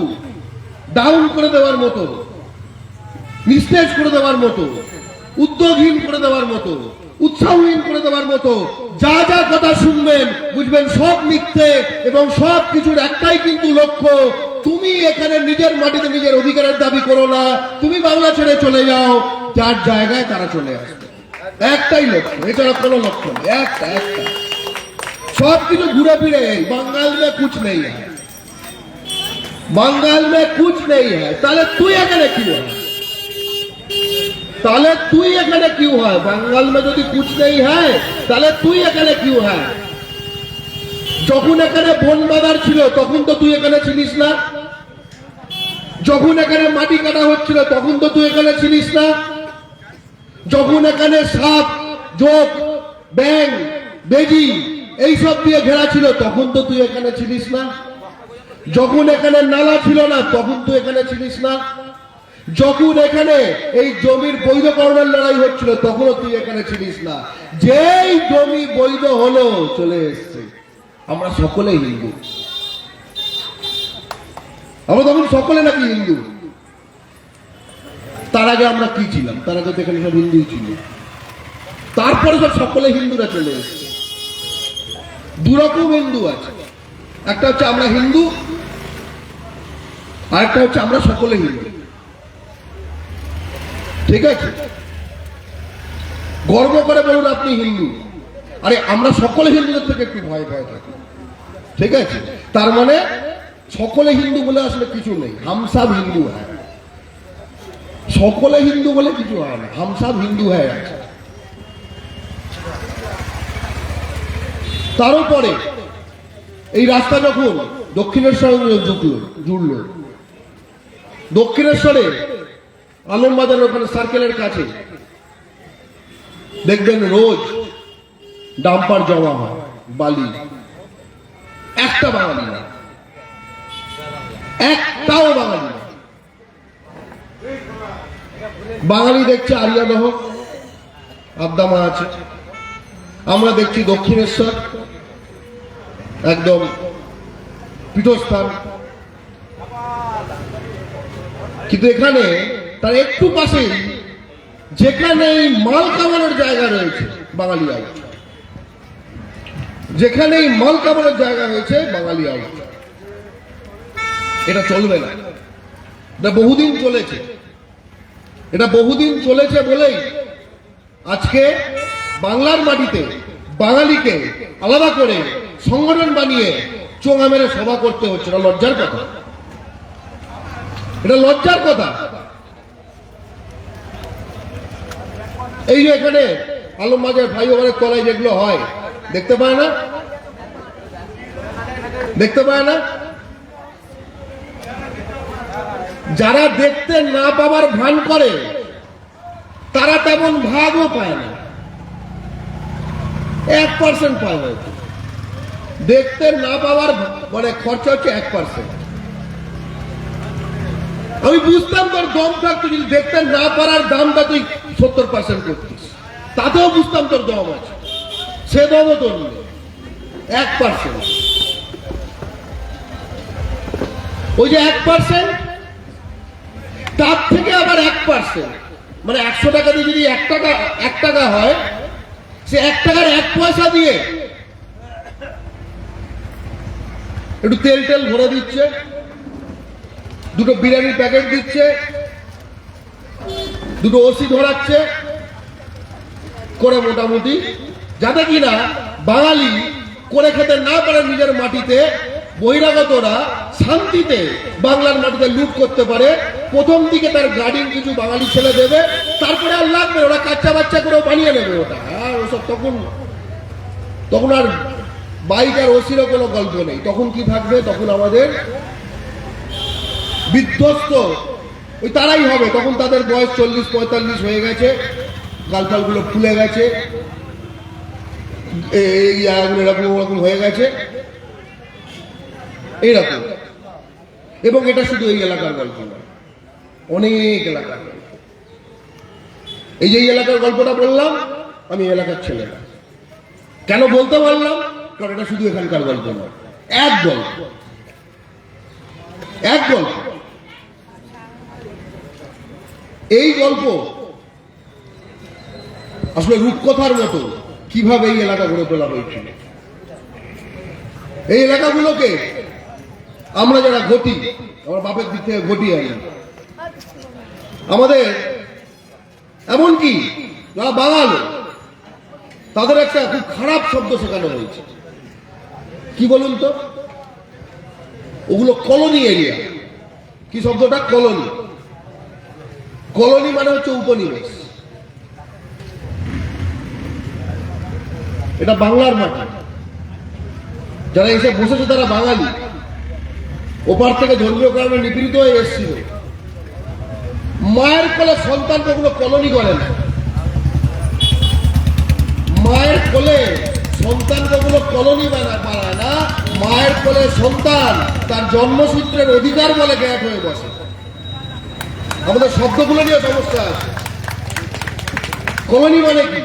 ডাউন করে দেওয়ার মতো, নিস্তেজ করে দেওয়ার মতো, উদ্যোগহীন করে দেওয়ার মতো, উৎসাহহীন করে দেওয়ার মতো যা যা কথা শুনবেন, বুঝবেন সব মিথ্যে, এবং সব কিছুর একটাই কিন্তু লক্ষ্য, তুমি এখানে নিজের মাটিতে নিজের অধিকারের দাবি করো না, তুমি বাংলা ছেড়ে চলে যাও, যার জায়গায় তারা চলে আসবে। একটাই লক্ষ্য, এছাড়া কোনো লক্ষ্য নেই। একটা সব কিছু ঘুরে ফিরে বাঙ্গাল মে কুছ নেই হ্যায়, বাঙ্গাল মে কুছ নেই হ্যায়। তাহলে তুই এখানে কি হয়, তাহলে তুই এখানে কিউ হয়? বাঙ্গাল মে যদি কুছ নেই হ্যায়, তাহলে তুই এখানে কিউ হয়? যখন এখানে বন বাঁধার ছিল তখন তো তুই এখানে ছিলিস না, যখন এখানে মাটি কাটা হচ্ছিল তখন তো তুই এখানে ছিলিস না, যখন এখানে সাপ, জোক, ব্যাং, বেজি এইসব দিয়ে ঘেরা ছিল তখন তো তুই এখানে ছিলিস না, যখন এখানে নালা ছিল না তখন তুই এখানে ছিলিস না, যখন এখানে এই জমির বৈধকরণের লড়াই হচ্ছিল তখনও তুই এখানে ছিলিস না। যেই জমি বৈধ হলো চলে এসছে। আমরা সকলে হিন্দু, আমরা তখন সকলে নাকি হিন্দু। তার আগে আমরা কি ছিলাম? তার আগে তো এখানে সব হিন্দুই ছিল, তারপরে সব সকলে হিন্দুরা চলে এসছে। দুরকম হিন্দু আছে, একটা হচ্ছে আমরা হিন্দু, আর একটা হচ্ছে আমরা সকলে হিন্দু। ঠিক আছে, গর্ব করে বলুন আপনি হিন্দু। আরে আমরা সকলে হিন্দুদের থেকে একটু ভয় ভয় থাকি। ঠিক আছে, তার মানে সকলে হিন্দু বলে আসলে কিছু নেই, হাম সব হিন্দু হ্যায়। সকলে হিন্দু বলে কিছু হয় না, হাম সব হিন্দু হ্যায় আছে। তার উপরে এই রাস্তা যখন দক্ষিণেশ্বর জুড়ল, দক্ষিণেশ্বরে আলমবাজার ওখানে সার্কেলের কাছে দেখবেন রোজ ডাম্পার জমা হয়, বালি। একটা বাঙালি না, একটাও বাঙালি না। বাঙালি দেখছে আরিয়াদহ, আদ্দামা আছে, আমরা দেখছি দক্ষিণেশ্বর একদম পীঠস্থান। কিন্তু এখানে তার একটু পাশেই যেখানে মাল কামানোর জায়গা রয়েছে বাঙালি আউট, যেখানে মাল কামানোর জায়গা রয়েছে বাঙালি আউট। এটা চলবে না, এটা বহুদিন চলেছে। এটা বহুদিন চলেছে বলেই আজকে বাংলার মাটিতে বাঙালিকে আলাদা করে সংগঠন বানিয়ে চোঙা মেরে সভা করতে হচ্ছে, এটা লজ্জার কথা। এটা লজ্জার কথা। এই যে এখানে আলমবাজার ফ্লাইওভারের তলায় যেগুলো হয় দেখতে পায় না, দেখতে পায় না। যারা দেখতে না পাওয়ার ভান করে তারা তেমন ভাগও পায় না, 1% পায় হয়তো। দেখতে না পাওয়ার মানে খরচা হচ্ছে 1%। আমি বুঝতাম তোর দম থাকতো যদি দেখতে না পারার দামটা তুই 70% করতিস, তাতেও বুঝতাম তোর দম আছে। সে দমও তোর নেই, 1%। ওই যে 1%, তার থেকে আবার 1%, মানে 100 টাকা দিয়ে যদি 1 টাকা হয়, সে 1 টাকার 1 পয়সা দিয়ে একটু তেল ভরে দিচ্ছে, দুটো বিরিয়ানির প্যাকেট দিচ্ছে, দুটো ওসি ধরাচ্ছে করে মোটামুটি, যাতে কিনা বাঙালি করে খেতে না পারে নিজের মাটিতে, বহিরাগতরা শান্তিতে বাংলার মাটিতে লুট করতে পারে। প্রথম দিকে তার গার্ডিং কিছু বাঙালি ছেলে দেবে, তারপরে আর লাগবে ওরা কাচ্চা বাচ্চা করেও বানিয়ে নেবে ওটা। আর ওসব তখন আর বাইক আর ওসিরও কোনো গল্প নেই। তখন কি থাকবে? তখন আমাদের বিধ্বস্ত ওই তারাই হবে। তখন তাদের বয়স 40-45 হয়ে গেছে, গালপালগুলো ফুলে গেছে, এই এরকম হয়ে গেছে, এইরকম। এবং এটা শুধু এই এলাকার গল্প নয়, অনেক এলাকার গল্প। এই যে এলাকার গল্পটা বললাম, আমি এলাকার ছেলে না। কেন বলতে পারলাম? কারণ এটা শুধু এখানকার গল্প নয়, এক গল্প। এই গল্প আসলে রূপকথার মতো কিভাবে এই এলাকা গড়ে তোলা হয়েছিল। এই এলাকাগুলোকে আমরা যারা ঘটি, আমার বাপের দিক থেকে ঘটি আনি, আমাদের এমনকি যারা বাঙাল তাদের একটা খুব খারাপ শব্দ শেখানো হয়েছে। কি বলুন তো? ওগুলো কলোনি এরিয়া। কি শব্দটা? কলোনি। কলোনি মানে হচ্ছে উপনিবেশ। এটা বাংলার মাটি, যারা এসে বসেছে তারা বাঙালি, ওপার থেকে ধর্মীয় কারণে নিপীড়িত হয়ে এসেছিল। মায়ের কোলে সন্তান কখনো কলোনি করে না। মায়ের কোলে সন্তান কখনো কলোনি বানায় না। মায়ের কোলে সন্তান তার জন্মসূত্রের অধিকার বলে গ্যাপ হয়ে বসে। আমাদের শব্দগুলো নিয়ে সমস্যা আছে। কলোনি মানে কি?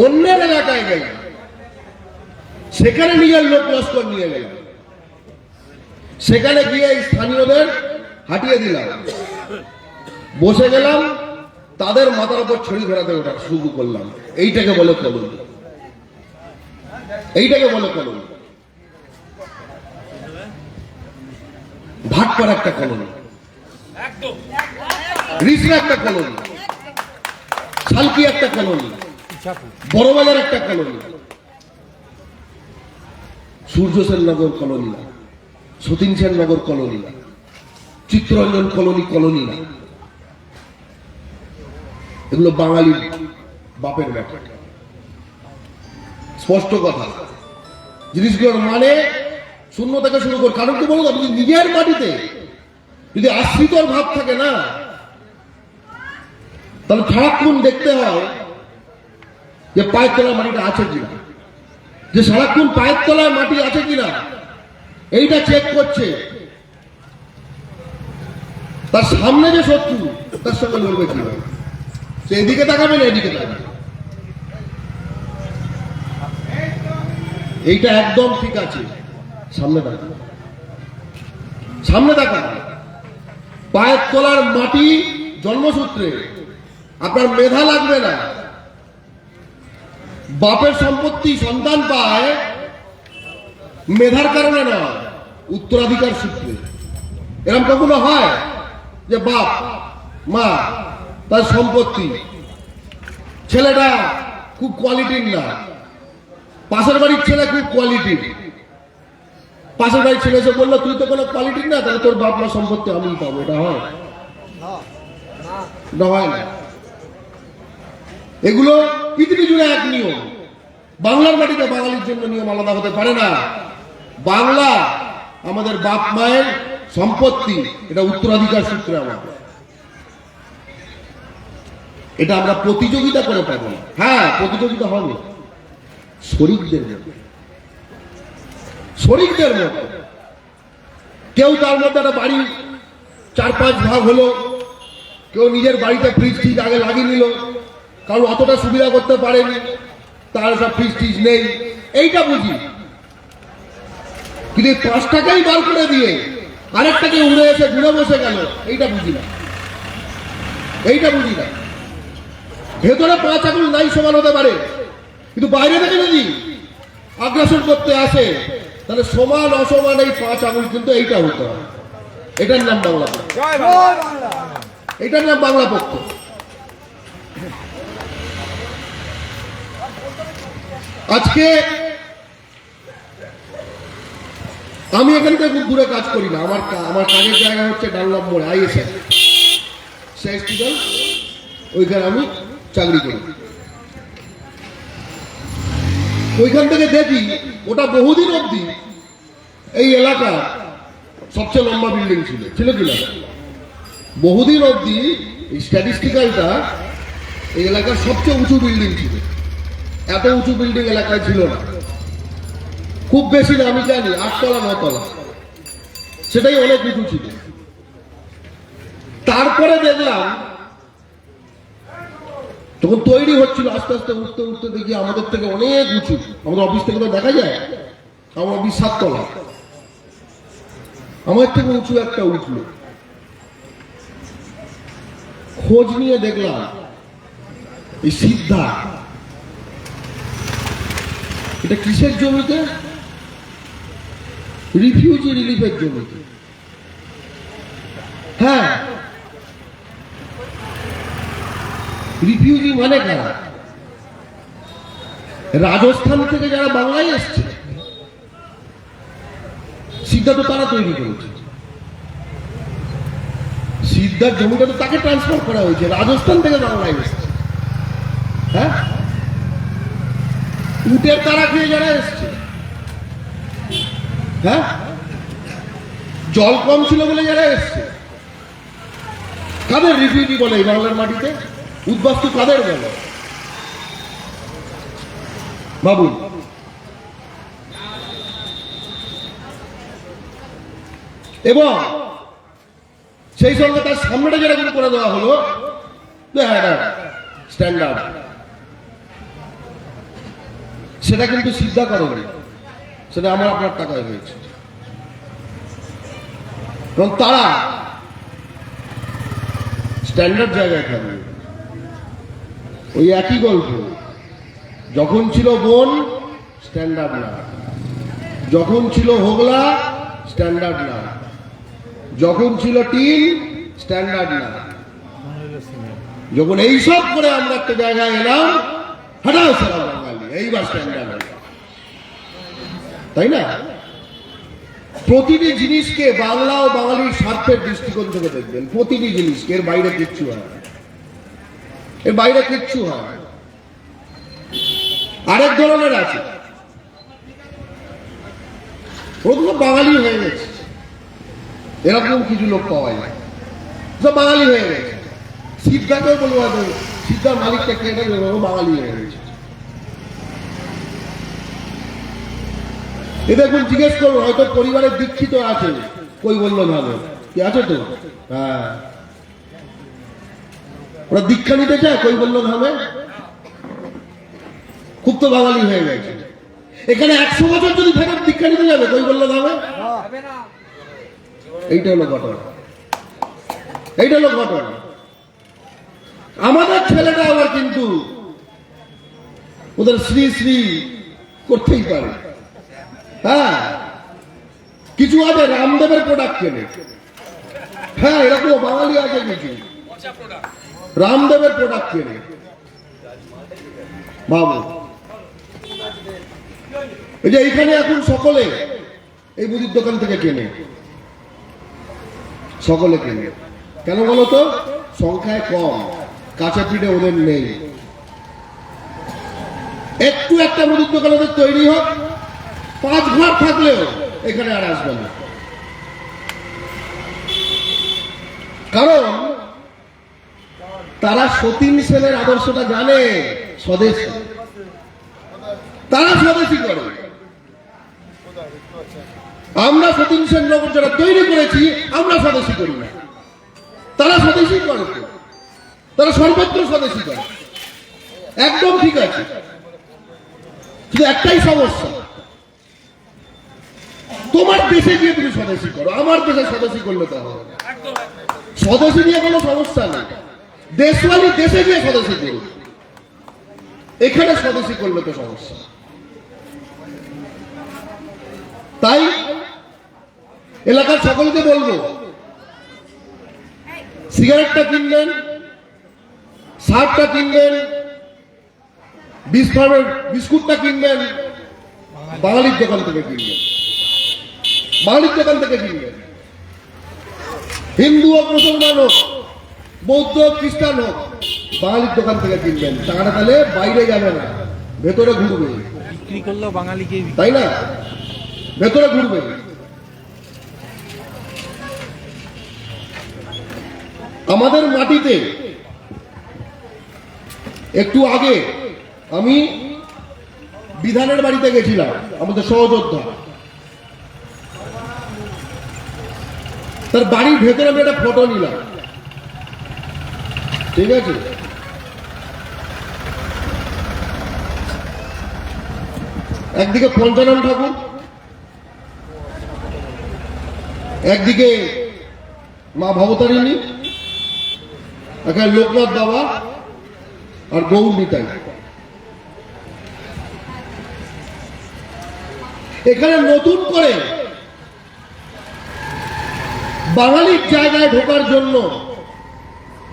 অন্যের এলাকায় গেল, সেখানে নিজের লোক লস্কর নিয়ে গেল, সেখানে গিয়ে স্থানীয়দের হাঁটিয়ে দিলাম, বসে গেলাম, তাদের মাথার উপর ছড়ি ঘোরাতে ওঠা শুরু করলাম। এইটাকে বলে কলোনি। এইটাকে বলে কলোনি। ভাটপাড়া একটা কলোনি, রিসরা একটা কলোনি, শালকি একটা কলোনি, বড়বাজার একটা কলোনি, সূর্য সেননগর কলোনি না, সতীন সেননগর কলোনি না, চিত্তরঞ্জন কলোনি না। এগুলো বাঙালির বাপের ব্যাপার। স্পষ্ট কথা। জিনিসগুলোর মানে শূন্য থেকে শুরু কর। কারণ কি বলবো, যদি নিজের মাটিতে যদি আশ্রিতর ভাব থাকে না, তাহলে সারাক্ষণ দেখতে হয় যে পায়ের তলায় মাটিটা আছে কিনা, যে সারাক্ষণ পায়ের তলায় মাটি আছে কিনা এইটা চেক করছে। তার সামনে যে শত্রু, তার সঙ্গে লড়বে কিভাবে, সে এদিকে তাকাবে না এদিকে তাকাবে। এইটা একদম ঠিক আছে। সামনে তাকাবে, সামনে তাকাবে। পায়ের তলার মাটি জন্মসূত্রে, আপনার মেধা লাগবে না। বাপের সম্পত্তি সন্তান পায় মেধার কারণে না, উত্তরাধিকার সূত্রে। এরকম কখনো হয় যে বাপ মা তার সম্পত্তি, ছেলেটা খুব কোয়ালিটির না, পাশের বাড়ির ছেলে খুব কোয়ালিটি, পাশের বাড়ির ছেলে এসে বললো তুই তো কোনো কোয়ালিটি না, তাহলে তোর বাপ মা সম্পত্তি আমি পাবো, এটা হয়? এটা হয় না। এগুলো পৃথিবী জুড়ে এক নিয়ম, বাংলার মাটিতে বাঙালির জন্য নিয়ম আলাদা হতে পারে না। বাংলা আমাদের বাপ মায়ের সম্পত্তি, এটা উত্তরাধিকার সূত্রে আমাদের, এটা আমরা প্রতিযোগিতা করে পাবো না। হ্যাঁ, প্রতিযোগিতা হবে শরিকদের মধ্যে, শরিকদের মধ্যে। কেউ তার মধ্যে একটা বাড়ি 4-5 ভাগ হলো, কেউ নিজের বাড়িতে ফ্রিজ ঠিক আগে লাগিয়ে নিল, কারণ অতটা সুবিধা করতে পারেনি, তার সব ফ্রিজ টিজ নেই, এইটা বুঝি। কিন্তু 5 টাকাই বার করে দিয়ে আরেকটাকে উড়ে এসে ঘুরে বসে গেল, এইটা বুঝি না, এইটা বুঝি না। ভেতরে 5 আঙুল নাই সমান হতে পারে, কিন্তু বাইরে থেকে যদি আগ্রাসন করতে আসে তাহলে সমান অসমান এই 5 আঙুল কিন্তু এইটা হতে হয়। এটার নাম বাংলা পক্ষ, এটার নাম বাংলা পক্ষ। আজকে আমি এখান থেকে খুব দূরে কাজ করি না, আমার কাজের জায়গা হচ্ছে ডানলপ মোড়ে ISI স্টুডেন্ট, ওইখানে আমি চাকরি করি। ওইখান থেকে দেখি ওটা বহুদিন অবধি এই এলাকার সবচেয়ে লম্বা বিল্ডিং ছিল কিনা, বহুদিন অবধি এই স্ট্যাটিস্টিক্যালটা এই এলাকার সবচেয়ে উঁচু বিল্ডিং ছিল। এত উঁচু বিল্ডিং এলাকায় ছিল না, খুব বেশি না, আমি জানি 8 তলা 9 তলা, সেটাই অনেক উঁচু ছিল। তারপরে দেখলাম তখন তৈরি হচ্ছিল, আস্তে আস্তে উঠতে উঠতে দেখি আমাদের থেকে অনেক উঁচু, আমাদের অফিস থেকে তো দেখা যায়, আমার অফিস 7 তলা, আমার থেকে উঁচু একটা উঠলো। খোঁজ নিয়ে দেখলাম এই সিদ্ধা, এটা কিসের জমিতে? রিফিউজি রিলিফের জমিতে। হ্যাঁ, রিফিউজি মানে কারা? রাজস্থান থেকে যারা বাংলায় এসছে, সিদ্ধা তো তারা তৈরি করেছে, সিদ্ধার জমিটা তো তাকে ট্রান্সফার করা হয়েছে, রাজস্থান থেকে বাংলায় এসছে। হ্যাঁ, উটের তারা খেয়ে যারা এসছে, হ্যাঁ, জল কম ছিল বলে যারা এসছে, কাদের রিফিউজি বলে এই বাংলার মাটিতে? উদ্বাস্তু কাদের বলে বাবুল? এবং সেই সঙ্গে তার সামনেটা যেরকম করে দেওয়া হলো স্ট্যান্ডার্ড, সেটা কিন্তু সিদ্ধা করেনি, সেটা আমার আপনার টাকায় হয়েছে। এবং তারা স্ট্যান্ডার্ড জায়গায় থাকবে। ওই একই গল্প, যখন ছিল বন স্ট্যান্ডার্ড না, যখন ছিল হোগলা স্ট্যান্ডার্ড না, যখন ছিল টিন স্ট্যান্ডার্ড না, যখন এইসব করে আমরা একটা জায়গায় এলাম, হাঁটাও সারা বাঙালি, এইবার স্ট্যান্ডার্ড, তাই না? প্রতিটি জিনিসকে বাংলা ও বাঙালির স্বার্থের দৃষ্টিকোণ থেকে দেখবেন, প্রতিটি জিনিসকে, এর বাইরে কিচ্ছু হয় না, এর বাইরে কিচ্ছু হয় না। আরেক ধরনের আছে, প্রথম বাঙালি হয়ে গেছে, এরকম কিছু লোক পাওয়া যায়, সব বাঙালি হয়ে গেছে। সিদ্ধাকেও বলবো, সিদ্ধার মালিকটা কে, বাঙালি হয়ে গেছে। এ দেখুন, জিজ্ঞেস করুন, হয়তো পরিবারের দীক্ষিত আছে, কই বললো ভালো, কি আছে তো? হ্যাঁ, ওরা দীক্ষা নিতে চায় কই বললো ভাবে, খুব তো বাঙালি হয়ে গেছে। এখানে 100 বছর যদি থাকে দীক্ষা নিতে যাবে কই বললো ভাবে? এইটা হলো ঘটনা, এইটা হলো ঘটনা। আমাদের ছেলেটা আবার কিন্তু ওদের শ্রী শ্রী করতেই পারে। হ্যাঁ, কিছু আছে রামদেবের প্রোডাক্ট কেনে, হ্যাঁ, এরকম বাঙালি আছে কিছু রামদেবের প্রোডাক্ট কেনে। বাবু এই যে এইখানে এখন সকলে এই মুদির দোকান থেকে কেনে, সকলে কেনে। কেন বলো তো? সংখ্যায় কম, কাছে পিঠে ওদের নেই। একটু একটা মুদির দোকান ওদের তৈরি হোক, 5 ঘর থাকলেও এখানে আর আসবে না। কারণ তারা সতীন সেনের আদর্শটা জানে, স্বদেশী। তারা স্বদেশী করে। আমরা সতীন সেন নগর যারা তৈরি করেছি, আমরা স্বদেশী করি না। তারা স্বদেশী করে, তারা সর্বত্র স্বদেশী করে। একদম ঠিক আছে, শুধু একটাই সমস্যা, তোমার দেশে গিয়ে তুমি স্বদেশী করো, আমার দেশে স্বদেশী করলে তো হবে না। স্বদেশী নিয়ে কোনো সমস্যা নেই, দেশওয়ালি দেশে গিয়ে স্বদেশী করুন, এখানে স্বদেশী করলে তো সমস্যা। তাই এলাকার সকলকে বলবো, সিগারেটটা কিনবেন, শার্টটা কিনবেন, বিস্কুটটা কিনবেন, বাঙালির দোকান থেকে কিনবেন, বাঙালির দোকান থেকে কিনবেন। হিন্দু হোক, মুসলমান হোক, বৌদ্ধ খ্রিস্টান হোক, বাঙালির দোকান থেকে কিনবেন। টাকাটা তাহলে বাইরে যাবে না, ভেতরে ঘুরবে। বিক্রি করলেও বাঙালিকে তাই না? ভেতরে ঘুরবে। আমাদের মাটিতে একটু আগে আমি বিধানের বাড়িতে গেছিলাম, আমাদের সহযোদ্ধা, তার বাড়ির ভেতরে আমি একটা ফটো নিলাম। ঠিক আছে, একদিকে পঞ্চানন ঠাকুর, একদিকে মা ভবতারিণী, এখানে লোকনাথ বাবা আর গৌর নিতাই। এখানে নতুন করে বাঙালির জায়গায় ঢোকার জন্য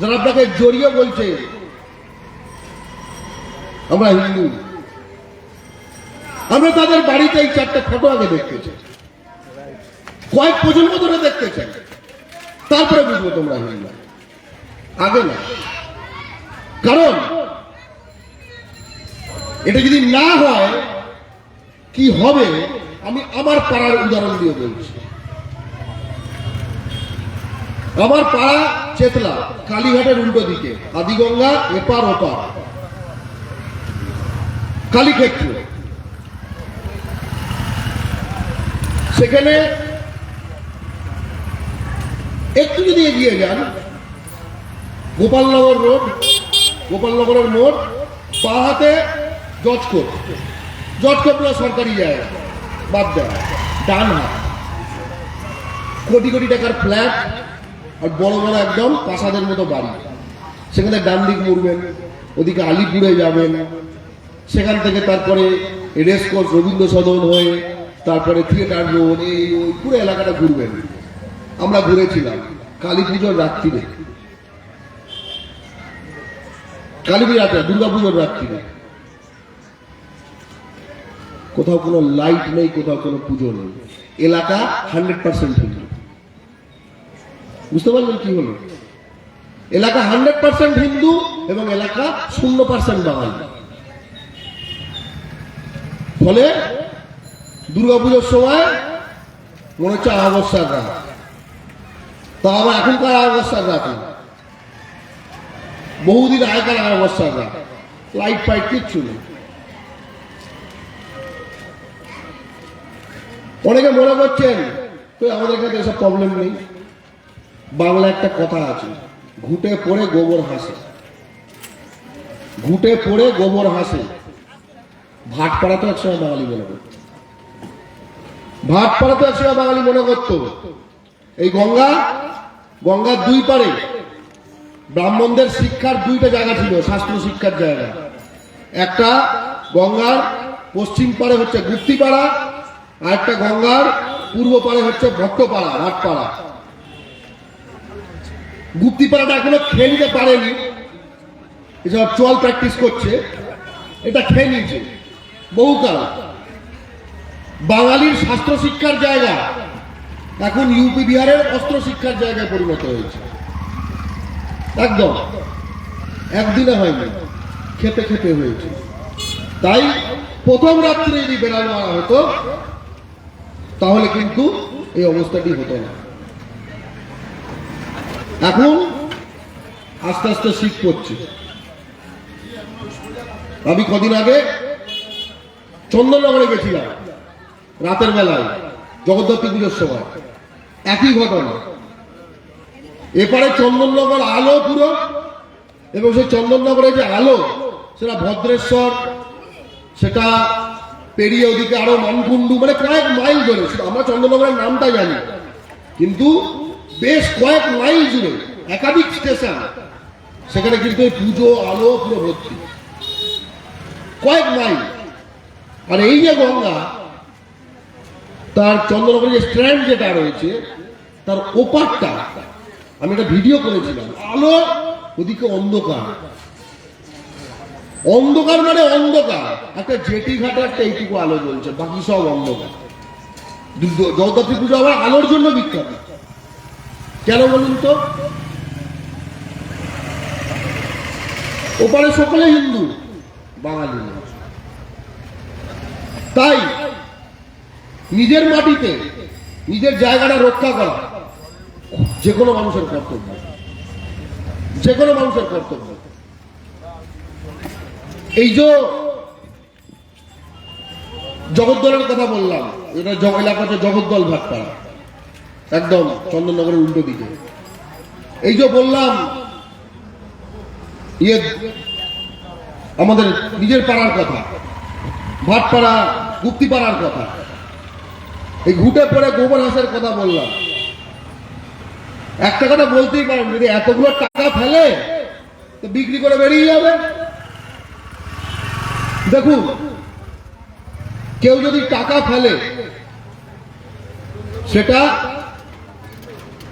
যারা আপনাকে জড়িয়ে বলছে আমরা হিন্দু, আমরা তাদের বাড়িতে এই 4টে ফটো আগে দেখতে চাই, কয়েক প্রজন্ম ধরে দেখতে চাই, তারপরে বুঝবো তোমরা হিন্দু, আগে না। কারণ এটা যদি না হয় কি হবে, আমি আমার পাড়ার উদাহরণ দিয়ে বলছি। আমার পাড়া চেতলা, কালীঘাটের উল্টো দিকে, আদিগঙ্গা এপার ওপার, কালীক্ষেত্র। সেখানে একটু যদি এগিয়ে যান, গোপালনগর রোড, গোপালনগরের মোড়, বাঁ হাতে জজকোট, জজকোটগুলো সরকারি জায়গা, বাদ দেয়, ডান হাত কোটি কোটি টাকার ফ্ল্যাট আর বড় বড় একদম প্রাসাদের মতো বাড়ি। সেখানে ডান দিক মুড়বেন, ওদিকে আলিপুরে যাবেন, সেখান থেকে তারপরে রেসকোর্স, রবীন্দ্র সদন হয়ে তারপরে থিয়েটার রোড, এই ওই পুরো এলাকাটা ঘুরবেন। আমরা ঘুরেছিলাম কালী পুজোর রাত্রিরে, কালী পুজোর রাত্রে, দুর্গা পুজোর রাত্রিরে। কোথাও কোনো লাইট নেই, কোথাও কোনো পুজো নেই, এলাকা 100% হিন্দু। বুঝতে পারলেন কি হলো? এলাকা 100% হিন্দু এবং এলাকা 0% বাঙালি। ফলে দুর্গাপুজোর সময় মনে হচ্ছে অমাবস্যার রাত, তা আবার এখনকার অমাবস্যার রাত না, বহুদিন আগেকার অমাবস্যার রাত, লাইট ফাইট কিচ্ছু নেই। অনেকে মনে করছেন তো আমাদের কাছে এসব প্রবলেম নেই। বাংলা একটা কথা আছে, ঘুটে পড়ে গোবর হাসে, ঘুটে পড়ে গোবর হাসে। ভাটপাড়া তো একসময় বাঙালি মনে করত, ভাটপাড়া তো একসময় বাঙালি মনে করত। এই গঙ্গার দুই পারে ব্রাহ্মণদের শিক্ষার 2টা জায়গা ছিল, শাস্ত্র শিক্ষার জায়গা। একটা গঙ্গার পশ্চিম পারে হচ্ছে গুপ্তিপাড়া, আর একটা গঙ্গার পূর্ব পারে হচ্ছে ভট্টপাড়া, ভাটপাড়া। গুপ্তিপাড়াটা এখনো খেয়ে নিতে পারেনি, এসব চল প্র্যাকটিস করছে, এটা খেয়ে নিয়েছে বহুকাল। বাঙালির শাস্ত্র শিক্ষার জায়গা এখন ইউপি বিহারের অস্ত্র শিক্ষার জায়গায় পরিণত হয়েছে। একদম একদিনে হয়নি, খেতে খেতে হয়েছে। তাই প্রথম রাত্রে যদি বেড়াল মারা হতো তাহলে কিন্তু এই অবস্থাটি হতো না। এখন আস্তে আস্তে শীত পড়ছে। আমি কদিন আগে চন্দননগরে গেছিলাম রাতের বেলায় জগদ্ধাত্রী পুজোর সময়, একই ঘটনা। এপারে চন্দননগর আলো পুরো, এবং সেই চন্দননগরে যে আলো সেটা ভদ্রেশ্বর, সেটা পেরিয়ে ওদিকে আরো মানকুণ্ডু, মানে কয়েক মাইল ধরে, আমরা চন্দননগরের নামটা জানি কিন্তু বেশ কয়েক মাইল জুড়ে একাধিক স্টেশন, সেখানে কিন্তু এই পুজো আলো পুরো ভর্তি, কয়েক মাইল। আর এই যে গঙ্গা, তার চন্দননগরের যে স্ট্র্যান্ড যেটা রয়েছে তার ওপারটা আমি একটা ভিডিও করেছিলাম, আলো ওদিকে অন্ধকার, অন্ধকার মানে অন্ধকার। একটা জেটি ঘাটে একটা এইটুকু আলো জ্বলছে, বাকি সব অন্ধকার। জগদ্ধাত্রী পুজো আবার আলোর জন্য বিখ্যাত। কেন বলুন তো? ওপারে সকলে হিন্দু, বাঙালি না। তাই নিজের মাটিতে নিজের জায়গাটা রক্ষা করা যে কোনো মানুষের কর্তব্য, যে কোনো মানুষের কর্তব্য। এই যে জগদ্দলের কথা বললাম, এটা এলাকাতে জগদ্দল ভাটপাড়া, একদম চন্দননগরের উল্টো দিকে। এই যে বললাম আমাদের নিজের পাড়ার কথা, ভাটপাড়া গুপ্তিপাড়ার কথা, এই ঘুটে পড়ে গোবর হাঁসের কথা বললাম। একটা কথা বলতেই পারেন, যদি এতগুলো টাকা ফেলে তো বিক্রি করে বেরিয়ে যাবে। দেখুন, কেউ যদি টাকা ফেলে সেটা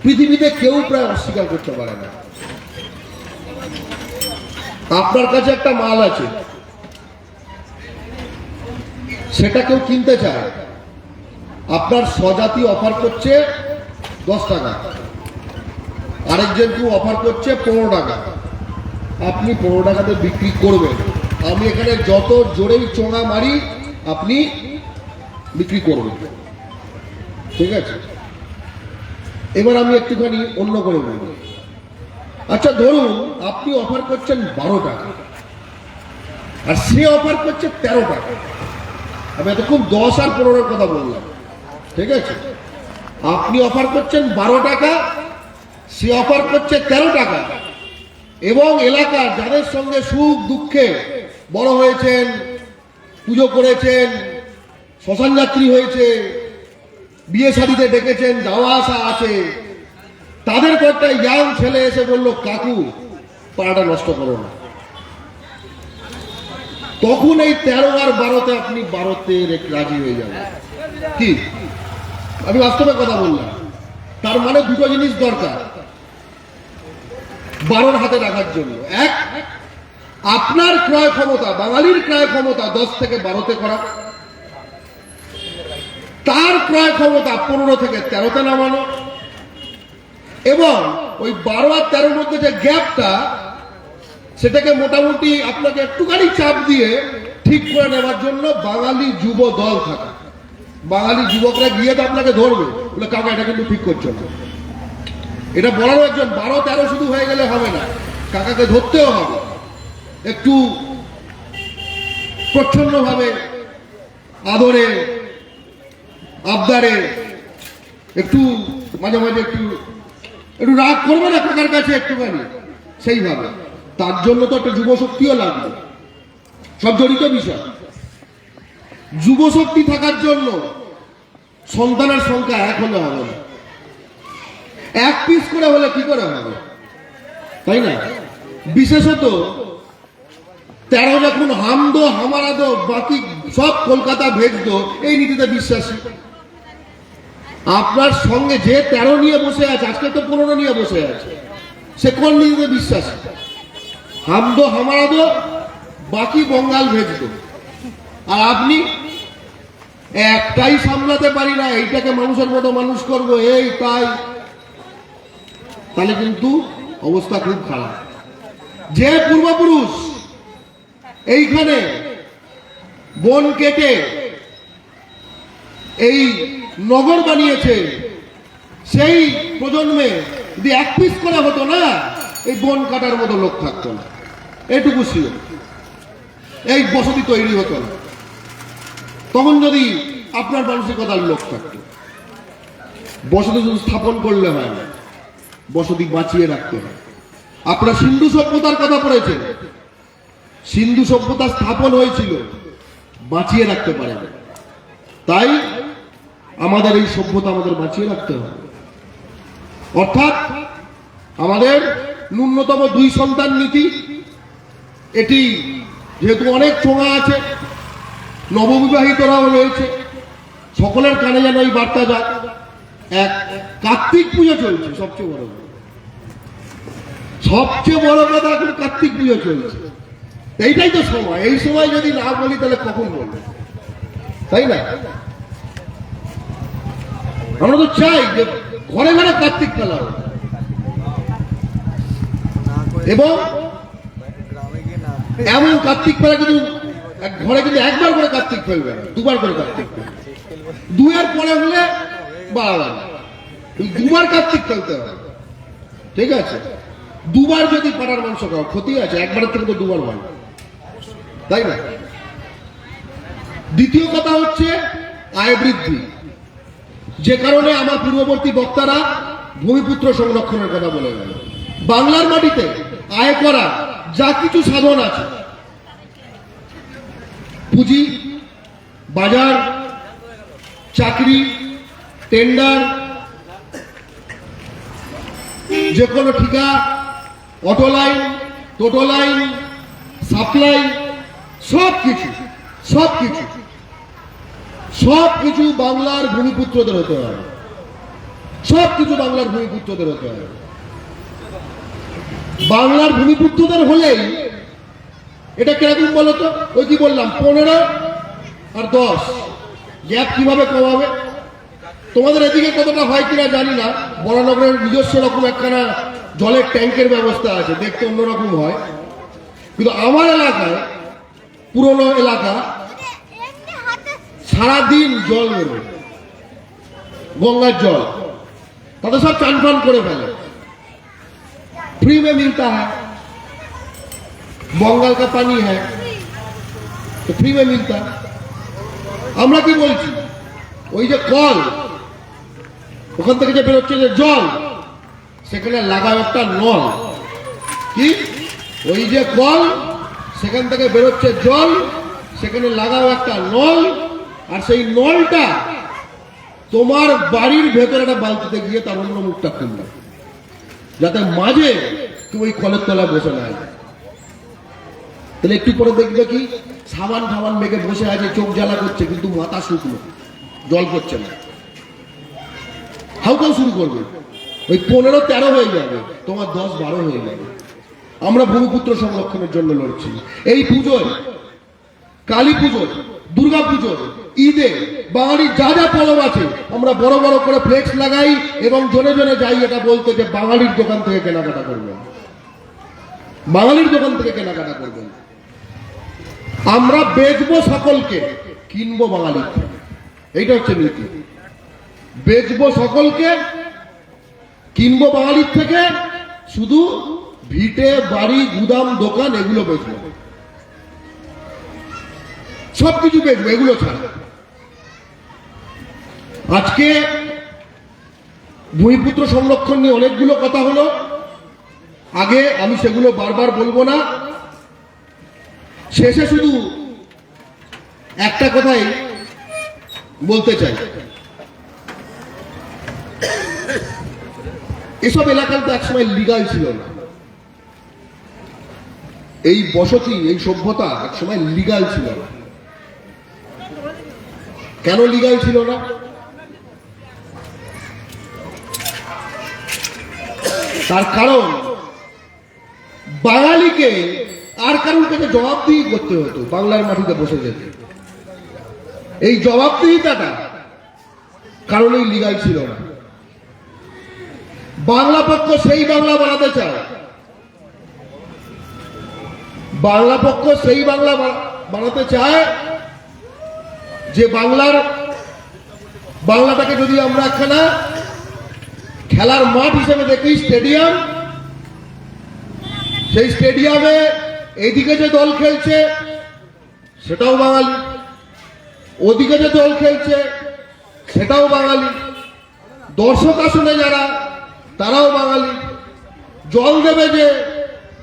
পৃথিবীতে কেউ প্রায় অস্বীকার করতে পারে না। আপনার কাছে একটা মাল আছে, সেটা কেউ কিনতে চায়, আপনার স্বজাতি অফার করছে 10 টাকা, আরেকজন কেউ অফার করছে 15 টাকা, আপনি 15 টাকাতে বিক্রি করবেন। আমি এখানে যত জোরেই চোঙা মারি আপনি বিক্রি করবেন, ঠিক আছে? এবার আমি একটুখানি অন্য করে বলবো। আচ্ছা ধরুন আপনি অফার করছেন 12 টাকা আর সে অফার করছে 13 টাকা। আমি এতক্ষণ 10 আর 15-এর কথা বললাম, ঠিক আছে? আপনি অফার করছেন 12 টাকা, সে অফার করছে 13 টাকা, এবং এলাকার যাদের সঙ্গে সুখ দুঃখে বড় হয়েছেন, পুজো করেছেন, শ্মশান যাত্রী হয়েছে, বিয়ে শাদীতে ডেকেছেন, যাওয়া আসা আছে, তাদের কয়েকটা ইয়াং ছেলে এসে বলল, কাকু পাড়াটা নষ্ট করো না। তখন এই 13 আর 12-তে আপনি 12-তে রাজি হয়ে যাবেন। কি আমি বাস্তবে কথা বললাম। তার মানে দুটো জিনিস দরকার 12-র হাতে রাখার জন্য। এক, আপনার ক্রয় ক্ষমতা, বাঙালির ক্রয় ক্ষমতা 10 থেকে 12-তে করা, তার ক্রয় ক্ষমতা 15 থেকে 13-তে নামানো, এবং ওই 12 আর 13-র মধ্যে যে গ্যাপটা, সেটাকে মোটামুটি আপনাকে একটুখানি চাপ দিয়ে ঠিক করে নেওয়ার জন্য বাঙালি যুব দল থাকে। বাঙালি যুবকরা গিয়ে তো আপনাকে ধরবে, বলে কাকা এটা কিন্তু ঠিক করছো না। এটা বলার একজন 12-13 শুধু হয়ে গেলে হবে না, কাকাকে ধরতেও হবে, একটু প্রচ্ছন্ন ভাবে, আদরে আবদারে, একটু মাঝে মাঝে একটু রাগ করবে না কাকার কাছে একটুখানি, সেইভাবে। তার জন্য তো একটা যুব শক্তিও লাগবে, সব জড়িত বিষয়। যুব শক্তি থাকার জন্য সন্তানের সংখ্যা 1 হলে হবে না, 1 পিস করে হলে কি করে হবে, তাই না? বিশেষত 13 যখন হামদো হামারাদো বাকি সব কলকাতা ভেজ দো, এই নীতিতে বিশ্বাসী। আপনার সঙ্গে যে 13 নিয়ে বসে আছে, আজকে তো 15 নিয়ে বসে আছে, সে কোন নীতিতে বিশ্বাসী? হামদো হামারাদো বাকি বঙ্গাল ভেজ দো। আর আপনি একটাই সামলাতে পারি না, এইটাকে মানুষের মতো মানুষ করব, এই তাই, তাহলে কিন্তু অবস্থা খুব খারাপ। যে পূর্বপুরুষ এইখানে বন কেটে এই নগর বানিয়েছে, সেই প্রজন্মে যদি এক পিস করা হতো না, এই বন কাটার মতো লোক থাকতো না, এটুকু ছিল, এই বসতি তৈরি হতো না। তখন যদি আপনার মানসিকতার লোক থাকতো, বসতি শুধু স্থাপন করলে হয় না, বসতি বাঁচিয়ে রাখতে হয়। আপনারা সিন্ধু সভ্যতার কথা পড়েছেন, সিন্ধু সভ্যতা স্থাপন হয়েছিল, বাঁচিয়ে রাখতে পারে না। তাই আমাদের এই সভ্যতা আমাদের বাঁচিয়ে রাখতে হবে। অর্থাৎ আমাদের ন্যূনতম 2 সন্তান নীতি, এটি যেহেতু অনেক চোঙা আছে, নববিবাহিতরাও রয়েছে, সকলের কানে যেন এই বার্তা যায়। এক কার্তিক পুজো চলছে, সবচেয়ে বড় কথা এখন কার্তিক পুজো চলছে। এইটাই তো সময়, এই সময় যদি না বলি তাহলে কখন বলবো, তাই না? আমরা তো চাই যে ঘরে ঘরে কার্তিক ফেলা হোক, এবং এমন কার্তিক ফেলা কিন্তু ঘরে কিন্তু একবার করে কার্তিক ফেলবে না, 2বার করে কার্তিক ফেলবে। 2 পরে হলে বাড়াবাড়ি, 2বার কার্তিক ফেলতে হবে, ঠিক আছে? 2বার যদি পাড়ার মাংস খাও ক্ষতি আছে, একবারের থেকে তো 2বার হয়, তাই না? দ্বিতীয় কথা হচ্ছে আয় বৃদ্ধি, যে কারণে আমার পূর্ববর্তী বক্তারা ভূমিপুত্র সংরক্ষণের কথা বলে গেল। বাংলার মাটিতে আয় করা যা কিছু সাধন আছে, পুঁজি, বাজার, চাকরি, টেন্ডার, যে কোনো ঠিকা, অটো লাইন, টোটো লাইন, সাপ্লাই, সবকিছু বাংলার ভূমিপুত্রদের হতে হবে, সবকিছু বাংলার ভূমিপুত্রদের হতে হবে। বাংলার ভূমিপুত্রদের হলেই এটা কিরকম বলতো? ওই কি বললাম, 15 আর 10 গ্যাপ কিভাবে কমাবে? তোমাদের এদিকে কতটা হয় কিনা জানি না, বরানগরের নিজস্ব রকম একখানা জলের ট্যাঙ্কের ব্যবস্থা আছে, দেখতে অন্যরকম হয়, কিন্তু আমার এলাকায়, পুরনো এলাকা, সারাদিন জল বেরোবে, গঙ্গার জল, তাদের সব চান ফান করে ফেলে, फ्री में मिलता है, बंगाल का पानी है तो फ्री में मिलता है। আমরা কি বলছি, ওই যে কল, ওখান থেকে যে বেরোচ্ছে যে জল, সেখানে লাগাও একটা নল, কি ওই যে কল, সেখান থেকে বেরোচ্ছে জল, সেখানে লাগাও একটা নল, আর সেই নলটা তোমার বাড়ির ভেতরে একটা বালতিতে গিয়ে তার অন্য মুখটা খুলবে, যাতে মাঝে তুমি ওই কলের তলায় বসে না। তাহলে একটু পরে দেখবে কি সাবান ঠাবান মেখে বসে আছে, চোখ জ্বালা করছে, কিন্তু মাথা শুকনো, জল পড়ছে না। হাউকাও শুরু করবে, ওই 15-13 হয়ে যাবে, তোমার 10-12 হয়ে যাবে। আমরা ভূমিপুত্র সংরক্ষণের জন্য লড়ছি। এই পুজোয়, কালী পুজোয়, দুর্গা পুজোয়, ঈদে বাঙালির যা যা পরব আছে, আমরা বড় বড় করে ফ্লেক্স লাগাই এবং জনে জনে যাই এটা বলতে যে বাঙালির দোকান থেকে কেনাকাটা করবেন, বাঙালির দোকান থেকে কেনাকাটা করবেন। আমরা বেচবো সকলকে, কিনবো বাঙালির থেকে, এইটা হচ্ছে নীতি। বেচবো সকলকে, কিনবো বাঙালির থেকে, শুধু ভিটে বাড়ি গুদাম দোকান এগুলো বেচবো, সবকিছু বেচবো, এগুলো ছাড়া। আজকে ভূমিপুত্র সংরক্ষণ নিয়ে অনেকগুলো কথা হলো, আগে আমি সেগুলো বারবার বলবো না, শেষে শুধু একটা কথাই বলতে চাই। এসব এলাকা তো একসময় লিগাল ছিল না, এই বসতি, এই সভ্যতা একসময় লিগাল ছিল না। কেন লিগাল ছিল না? তার কারণ বাঙালিকে আর কারোর কাছে জবাবদিহি করতে হতো, বাংলার মাটিতে বসে যেতে। এই জবাবদিহিতাটা কারণেই লিগাল ছিল না। বাংলা পক্ষ সেই বাংলা বানাতে চায়, বাংলা পক্ষ সেই বাংলা বানাতে চায় যে বাংলাটাকে যদি আমরা একখানা খেলার মাঠ হিসেবে দেখি, স্টেডিয়াম, সেই স্টেডিয়ামে এইদিকে যে দল খেলছে সেটাও বাঙালি, ওদিকে যে দল খেলছে সেটাও বাঙালি, দর্শক আসনে যারা তারাও বাঙালি, জল দেবে যে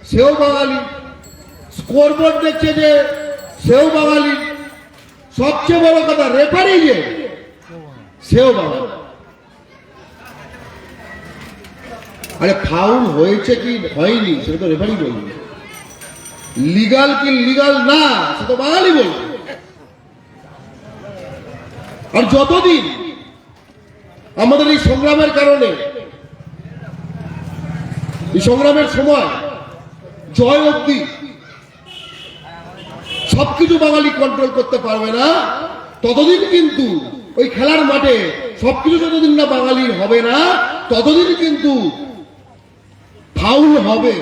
সেও বাঙালি, স্কোরবোর্ড দেখছে যে সেও বাঙালি, সবচেয়ে বড় কথা রেফারি যে সেও বাঙালি। আরে ফাউল হয়েছে কি হয়নি সেটা তো রেফারি বলবে, লিগাল কি লিগাল না সে তো বাঙালি বলবে। আর যতদিন আমাদের এই সংগ্রামের কারণে, এই সংগ্রামের সময় জয় অবধি সবকিছু বাঙালি কন্ট্রোল করতে পারবে না, ততদিন কিন্তু ওই খেলার মাঠে সবকিছু যতদিন না বাঙালির হবে না, ততদিন কিন্তু ফাউল হবে।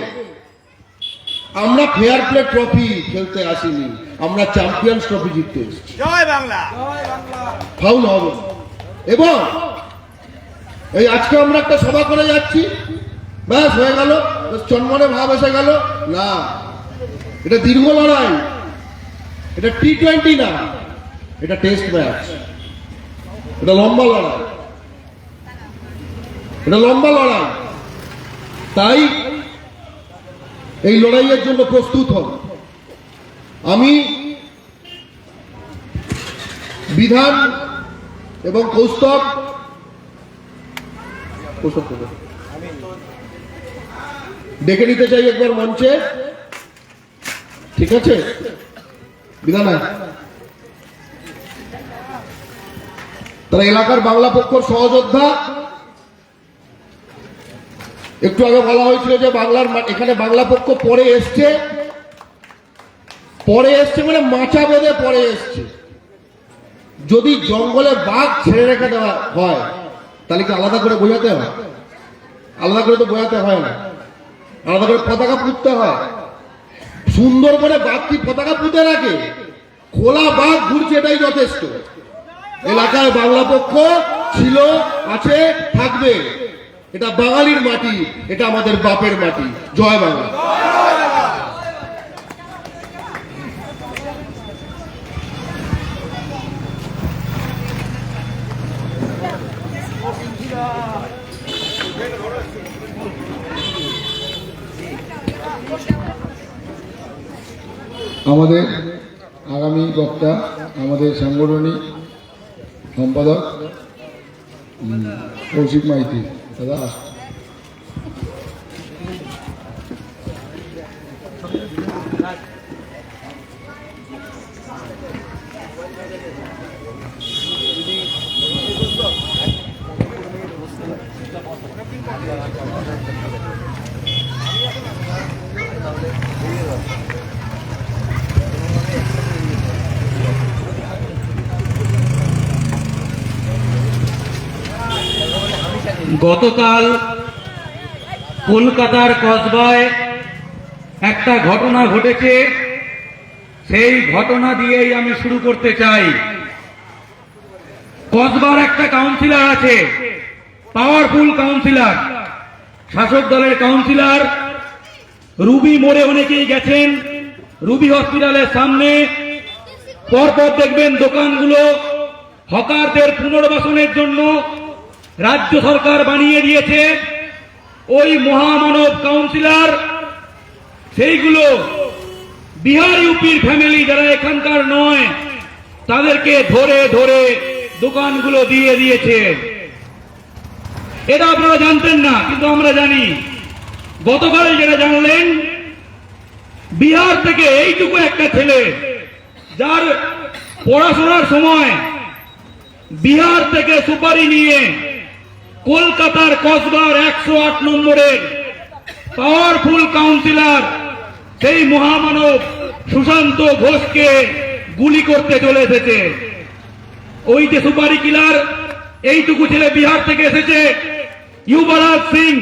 আমরা ফেয়ার প্লে ট্রফি খেলতে আসিনি, আমরা চ্যাম্পিয়ন্স ট্রফি জিততে এসেছি। জয় বাংলা। ফাউল হবে। এবং এই আজকে আমরা একটা সভা করে যাচ্ছি, ব্যাস হয়ে গেল, চন্মনে ভাব এসে গেল না। এটা দীর্ঘ লড়াই, এটা T20 না, এটা টেস্ট ম্যাচ, এটা লম্বা লড়াই, এটা লম্বা লড়াই। তাই এই লড়াইয়ের জন্য প্রস্তুত হন। আমি বিধান এবং কৌস্তব ডেকে নিতে চাই একবার মঞ্চে, ঠিক আছে? বিধান তারা এলাকার বাংলা পক্ষর সহযোদ্ধা। একটু আগে বলা হয়েছিল যে এখানে বাংলা পক্ষ পরে এসছে মানে মাচা বেঁধে পরে এসছে। যদি জঙ্গলে বাঘ ছেড়ে রেখে দেওয়া হয় তাহলে কি আলাদা করে বোঝাতে হয়? আলাদা করে তো বোঝাতে হয় না, আলাদা করে পতাকা পুঁততে হয়। সুন্দর করে বাঘ কি পতাকা পুঁতে রাখে? খোলা বাঘ ঘুরছে, এটাই যথেষ্ট। এলাকায় বাংলা পক্ষ ছিল, আছে, থাকবে। এটা বাঙালির মাটি, এটা আমাদের বাপের মাটি। জয় বাংলা। আমাদের আগামী বক্তা আমাদের সাংগঠনিক সম্পাদক কৌশিক মাইতি দাদা আসছে। গতকাল কলকাতার কসবায় একটা ঘটনা ঘটেছে, সেই ঘটনা দিয়েই আমি শুরু করতে চাই। কসবার একটা কাউন্সিলর আছে, পাওয়ারফুল কাউন্সিলর, শাসক দলের কাউন্সিলর। রুবি মোড়ে অনেকেই গেছেন, রুবি হসপিটালের সামনে পরপর দেখবেন দোকানগুলো হকারদের পুনর্বাসনের জন্য রাজ্য সরকার বানিয়ে দিয়েছে। ওই মহামানব কাউন্সিলর সেইগুলো বিহার ইউপির ফ্যামিলি যারা এখানকার নয় তাদেরকে ধরে ধরে দোকানগুলো দিয়ে দিয়েছে। এটা আপনারা জানতেন না, কিন্তু আমরা জানি। গতকাল যেটা জানলেন, বিহার থেকে এইটুকু একটা ছেলে যার পড়াশোনার সময় বিহার থেকে সুপারি নিয়ে কলকাতার কসবার 108 নম্বরের পাওয়ারফুল কাউন্সিলর সেই মহামানব সুশান্ত ঘোষকে গুলি করতে চলে এসেছে। ওই যে সুপারি কিলার, এইটুকু ছেলে বিহার থেকে এসেছে, যুবরাজ সিং,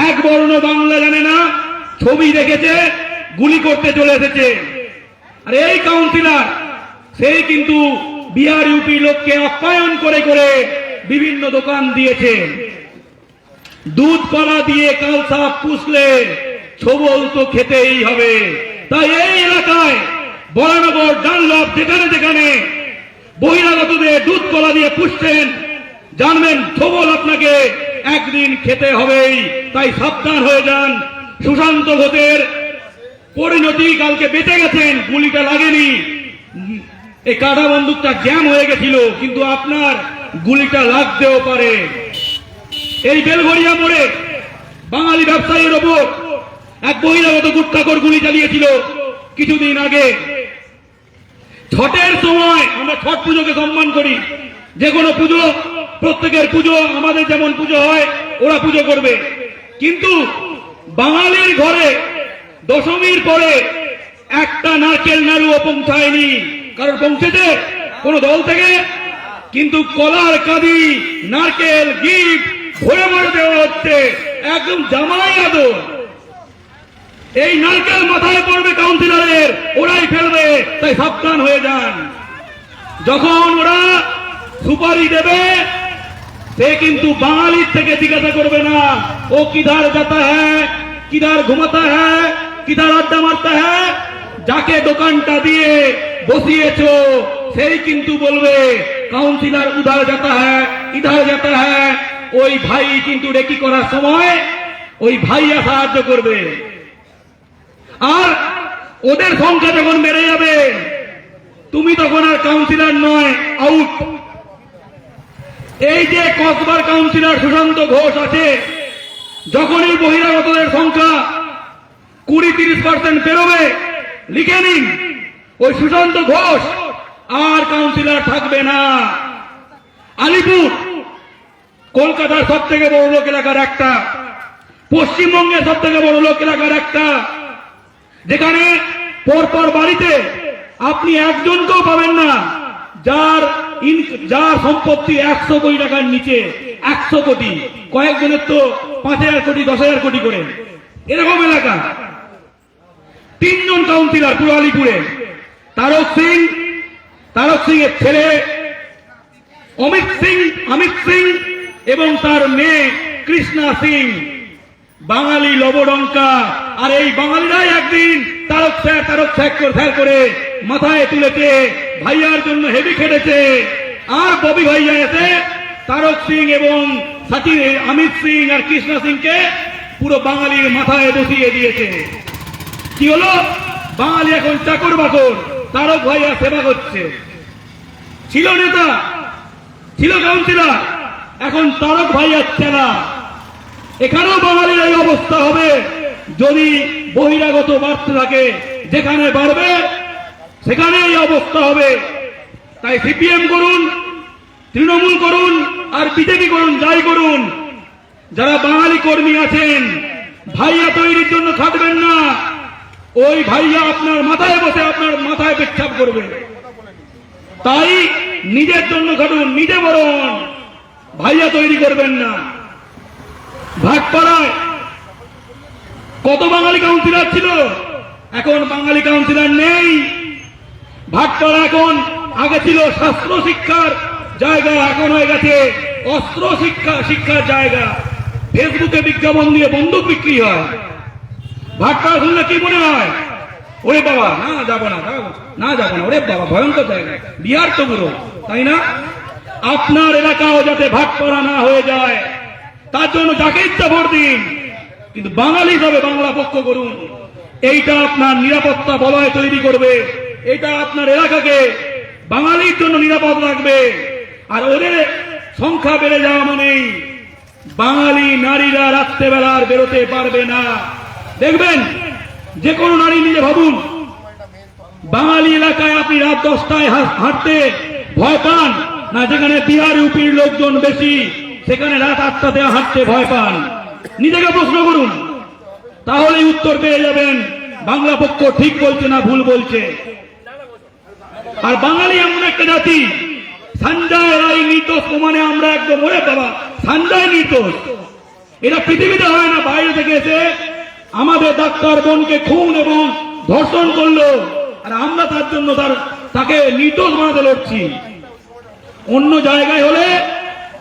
এক বর্ণ বাংলা জানে না, ছবি দেখেছে, গুলি করতে চলে এসেছে। আর এই কাউন্সিলর সেই কিন্তু বিহার ইউপি লোককে আপ্যায়ন করে করে বিভিন্ন দোকান দিয়েছে। দুধ কলা দিয়ে কালসা পুষলে ছবল তো খেতেই হবে। তাই এই এলাকায় বরানগর, ডানলপ, যেখানে যেখানে বহিরাগতদের দুধ কলা দিয়ে পুষছেন, জানবেন ছবল আপনাকে একদিন খেতে হবেই। তাই সাবধান হয়ে যান। সুশান্ত ঘোষের পরিণতি কালকে বেঁচে গেছেন, গুলিটা লাগেনি, এই কাটা বন্দুকটা জ্যাম হয়ে গেছিল, কিন্তু আপনার গুলিটা লাগতেও পারে। এই বেলঘরিয়া মোড়ে বাঙালি ব্যবসায়ীর ওপর এক বহিরাগত গুট্টাখোর গুলি চালিয়েছিল কিছুদিন আগে। ছটের সময় আমরা ছট পুজোকে সম্মান করি, যে কোনো পুজো, প্রত্যেকের পুজো, আমাদের যেমন পুজো হয় ওরা পুজো করবে, কিন্তু বাঙালির ঘরে দশমীর পরে একটা নারকেল নাড়ুও পৌঁছায়নি। কারণ পৌঁছেছে কোন দল থেকে, কিন্তু কলার কাঁদি, নারকেল, গিফট ভরে ভরে দেওয়া হচ্ছে, একদম জামাই আদর। এই নারকেল মাথায় পড়বে কাউন্সিলরের, ওরাই ফেলবে, তাই সাবধান হয়ে যান। যখন ওরা সুপারি দেবে, সে কিন্তু বাঙালির থেকে জিজ্ঞাসা করবে না ও কিধার যাতা হ্যায়, কিধার ঘুমাতা হ্যায়, কিধার আড্ডা মারতা হ্যায়। যাকে দোকানটা দিয়ে বসিয়েছো সেই কিন্তু বলবে কাউন্সিলর উধার যাতা হ্যায়, ইধার যাতা হ্যায়। ওই ভাই কিন্তু রেকি করার সময় ওই ভাইয়া সাহায্য করবে। আর ওদের সংখ্যা যখন বেড়ে যাবে, তুমি তখন আর কাউন্সিলর নয়, আউট। এই যে কসবার কাউন্সিলর সুশান্ত ঘোষ আছে, যখনই বহিরাগতদের সংখ্যা 20-30% বেরোবে, লিখে নিন ওই সুশান্ত ঘোষ আর কাউন্সিলর থাকবে না। আলিপুর কলকাতার সব থেকে বড় লোক এলাকার একটা, পশ্চিমবঙ্গের সব থেকে বড় লোক এলাকার একটা, যেখানে পরপর বাড়িতে আপনি একজনকেও পাবেন না যার সম্পত্তি 100 কোটি টাকার নিচে। 100 কোটি, কয়েকজনের তো 5,000 কোটি, 10,000 কোটি করে, এরকম এলাকা। 3 জন কাউন্সিলর পুরো আলিপুরে, তারক সিং এর ছেলে অমিত সিং এবং তার মেয়ে কৃষ্ণা সিং, বাঙালি লবডঙ্কা। আর এই বাঙালিরাই একদিন তারক স্যার করে মাথায় তুলেছে, ভাইয়ার জন্য হেভি খেটেছে। আর ববি ভাইয়া এসে তারক সিং এবং অমিত সিং আর কৃষ্ণা সিংকে পুরো বাঙালির মাথায় বসিয়ে দিয়েছে। কি হলো? বাঙালি এখন চাকর বাকর, তারক ভাইয়া সেবা করছে। ছিল নেতা, ছিল কাউন্সিলর, এখন তারক ভাইয়া চেলা। এখানেও বাঙালির এই অবস্থা হবে যদি বহিরাগত বাড়তে থাকে। যেখানে বাড়বে সেখানে এই অবস্থা হবে। তাই সিপিএম করুন, তৃণমূল করুন আর বিজেপি করুন, যাই করুন, যারা বাঙালি কর্মী আছেন, ভাইয়া তৈরির জন্য খাটবেন না। ওই ভাইয়া আপনার মাথায় বসে আপনার মাথায় পেচ্ছাপ করবে। তাই নিজের জন্য খাটুন, নিজে বরণ, ভাইয়া তৈরি করবেন না। ভাটপাড়ায় কত বাঙালি কাউন্সিলর ছিল, এখন বাঙালি কাউন্সিলর নেই। ভাটপাড়া এখন আগে ছিল শাস্ত্র শিক্ষার জায়গা, এখন হয়ে গেছে অস্ত্র শিক্ষার জায়গা। ফেসবুকে বিজ্ঞাপন দিয়ে বন্দুক বিক্রি হয়। ভাটপাড়া শুনলে কি মনে হয়? ওরে বাবা, না যাবো না, ওরে বাবা ভয়ঙ্কর জায়গা, বিহার তো পুরো, তাই না? আপনার এলাকাও যাতে ভাটপাড়া না হয়ে যায়, তার জন্য যাকে ইচ্ছা ভোট দিন, কিন্তু বাঙালি হিসাবে বাংলা পক্ষ করুন। এইটা আপনার নিরাপত্তা বলয় তৈরি করবে, এটা আপনার এলাকাকে বাঙালির জন্য নিরাপদ রাখবে। আর ওদের সংখ্যা বেড়ে যাওয়া মানেই বাঙালি নারীরা রাত্রেবেলা আর বেরোতে পারবে না। দেখবেন যে কোনো নারী, নিজে ভাবুন, বাঙালি এলাকায় আপনি রাত 10টায় হাঁটতে ভয় পান না, যেখানে বিহার ইউপির লোকজন বেশি সেখানে রাত 8টাতে হাঁটতে ভয় পান। নিজেকে প্রশ্ন করুন, তাহলেই উত্তর পেয়ে যাবেন বাংলা পক্ষ ঠিক বলছে না ভুল বলছে। আর বাঙালি এমন একটা জাতি, সঞ্জয় রায় নির্দোষ প্রমাণে আমরা একদম ওরে বাবা সঞ্জয় নির্দোষ। এটা পৃথিবীতে হয় না, বাইরে থেকে এসে আমাদের ডাক্তার বোনকে খুন এবং ধর্ষণ করলো, আর আমরা তার জন্য তাকে নির্দোষ বানাতে লড়ছি। অন্য জায়গায় হলে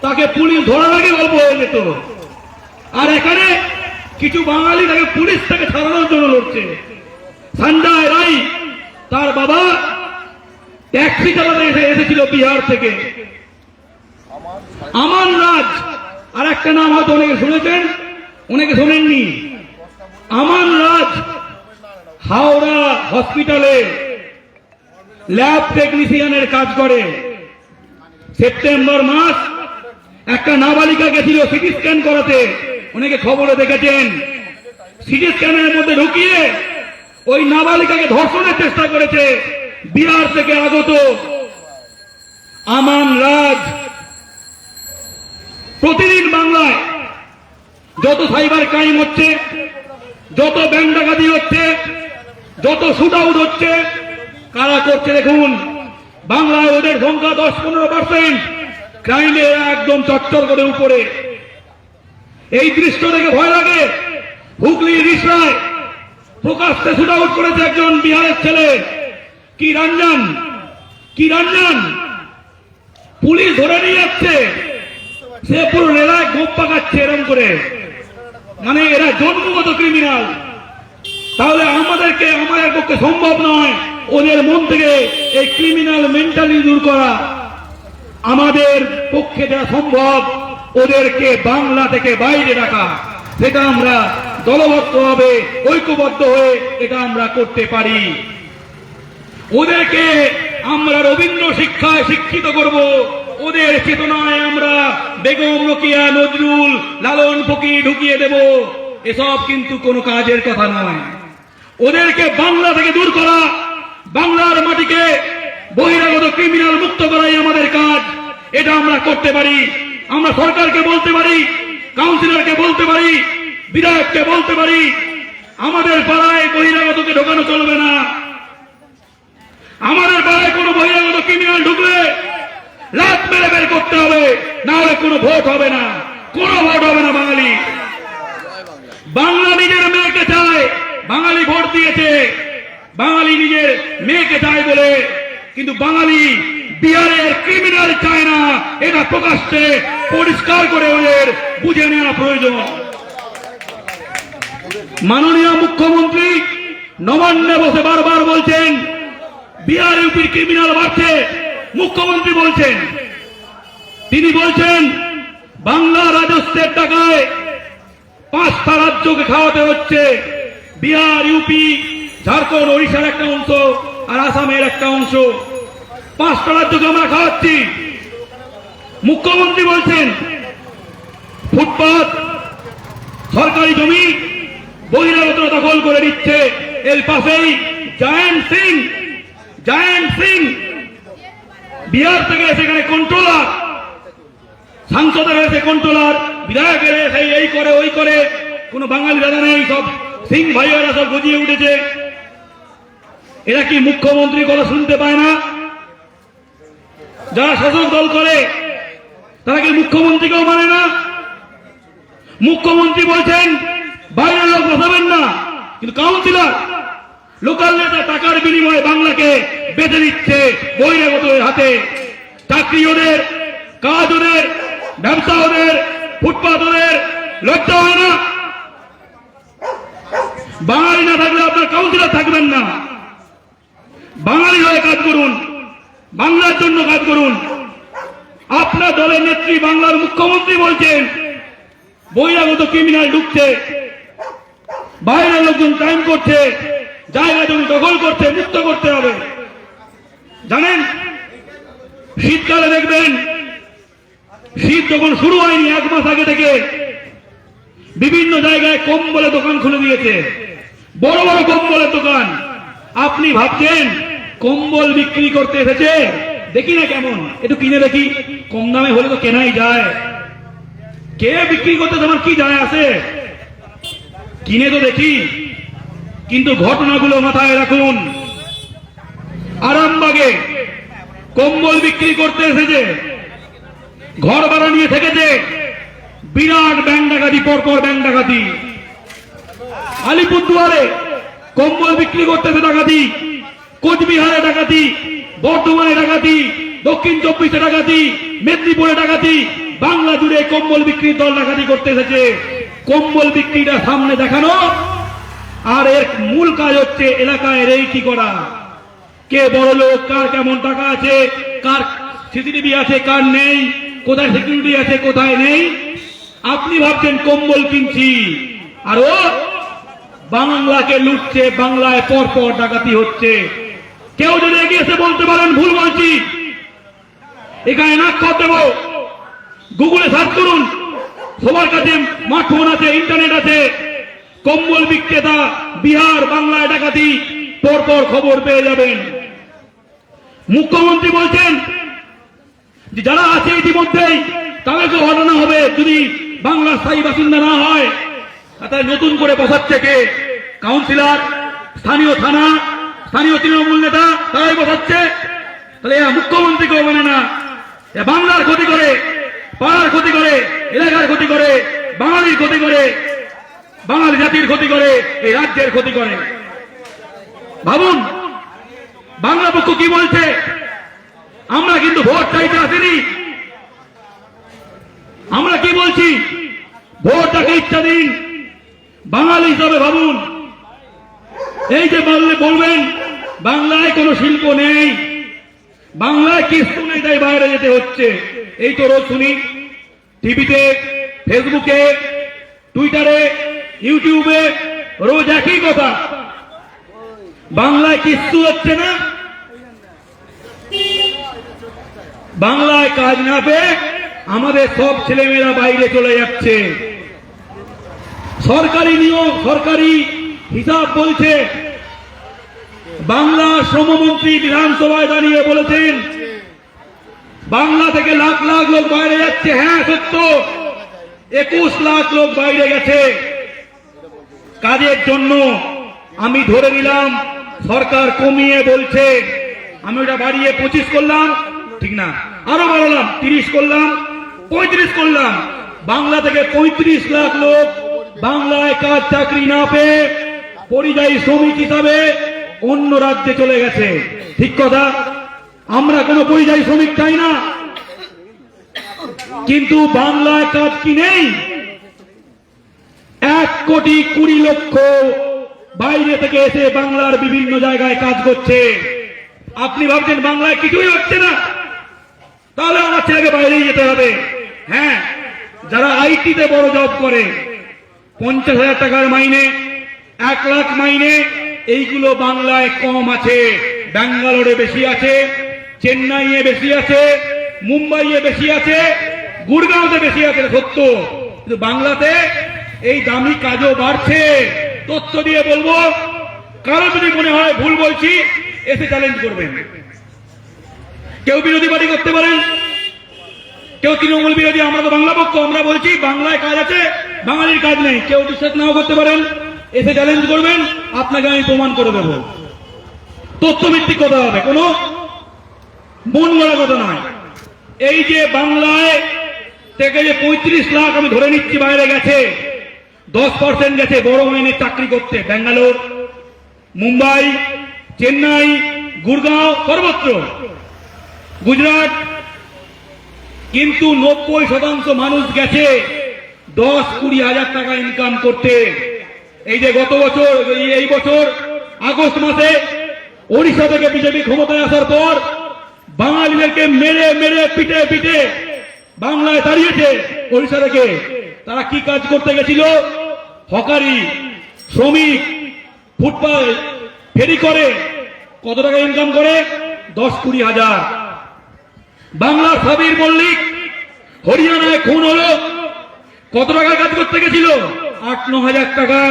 তাকে পুলিশ ধরার আগে গল্প হয়ে যেত, আর এখানে কিছু বাঙালি তাকে পুলিশ থেকে ছাড়ানোর জন্য লড়ছে। সঞ্জয় রায় তার বাবা ট্যাক্সি চালাতে এসেছিল বিহার থেকে। আমান রাজ, আর একটা নাম হয়তো অনেকে শুনেছেন অনেকে শোনেননি। আমান রাজ হাওড়া হসপিটালে ল্যাব টেকনিশিয়ানের কাজ করে। সেপ্টেম্বর মাস একটা নাবালিকা গেছিল সিটি স্ক্যান করাতে, অনেকে খবরে দেখেছেন। সিটি স্ক্যানের মধ্যে ঢুকিয়ে ওই নাবালিকাকে ধর্ষণের চেষ্টা করেছে বিহার থেকে আগত আমান রাজ। প্রতিদিন বাংলায় যত সাইবার ক্রাইম হচ্ছে, যত ব্যাংক ডাকাতি হচ্ছে, যত শুট আউট হচ্ছে, কারা করছে দেখুন। বাংলায় ওদের সংখ্যা 10-15%, ক্রাইমে একদম চচ্চর করে উপরে। এই দৃশ্য দেখে ভয় লাগে। হুগলি রিসরায় প্রকাশ্যে শুট আউট করেছে একজন বিহারের ছেলে, কি রঞ্জন, পুলিশ ধরে নিয়ে যাচ্ছে, সে পুরো রেলায় গোপ পাকাচ্ছে এরম করে। মানে এরা জন্মগত ক্রিমিনাল। তাহলে আমাদের পক্ষে সম্ভব নয় ওদের মন থেকে এই ক্রিমিনাল মেন্টালিটি দূর করা। আমাদের পক্ষে যা সম্ভব ওদেরকে বাংলা থেকে বাইরে রাখা, সেটা আমরা দলবদ্ধভাবে ঐক্যবদ্ধ হয়ে এটা আমরা করতে পারি। ওদেরকে আমরা রবীন্দ্র শিক্ষায় শিক্ষিত করব, ওদের চেতনায় আমরা বেগম রোকেয়া, নজরুল, লালন ফকির ঢুকিয়ে দেব। এসব কিন্তু কোনো কাজের কথা নয়। ওদেরকে বাংলা থেকে দূর করা, বাংলার মাটিকে বহিরাগত ক্রিমিনাল মুক্ত করাই আমাদের কাজ। এটা আমরা করতে পারি। আমরা সরকারকে বলতে পারি, কাউন্সিলরকে বলতে পারি, বিধায়ককে বলতে পারি, আমাদের পাড়ায় বহিরাগতকে ঢোকানো চলবে না। আমাদের পাড়ায় কোনো বহিরাগত ক্রিমিনাল ঢুকলে লাত মেরে বের করতে হবে, না হলে কোনো ভোট হবে না, কোনো ভোট হবে না। বাংলা নিজের মেয়েকে চায়, বাঙালি ভোট দিয়েছে, বাঙালি নিজের মেয়েকে চায় বলে, কিন্তু বাঙালি বিহারের ক্রিমিনাল চায় না। এটা প্রকাশ্যে পরিষ্কার করে ওদের বুঝে নেওয়া প্রয়োজন। মাননীয় মুখ্যমন্ত্রী নবান্নে বসে বারবার বলছেন বিহার ইউপির ক্রিমিনাল বাড়ছে। মুখ্যমন্ত্রী বলছেন, তিনি বলছেন বাংলা রাজস্বের টাকায় 5টা রাজ্যকে খাওয়াতে হচ্ছে। বিহার, ইউপি, ঝাড়খণ্ড, ওড়িশার একটা অংশ আর আসামের একটা অংশ, 5টা রাজ্যকে আমরা খাওয়াচ্ছি। মুখ্যমন্ত্রী বলছেন ফুটপাত, সরকারি জমি বহিরাগত দখল করে নিচ্ছে। এর পাশেই জায়েন্ট সিং বিহার থেকে সেখানে কন্ট্রোলার, সাংসদের এসে কন্ট্রোলার, বিধায়কের এসে এই করে ওই করে, কোন বাঙালি দাদা নেই, সব সিং ভাইয়েরা সব গজিয়ে উঠেছে। এরা কি মুখ্যমন্ত্রী কথা শুনতে পায় না? যারা শাসক দল করে তারা কি মুখ্যমন্ত্রীকেও মানে না? মুখ্যমন্ত্রী বলছেন বাইরের লোক বসাবেন না, কিন্তু কাউন্সিলর, লোকাল নেতা টাকার বিনিময়ে বাংলাকে বেঁধে দিচ্ছে বহিরাগত হাতে। চাকরি ওদের, কাজ ওদের, ব্যবসা ওদের, ফুটপাত ওদের। লজ্জা হয় না? বাঙালি না থাকলে আপনার কাউন্সিলর থাকবেন না। বাঙালি হয়ে কাজ করুন, বাংলার জন্য কাজ করুন। আপনার দলের নেত্রী বাংলার মুখ্যমন্ত্রী বলছেন বহিরাগত ক্রিমিনাল ঢুকছে, বাইরের লোকজন ক্রাইম করছে, জায়গা জমি দখল করছে, মুক্ত করতে হবে। জানেন, শীতকালে দেখবেন, শীত যখন শুরু হয়নি 1 মাস আগে থেকে বিভিন্ন জায়গায় কম্বলের দোকান খুলে দিয়েছে, বড় বড় কম্বলের দোকান। আপনি ভাবছেন কম্বল বিক্রি করতে এসেছে, দেখি না কেমন, একটু কিনে দেখি, কম দামে হলে তো কেনাই যায়। কে বিক্রি করতে তোমার কি যায় আসে, কিনে তো দেখি। কিন্তু ঘটনাগুলো মাথায় রাখুন। আরামবাগে কম্বল বিক্রি করতে এসেছে, ঘর ভাড়া নিয়ে থেকেছে, বিরাট ব্যাংক ডাকাতি, পরপর ব্যাংক ডাকাতি। আলিপুরদুয়ারে কম্বল বিক্রি করতেছে ডাকাতি, কোচবিহারে ডাকাতি, বর্ধমানে ডাকাতি, দক্ষিণ 24 ডাকাতি, মেদিনীপুরে ডাকাতি, বাংলা জুড়ে কম্বল বিক্রির দল ডাকাতি করতে এসেছে। কম্বল বিক্রিটা সামনে দেখানো, আর এর মূল কাজ হচ্ছে এলাকায় রেকি করা। কে বড় লোক, কার কেমন টাকা আছে, কার সিসিটিভি আছে, কার নেই, কোথায় সিকিউরিটি আছে, কোথায় নেই। আপনি ভাবছেন কম্বল কিনছি, আর ও বাংলাকে লুটছে, বাংলায় পরপর ডাকাতি হচ্ছে। কেউ যদি এগিয়ে এসে বলতে পারেন ভুল বলছি, এখানে নাক খত দেব। গুগলে সার্চ করুন, সবার কাছে স্মার্টফোন আছে, ইন্টারনেট আছে। কম্বল বিক্রেতা বিহার, বাংলায় ডাকাতি, পরপর খবর পেয়ে যাবেন। মুখ্যমন্ত্রী বলছেন যে যারা আছে ইতিমধ্যেই তাদেরকে হটানো হবে যদি বাংলার স্থায়ী বাসিন্দা না হয়। তাই নতুন করে বসাচ্ছে কে? কাউন্সিলর, স্থানীয় থানা, স্থানীয় তৃণমূল নেতা, তারাই বসাচ্ছে। তাহলে এরা মুখ্যমন্ত্রীকেও মানে না, বাংলার ক্ষতি করে, পাড়ার ক্ষতি করে, এলাকার ক্ষতি করে, বাঙালির ক্ষতি করে, বাঙালি জাতির ক্ষতি করে, এই রাজ্যের ক্ষতি করে। ভাবুন বাংলা পক্ষ কি বলছে। আমরা কিন্তু ভোট চাইতে আসিনি। আমরা কি বলছি? ভোটটাকে ইচ্ছা দিন, বাঙালি হিসাবে ভাবুন। এই যে বলবেন বাংলায় কোনো শিল্প নেই, বাংলায় কিছু নেই, তাই বাইরে যেতে হচ্ছে, এই তো রোজ শুনি টিভিতে, ফেসবুকে, টুইটারে, ইউটিউবে, রোজ একই কথা। বাংলায় কিচ্ছু হচ্ছে না, বাংলায় কাজ না পেয়ে আমাদের সব ছেলেমেয়েরা বাইরে চলে যাচ্ছে। সরকারি নিয়ম, সরকারি হিসাব বলছে, বাংলা শ্রমমন্ত্রী বিধানসভায় দাঁড়িয়ে বলেছেন বাংলা থেকে লাখ লাখ লোক বাইরে যাচ্ছে। হ্যাঁ সত্য, 21 লাখ লোক বাইরে গেছে কাজের জন্য। আমি ধরে নিলাম সরকার কমিয়ে বলছে, আমি ওটা বাড়িয়ে 25 করলাম, ঠিক না, আরো বাড়ালাম, 30 করলাম, 35 করলাম। বাংলা থেকে 35 লাখ লোক বাংলায় কাজ চাকরি না পেয়ে পরিযায়ী শ্রমিক হিসাবে অন্য রাজ্যে চলে গেছে। ঠিক কথা, আমরা কোনো পরিযায়ী শ্রমিক চাই না, কিন্তু বাংলায় কাজ কি নেই? 1,20,00,000 বাইরে থেকে এসে বাংলার বিভিন্ন জায়গায় কাজ করছে। আপনি ভাবছেন বাংলায় কিছুই হচ্ছে না, তাহলে আমার ছেলেকে বাইরেই যেতে হবে। হ্যাঁ, যারা আইটিতে বড় জব করে, 50,000 টাকার মাইনে, 1 লাখ মাইনে, এইগুলো বাংলায় কম আছে। ব্যাঙ্গালোরে বেশি আছে, চেন্নাইয়ে বেশি আছে, মুম্বাইয়ে বেশি আছে, গুড়গাঁওতে বেশি আছে, সত্য। কিন্তু বাংলাতে এই দামি কাজও বাড়ছে। তথ্য দিয়ে বলবো, কারো যদি মনে হয় ভুল বলছি এসে চ্যালেঞ্জ করবেন। কেউ বিরোধী বাড়ি করতে পারেন, কেউ তৃণমূল বিরোধী, আমরা তো বাংলা পক্ষ, আমরা বলছি বাংলায় কাজ আছে, বাঙালির কাজ নেই। কেউ বিশ্বাস নাও করতে পারেন, এসে চ্যালেঞ্জ করবেন, আপনাকে আমি প্রমাণ করে দেব। তথ্যভিত্তিক কথা হবে, কোনো মন গড়া কথা নয়। এই যে বাংলায় থেকে যে 35 লাখ আমি ধরে নিচ্ছি বাইরে গেছে, 10% গেছে বড় মাইনে চাকরি করতে ব্যাঙ্গালোর, মুম্বাই, চেন্নাই, গুড়গাঁও, সর্বত্র, গুজরাট। কিন্তু 90% মানুষ গেছে 10-20 হাজার টাকা ইনকাম করতে। এই যে গত বছর, এই বছর আগস্ট মাসে ওড়িশা থেকে বিজেপি ক্ষমতায় আসার পর বাঙালিদেরকে মেরে মেরে পিটে পিটে বাংলায় দাঁড়িয়েছে ওড়িশা থেকে। তারা কি কাজ করতে গেছিল? হকারি, শ্রমিক, ফুটপাত ফেরি করে। কত টাকা ইনকাম করে? 10-20 হাজার। বাংলার সাবির মল্লিক হরিয়ানায় খুন হলো, কত টাকা কাজ করতে গেছিল? 8-9 হাজার টাকা।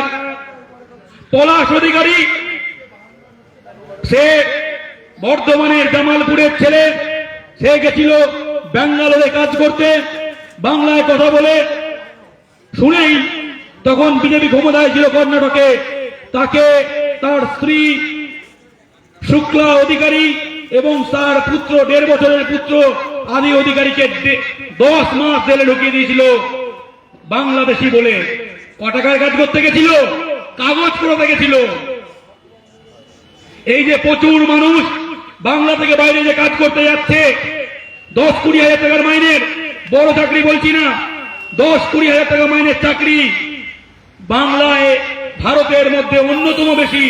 পলাশ অধিকারী, সে বর্ধমানের জামালপুরের ছেলে, সে গেছিল ব্যাঙ্গালোরে কাজ করতে, বাংলায় কথা বলে শুনেই, তখন বিজেপি ক্ষমতায় ছিল কর্ণাটকে, তাকে তার স্ত্রী শুক্লা অধিকারী এবং তার পুত্র 1.5 বছরের পুত্র আলী অধিকারীকে 10 মাস জেলে ঢুকিয়ে দিয়েছিল বাংলাদেশি বলে। ক টাকার কাজ করতে গেছিল? কাগজ করতে গেছিল। এই যে প্রচুর মানুষ বাংলা থেকে বাইরে যে কাজ করতে যাচ্ছে, 10-20 হাজার টাকার মাইনের, বড় চাকরি বলছি না, 10-20 হাজার টাকা মাইনের চাকরি বাংলায় ভারতের মধ্যে অন্যতম বেশি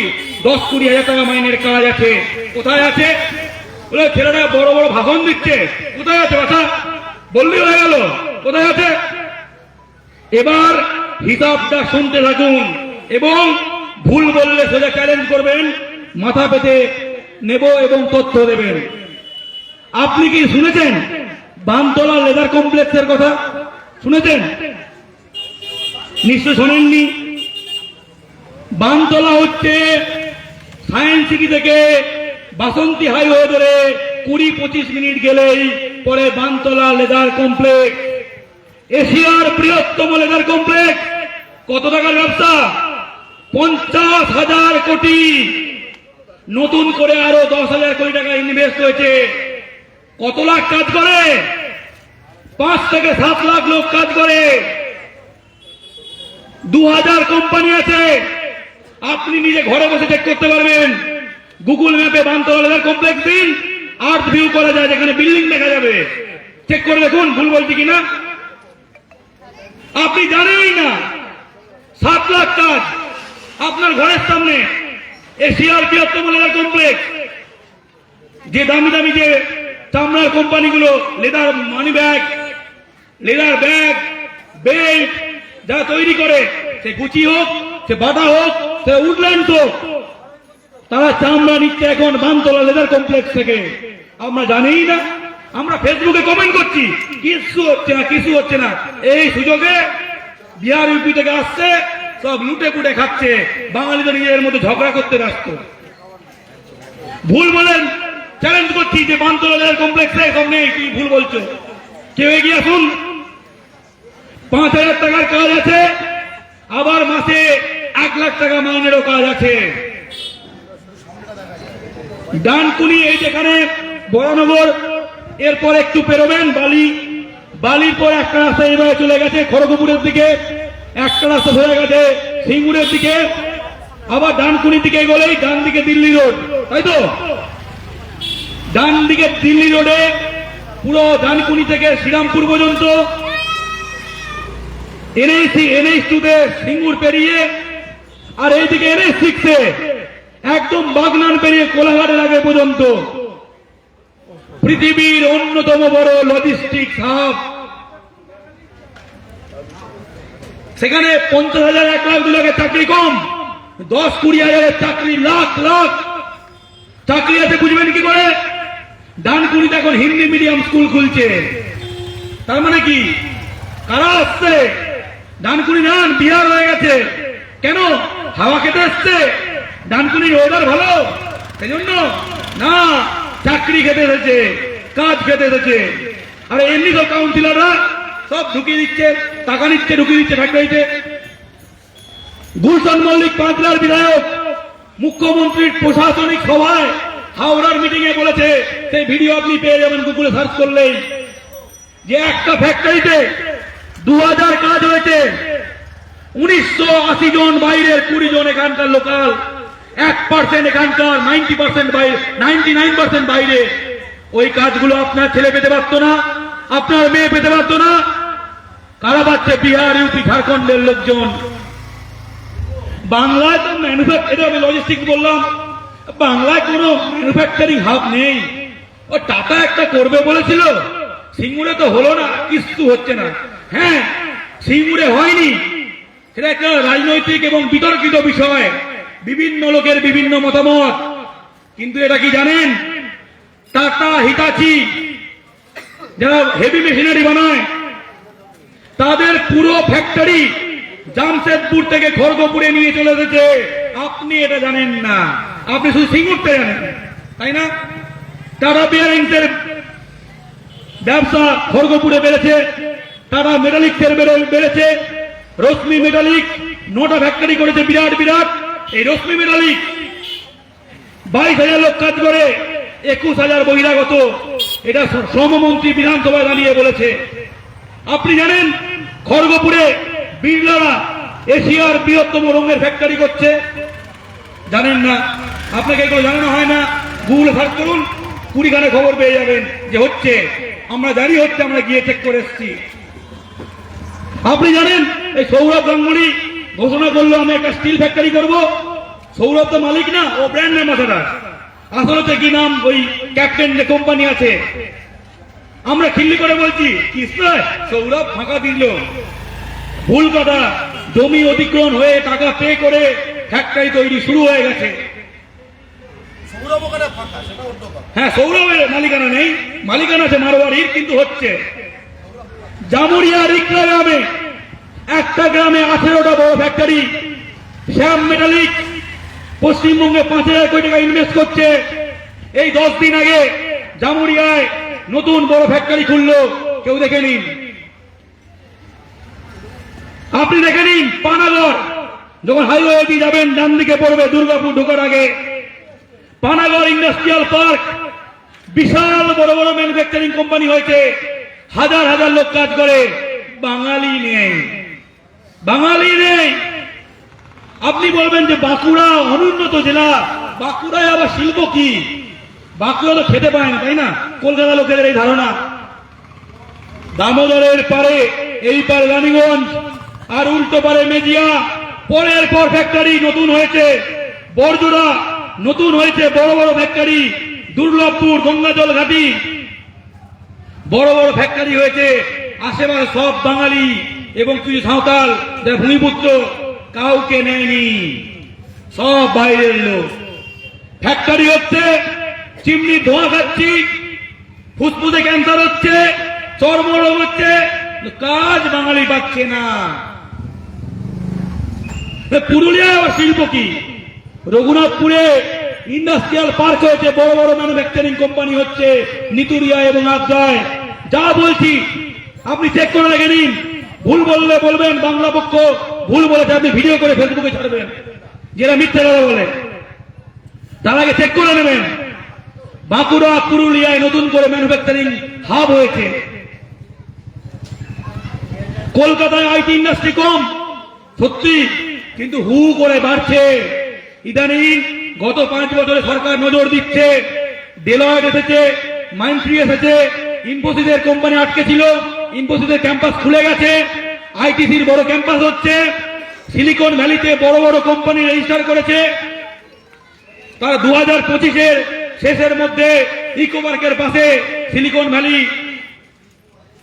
10-20 হাজার টাকা মাইনের কাজ আছে। কোথায় আছে? বলে ছেলেরা বড় বড় ভাষণ দিচ্ছে। কোথায় আছে বাছা? বললেই হয়ে গেল। কোথায় আছে? এবার হিসাবটা শুনতে থাকুন এবং ভুল বললে সোজা চ্যালেঞ্জ করবেন, মাথা পেতে নেব এবং তথ্য দেবেন। আপনি কি শুনেছেন বানতলা লেদার কমপ্লেক্সের কথা? শুনেছেন? নিশ্চয় শোনেননি। বানতলা হচ্ছে সায়েন্স সিটি থেকে বাসন্তী হাইওয়ে ধরে 20-25 মিনিট গেলেই পরে বানতলা লেদার কমপ্লেক্স, এশিয়ার বৃহত্তম লেদার কমপ্লেক্স। কত টাকার ব্যবসা? 50,000 কোটি। নতুন করে আরো 10,000 কোটি টাকা ইনভেস্ট হয়েছে। কত লাখ কাজ করে? 5 থেকে 7 লাখ লোক কাজ করে। 2000 কোম্পানি আছে। আপনি নিজে ঘরে বসে চেক করতে পারবেন। গুগল ম্যাপে বানতলা লেদার কমপ্লেক্স দিন, আর্থ ভিউ করা যায়, যেখানে বিল্ডিং দেখা যাবে। চেক করে দেখুন ভুল বলছি কিনা। আপনি জানেনই না 7 লাখ কাজ আপনার ঘরের সামনে। এশিয়ার বৃহত্তম লেদার কমপ্লেক্স। যে দামি দামি যে চামড়ার কোম্পানিগুলো, leather money bag, leather bag, belt যা তৈরি করে, সে গুচি হোক, সে বাটা হোক, সে উডল্যান্ড হোক, তারা চামড়া নিচ্ছে এখন বানতলা লেদার কমপ্লেক্স থেকে। আমরা জানিই না। আমরা ফেসবুকে কমেন্ট করছি, কিছু হচ্ছে না, কিছু হচ্ছে না। এই সুযোগে বিহার ইউপি থেকে আসছে, সব লুটে পুটে খাচ্ছে। বাঙালিদের নিজেদের মধ্যে ঝগড়া করতে ব্যস্ত। ভুল বলেন, চ্যালেঞ্জ করছি যে বানতলা লেদার কমপ্লেক্সে সব নেই, কি ভুল বলছো? কেউ এগিয়ে আসুন। 5,000 টাকার কাজ আছে, আবার মাসে 1 লাখ টাকা মাইনেরও কাজ আছে। ডানকুনি, এই যেখানে বরানগর, এরপর একটু পেরোবেন বালির পর একটা রাস্তা এইভাবে চলে গেছে খড়গপুরের দিকে, একটা রাস্তা চলে গেছে সিঙ্গুরের দিকে, আবার ডানকুনির দিকে গেলেই ডান দিকে দিল্লি রোড, তাই তো? ডান দিকে দিল্লি রোডে পুরো ডানকুনি থেকে শ্রীরামপুর পর্যন্ত, NH2 সিঙ্গুর পেরিয়ে, আর এইদিকে NH6 একদম বাগনান পেরিয়ে কোলাঘাটের আগে পর্যন্ত পৃথিবীর অন্যতম বড় লজিস্টিক হাব। সেখানে 50,000, 1 লাখ, 2 লাখের চাকরি কম, 10-20 হাজারের চাকরি লাখ লাখ চাকরি আছে। বুঝবেন কি করে? ডানকুনিতে এখন হিন্দি মিডিয়াম স্কুল খুলছে। তার মানে কি? কারা আসছে? ডানকুনি নান বিহার হয়ে গেছে। কেন? হাওয়া খেতে আসছে? ডানকুনির ওয়েদার ভালো সেই জন্য না, চাকরি খেতে এসেছে, কাজ খেতে এসেছে। আর এমনি সব কাউন্সিলররা সব ঢুকিয়ে দিচ্ছে, টাকা নিচ্ছে, ঢুকিয়ে দিচ্ছে ফ্যাক্টরিতে। গুলশান মল্লিক পাঁচলার বিধায়ক মুখ্যমন্ত্রীর প্রশাসনিক সভায় হাওড়ার মিটিং এ বলেছে, সেই ভিডিও আপনি পেয়ে যাবেন গুগলে সার্চ করলেই, যে একটা ফ্যাক্টরিতে 2000 কাজ হয়েছে, 1980 জন বাইরের, 20 জন এখানকার লোকাল, 1% এখানকার, 99% বাইরে। ওই কাজগুলো আপনার ছেলে পেতে পারতো না, আপনার মেয়ে পেতে পারতো না। কারা পাচ্ছে? বিহার, ইউপি, ঝাড়খণ্ডের লোকজন। বাংলায় তো ম্যানুফ্যাকচারিং, আমি লজিস্টিক বললাম, বাংলায় কোনো ম্যানুফ্যাকচারিং হাব নেই। ও টাটা একটা করবে বলেছিল, সিঙ্গুরে তো হলো না, কিছু হচ্ছে না। হ্যাঁ, সিঙ্গুরে হয়নি, সেটা একটা রাজনৈতিক এবং বিতর্কিত বিষয়, বিভিন্ন লোকের বিভিন্ন মতামত। কিন্তু এটা কি জানেন? টাটা, হিটাচি যারা হেভি মেশিনারি বানায়, তাদের পুরো ফ্যাক্টরি জামশেদপুর থেকে খড়গপুরে নিয়ে চলে এসেছে। আপনি এটা জানেন না, আপনি শুধু সিঙ্গুরটা জানেন, তাই না? টাটা বিয়ারিংস এর ব্যবসা খড়গপুরে বেড়েছে, টাটা মেটালিক্স এর বেড়েছে, রশ্মি মেটালিক 9টা ফ্যাক্টরি করেছে বিরাট বিরাট। এই রশ্মি মেটালিক 22,000 লোক কাজ করে, 21,000 বহিরাগত, এটা শ্রমমন্ত্রী বিধানসভায় দাঁড়িয়ে বলেছে। আপনি জানেন খড়গপুরে বিড়লারা এশিয়ার বৃহত্তম রঙের ফ্যাক্টরি করছে? জানেন না? আপনাকে এগুলো জানানো হয় না? গুগলে সার্চ করুন, 20খানে খবর পেয়ে যাবেন যে হচ্ছে। আমরা জানি হচ্ছে, আমরা গিয়ে চেক করে এসেছি। আপনি জানেন এই সৌরভ গাঙ্গুলি ঘোষণা করলো আমি একটা স্টিল ফ্যাক্টরি করব। সৌরভ তো মালিক না, ও ব্র্যান্ড অ্যাম্বাসেডর। আসলে তো কি নাম, ওই ক্যাপ্টেন যে কোম্পানি আছে, আমরা খিল্লি করে বলছি কৃষ্ণায় সৌরভ ফাঁকা দিল। ভুল কথা, জমি অধিগ্রহণ হয়ে টাকা পে করে ফ্যাক্টরি তৈরি শুরু হয়ে গেছে। হ্যাঁ, সৌরভের মালিকানা নেই, মালিকানা আছে মারোয়ারির, কিন্তু হচ্ছে। জামুরিয়া রিকরা গ্রামে একটা গ্রামে 18টা বড় ফ্যাক্টরি। শ্যাম মেটালিক পশ্চিমবঙ্গে 5,000 কোটি টাকা ইনভেস্ট করছে। এই 10 দিন আগে জামুরিয়ায় নতুন বড় ফ্যাক্টরি খুললো, কেউ দেখে নিন। আপনি দেখে নিন পানাগড়, যখন হাইওয়ে দিয়ে যাবেন ডান দিকে পড়বে দুর্গাপুর ঢোকার আগে, পানাগড় ইন্ডাস্ট্রিয়াল পার্ক, বিশাল বড় বড় ম্যানুফ্যাকচারিং কোম্পানি হয়েছে, হাজার হাজার লোক কাজ করে। বাঙালি নেই, বাঙালি নেই। আপনি বলবেন যে বাঁকুড়া অনুন্নত জেলা, বাঁকুড়ায় আবার শিল্প কি? বাঁকুড়া তো খেতে পায় না, তাই না? কলকাতা লোকেদের এই ধারণা। দামোদরের পারে, এই পারে রানীগঞ্জ, আর উল্টো পারে মেজিয়া, পরের পর ফ্যাক্টরি নতুন হয়েছে। বরজোড়া নতুন হয়েছে, বড় বড় ফ্যাক্টরি। দুর্লভপুর, গঙ্গাজল ঘাটি, বড় বড় ফ্যাক্টরি হয়েছে। আশেপাশে সব বাঙালি এবং কিছু সাঁওতাল যারা ভূমিপুত্র, কাউকে নেয়নি, সব বাইরের লোক। ফ্যাক্টরি হচ্ছে, চিমনি ধোঁয়া খাচ্ছি, ফুসফুসে ক্যান্সার হচ্ছে, চর্মরোগ হচ্ছে, কাজ বাঙালি পাচ্ছে না। পুরুলিয়ায় আবার শিল্প কি? রঘুনাথপুরে ইন্ডাস্ট্রিয়াল পার্ক হয়েছে, বড় বড় ম্যানুফ্যাকচারিং কোম্পানি হচ্ছে, নিতুরিয়া এবং আদ্রায়। যা বলছি আপনি চেক করে দেখে নিন। ভুল বললে বলবেন বাংলা পক্ষ ভুল বলেছে, আপনি ভিডিও করে ফেসবুকে ছাড়বেন। যারা মিথ্যে কথা বলে তার আগে চেক করে নেবেন। বাঁকুড়া, পুরুলিয়ায় নতুন করে ম্যানুফ্যাকচারিং হাব হয়েছে। কলকাতায় আইটি ইন্ডাস্ট্রি কম সত্যি, কিন্তু হু করে বাড়ছে। ইদানিং গত 5 বছরে সরকার নজর দিচ্ছে। ডেলয়েট এসেছে, মাইন্ডট্রি এসেছে, ইনফোসিসের কোম্পানি আটকে ছিল, ইনফোসিসের ক্যাম্পাস খুলে গেছে, আইটিসির বড় ক্যাম্পাস হচ্ছে। সিলিকন ভ্যালিতে বড় বড় কোম্পানি রেজিস্টার করেছে। তারা 2025-এর শেষের মধ্যে ইকো পার্কের পাশে সিলিকন ভ্যালি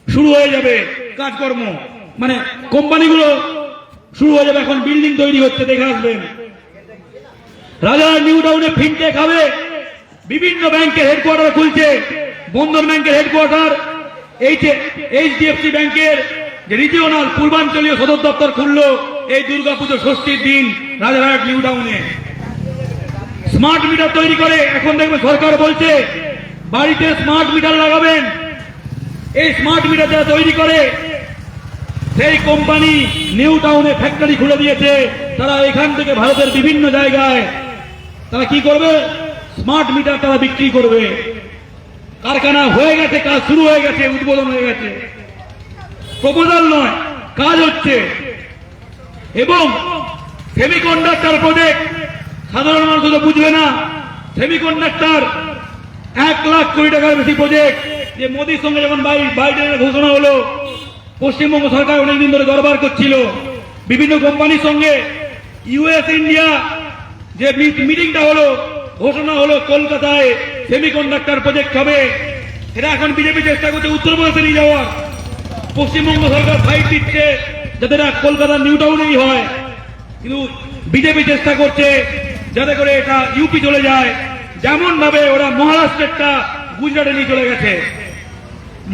শুরু হয়ে যাবে কাজকর্ম, মানে কোম্পানিগুলো শুরু হয়ে যাবে। এখন বিল্ডিং তৈরি হচ্ছে, দেখে আসবেন। রাজার নিউ টাউনে ফিনটেক হবে, বিভিন্ন ব্যাংকের হেডকোয়ার্টার খুলছে। বন্ধন ব্যাংকের হেডকোয়ার্টার, এইচডিএফসি ব্যাংকের যে রিজিওনাল পূর্বাঞ্চলীয় সদর দপ্তর খুললো এই দুর্গাপুজো ষষ্ঠীর দিন রাজারহাট নিউ টাউনে। স্মার্ট মিটার তৈরি করে, এখন দেখবেন সরকার বলছে বাড়িতে স্মার্ট মিটার লাগাবেন। এই স্মার্ট মিটার যারা তৈরি করে সেই কোম্পানি নিউ টাউনে ফ্যাক্টরি খুলে দিয়েছে। তারা এখান থেকে ভারতের বিভিন্ন জায়গায় তারা কি করবে? স্মার্ট মিটার তারা বিক্রি করবে। কারখানা হয়ে গেছে, কাজ শুরু হয়ে গেছে, উদ্বোধন হয়ে গেছে। প্রপোজাল নয়, কাজ হচ্ছে। এবং সেমিকন্ডাক্টর প্রজেক্ট সাধারণ মানুষ তো বুঝবে না। সেমিকন্ডাক্টর 1 লাখ কোটি টাকার বেশি প্রজেক্ট, যে মোদির সঙ্গে যখন বাইডেনের ঘোষণা হলো, পশ্চিমবঙ্গ সরকার অনেকদিন ধরে দরবার করছিল বিভিন্ন কোম্পানির সঙ্গে। ইউএস ইন্ডিয়া যে মিটিংটা হলো, ঘোষণা হলো কলকাতায় সেমিকন্ডাক্টর প্রজেক্ট হবে। এটা এখন বিজেপি চেষ্টা করছে উত্তরপ্রদেশে নিয়ে যাওয়ার। পশ্চিমবঙ্গ সরকার ফাইট দিচ্ছে যাতে এটা কলকাতার নিউ টাউনেই হয়, কিন্তু বিজেপি চেষ্টা করছে যাতে করে এটা ইউপি চলে যায়। যেমন ভাবে ওরা মহারাষ্ট্রেরটা গুজরাটে নিয়ে চলে গেছে।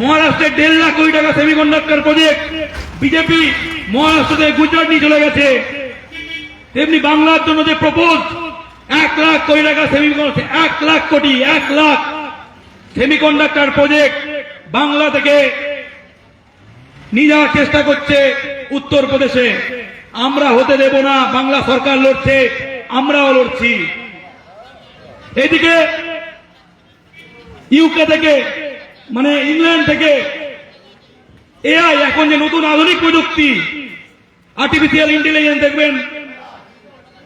মহারাষ্ট্রের 1.5 লাখ কোটি টাকা সেমিকন্ডাক্টর প্রজেক্ট বিজেপি মহারাষ্ট্র থেকে গুজরাট নিয়ে চলে গেছে। তেমনি বাংলার জন্য যে প্রপোজ 1 লাখ কোটি টাকা সেমিকন্ডাক্টর, 1 লাখ কোটি, 1 লাখ সেমিকন্ডাক্টর প্রজেক্ট বাংলা থেকে নিয়ে যাওয়ার চেষ্টা করছে উত্তরপ্রদেশে। আমরা হতে দেব না। বাংলা সরকার লড়ছে, আমরাও লড়ছি। এদিকে ইউকে থেকে, মানে ইংল্যান্ড থেকে এআই, এখন যে নতুন আধুনিক প্রযুক্তি আর্টিফিশিয়াল ইন্টেলিজেন্স, দেখবেন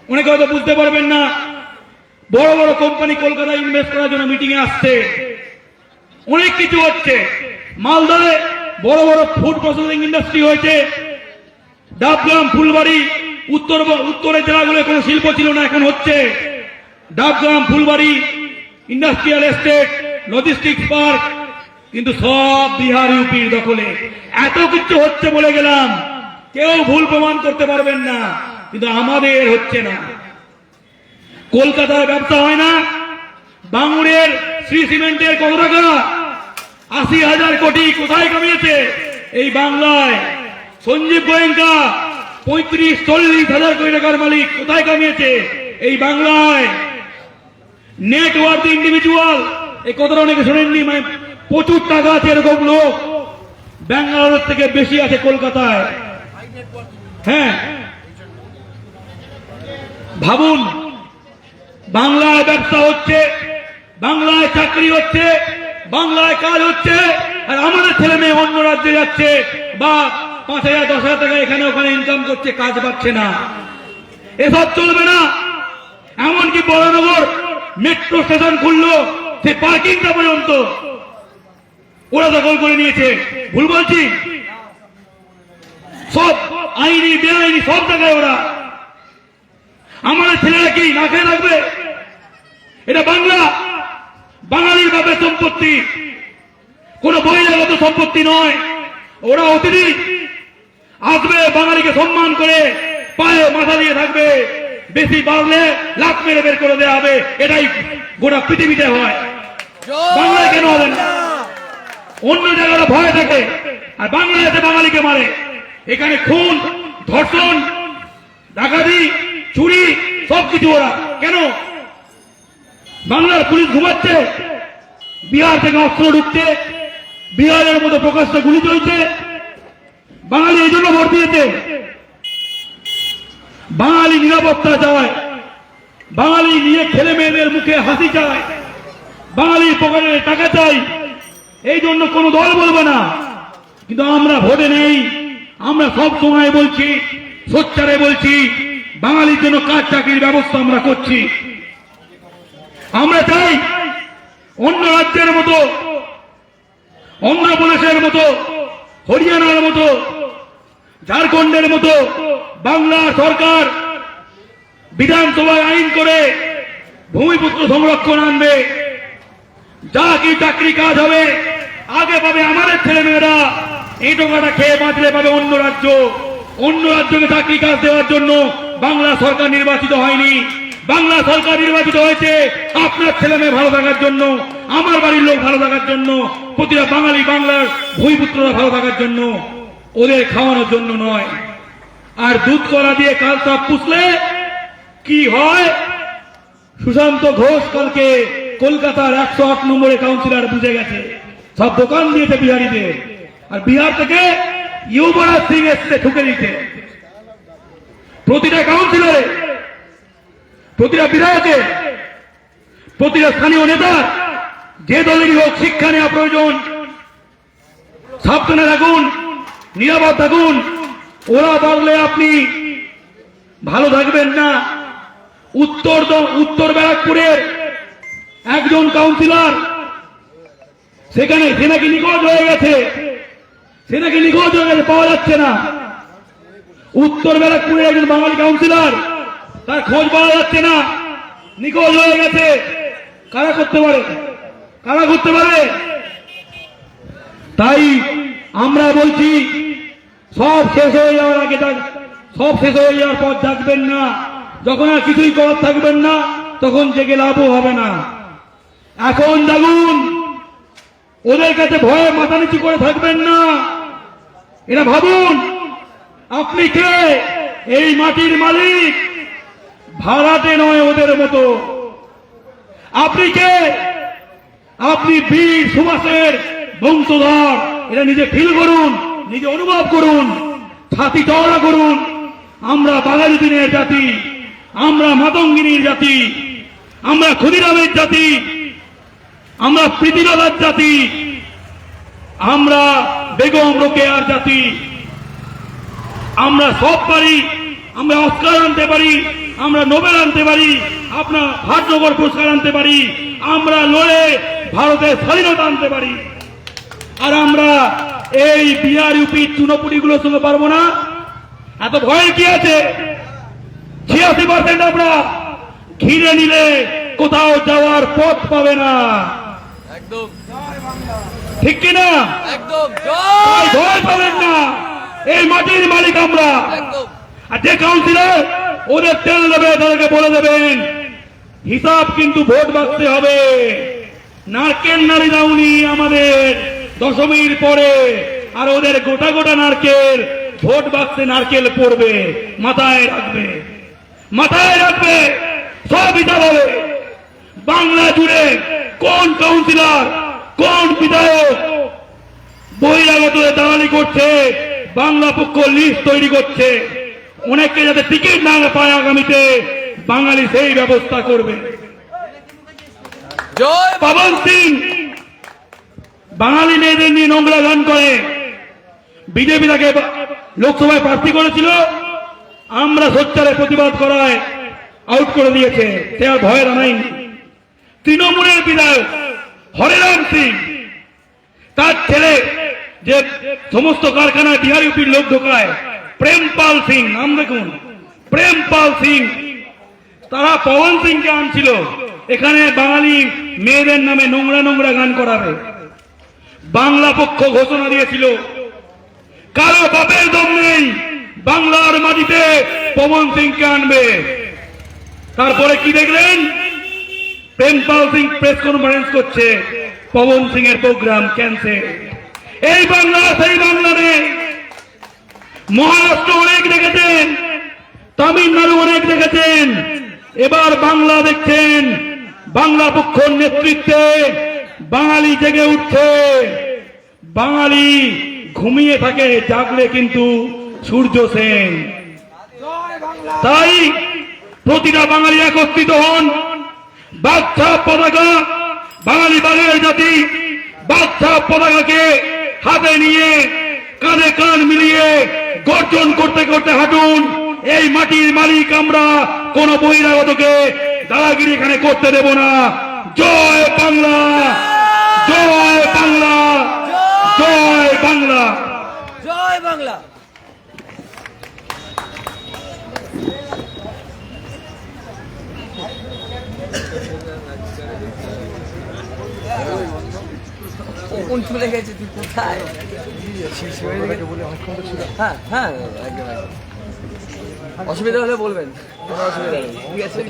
অনেকে হয়তো বুঝতে পারবেন না, বড় বড় কোম্পানি কলকাতায় ইনভেস্ট করার জন্য মিটিং এ আসছে। অনেক কিছু হচ্ছে। মালদায় বড় বড় ফুড প্রসেসিং ইন্ডাস্ট্রি হয়েছে। ডাবগ্রাম, ফুলবাড়ি, উত্তরের জেলাগুলো কোনো শিল্প ছিল না, এখন হচ্ছে। Dabgram, Phulbari industrial estate, logistics park, কিন্তু সব বিহার ইউপির দখলে। এত কিছু হচ্ছে বলে গেলাম, কেউ ভুল প্রমাণ করতে পারবেন না, কিন্তু আমাদের হচ্ছে না। কলকাতায় ব্যবসা হয় না। বাঙুরের শ্রী সিমেন্টের কত টাকা? ৮০,০০০ কোটি কোথায় কামিয়েছে? এই বাংলায়। সঞ্জীব গোয়েঙ্কা ৩৫-৪০,০০০ কোটি টাকার মালিক, কোথায় কামিয়েছে? এই বাংলায়। নেটওয়ার্থ ইন্ডিভিজুয়াল, এই কথাটা অনেকে শোনেননি, মানে প্রচুর টাকা আছে এরকম লোক ব্যাঙ্গালোর থেকে বেশি আছে কলকাতায়। হ্যাঁ, ভাবুন, বাংলায় ব্যবসা হচ্ছে, বাংলায় চাকরি হচ্ছে, বাংলায় কাজ হচ্ছে, আর আমাদের ছেলে মেয়ে অন্য রাজ্যে যাচ্ছে বা ৫,০০০-১০,০০০ টাকা এখানে ওখানে ইনকাম করছে, কাজ পাচ্ছে না। এসব চলবে না। এমনকি বড়নগর মেট্রো স্টেশন খুললো, সে পার্কিংটা পর্যন্ত ওরা দখল করে নিয়েছে। ভুল বলছি? সব আইনি বেআইনি সব জায়গায় ওরা। আমাদের ছেলেরা কি না খেয়ে থাকবে? এটা বাংলা, বাঙালির বাপের সম্পত্তি, কোন বহিরাগত সম্পত্তি নয়। ওরা অতিথি আসবে, বাঙালিকে সম্মান করে পায়ে মাথা দিয়ে থাকবে, বেশি বাড়লে লাখ মেরে বের করে দেওয়া হবে। এটাই গোটা পৃথিবীতে হয়, বাংলায় কেন হবে না? অন্য জায়গায় ভয় থাকে, আর বাংলাদেশে বাঙালিকে মারে। এখানে খুন, ধর্ষণ, ডাকাতি, চুরি সবকিছু ওরা। কেন? বাংলার পুলিশ ঘুমাচ্ছে, বিহার থেকে অস্ত্র ঢুকছে, বিহারের মতো প্রকাশ্যে গুলি চলছে। বাঙালি এই জন্য ভোট দিয়েছে। বাঙালি নিরাপত্তা চায়, বাঙালি নিয়ে ছেলে মেয়েদের মুখে হাসি চায়, বাঙালির পকেটে টাকা চাই। এই জন্য কোনো দল বলবে না, কিন্তু আমরা ভোটে নেই। আমরা সব সময় বলছি, সোচ্চারে বলছি, বাঙালির জন্য কাজ চাকরির ব্যবস্থা আমরা করছি। আমরা চাই অন্য রাজ্যের মতো, অন্ধ্রপ্রদেশের মতো, হরিয়ানার মতো, ঝাড়খণ্ডের মতো বাংলা সরকার বিধানসভায় আইন করে ভূমিপুত্র সংরক্ষণ আনবে। যা কি চাকরি কাজ হবে আগে পাবে আমাদের ছেলেমেয়েরা। এই টাকাটা খেয়ে বাঁচলে পাবে অন্য রাজ্য। অন্য রাজ্যকে চাকরি কাজ দেওয়ার জন্য বাংলা সরকার নির্বাচিত হয়নি। বাংলা সরকার নির্বাচিত হয়েছে আপনার ছেলে মেয়ে ভালো থাকার জন্য, আমার বাড়ির লোক ভালো থাকার জন্য, প্রতিটা বাঙালি বাংলার ভূমিপুত্ররা ভালো থাকার জন্য, ওদের খাওয়ানোর জন্য নয়। আর দুধ কলা দিয়ে কাল সব পুষলে কি হয়? সুশান্ত ঘোষ কালকে কলকাতার ১০৮ নম্বরে কাউন্সিলর বুঝে গেছে, সব দোকান দিয়েছে বিহারিদের। আর বিহার থেকে যুবরাজ সিং এসছে ঠুকে দিতে। প্রতিটা কাউন্সিলরে, প্রতিটা বিধায়কে, প্রতিটা স্থানীয় নেতা, যে দলেরই হোক, শিক্ষা নেওয়া প্রয়োজন। সাবধানে থাকুন, নিরাপদ থাকুন। ওরা পারলে আপনি ভালো থাকবেন না। উত্তর ব্যারাকপুরের একজন কাউন্সিলর, সেখানে সে নাকি নিখোঁজ হয়ে গেছে, পাওয়া যাচ্ছে না। উত্তর ব্যারাকপুরের একজন বাঙালি কাউন্সিলর, তার খোঁজ পাওয়া যাচ্ছে না, নিখোঁজ হয়ে গেছে। কারা করতে পারে? তাই আমরা বলছি, সব শেষ হয়ে যাওয়ার আগে, সব শেষ হয়ে যাওয়ার পর জাগবেন না। যখন আর কিছুই করার থাকবেন না, তখন জেগে লাভও হবে না। এখন জাগুন। ওদের কাছে ভয়ে মাথা নিচু করে থাকবেন না। এরা ভাবুন, আপনি কে? এই মাটির মালিক, ভাড়াটে নয় ওদের মতো। আপনি কে? আপনি বীর সুভাষের বংশধর। এটা নিজে ফিল করুন, নিজে অনুভব করুন, ছাতি চওড়া করুন। আমরা বাঙালি দিনের জাতি, আমরা মাতঙ্গিনীর জাতি, আমরা ক্ষুদিরামের জাতি। আমরা প্রীতিলতার জাতি, আমরা বেগম রোকেয়ার জাতি। আমরা সব পারি, আমরা অস্কার আনতে পারি, আমরা নোবেল আনতে পারি, আপনার ভাটনগর পুরস্কার আনতে পারি, আমরা লড়ে ভারতের স্বাধীনতা আনতে পারি। আর আমরা এই বিহার ইউপি চুনোপুটিগুলোর সঙ্গে পারবো না। এত ভয়ের কি আছে? 86% আমরা ঘিরে নিলে কোথাও যাওয়ার পথ পাবে না, একদম ঠিক কিনা? একদম তাই ভয় পাবেন না, এই মাটির মালিক আমরা। একদম আর যে কাউন্সিলর ওদের তেল দেবে তাদেরকে বলে দেবেন হিসাব কিন্তু ভোট বাঁচতে হবে। নারকেল নারী দাউনি আমাদের দশমীর পরে, আর ওদের গোটা গোটা নারকেল, ভোট বাঁচতে নারকেল পড়বে। মাথায় রাখবে, মাথায় রাখবে, সব হিসাব হবে। বাংলা জুড়ে কোন কাউন্সিলর, কোন বিধায়ক বহিরাগত দালালি করছে, বাংলা পক্ষ লিস্ট তৈরি করছে। অনেককে যাতে টিকিট না পায় আগামীতে, বাঙালি সেই ব্যবস্থা করবে। জয় পবন সিং বাঙালি মেয়েদের নিয়ে নোংরা গান করে, বিজেপি তাকে লোকসভায় প্রার্থী করেছিল, আমরা সোচ্চারে প্রতিবাদ করায় আউট করে দিয়েছে, সে আর ভয়ের নাই। তৃণমূলের বিধায়ক হরিরাম সিং, তার ছেলে যে সমস্ত কারখানায় বিহার ইউপির লোক ঢোকায়, প্রেমপাল সিং, নাম দেখুন, প্রেমপাল সিং, তারা পবন সিংকে আনছিল এখানে বাঙালি মেয়েদের নামে নোংরা নোংরা গান করাবে। বাংলা পক্ষ ঘোষণা দিয়েছিল কারো বাপের দম নেই বাংলার মাটিতে পবন সিংকে আনবে। তারপরে কি দেখলেন? প্রেমপাল সিং প্রেস কনফারেন্স করছে, পবন সিং এর প্রোগ্রাম ক্যান্সেল। এই বাংলা সেই বাংলা নেই। মহারাষ্ট্র অনেক দেখেছেন, তামিলনাড়ু অনেক দেখেছেন, এবার বাংলা দেখছেন। বাংলা পক্ষের নেতৃত্বে বাঙালি জেগে উঠছে। বাঙালি ঘুমিয়ে থাকে, জাগলে কিন্তু সূর্য সেন। তাই প্রতিটা বাঙালি একত্রিত হন, বাঘছাপ পতাকা, বাঙালি বাঘের জাতি, বাঘছাপ পতাকাকে হাতে নিয়ে কাঁধে কাঁধ মিলিয়ে গর্জন করতে করতে হাঁটুন। এই মাটির মালিক আমরা, কোন বহিরাগতকে দাদাগিরি এখানে করতে দেব না। জয় বাংলা, জয় বাংলা, জয় বাংলা। জয় বাংলা। কোন চলে গেছে, তুই কোথায়? হ্যাঁ হ্যাঁ একদম একদম। অসুবিধা হলে বলবেন, কোনো অসুবিধা নেই, ঠিক আছে?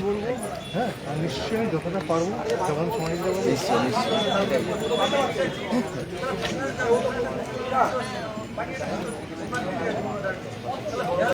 হ্যাঁ নিশ্চয়ই, যতটা পারবো যখন সময় দেবো। নিশ্চয় নিশ্চয়।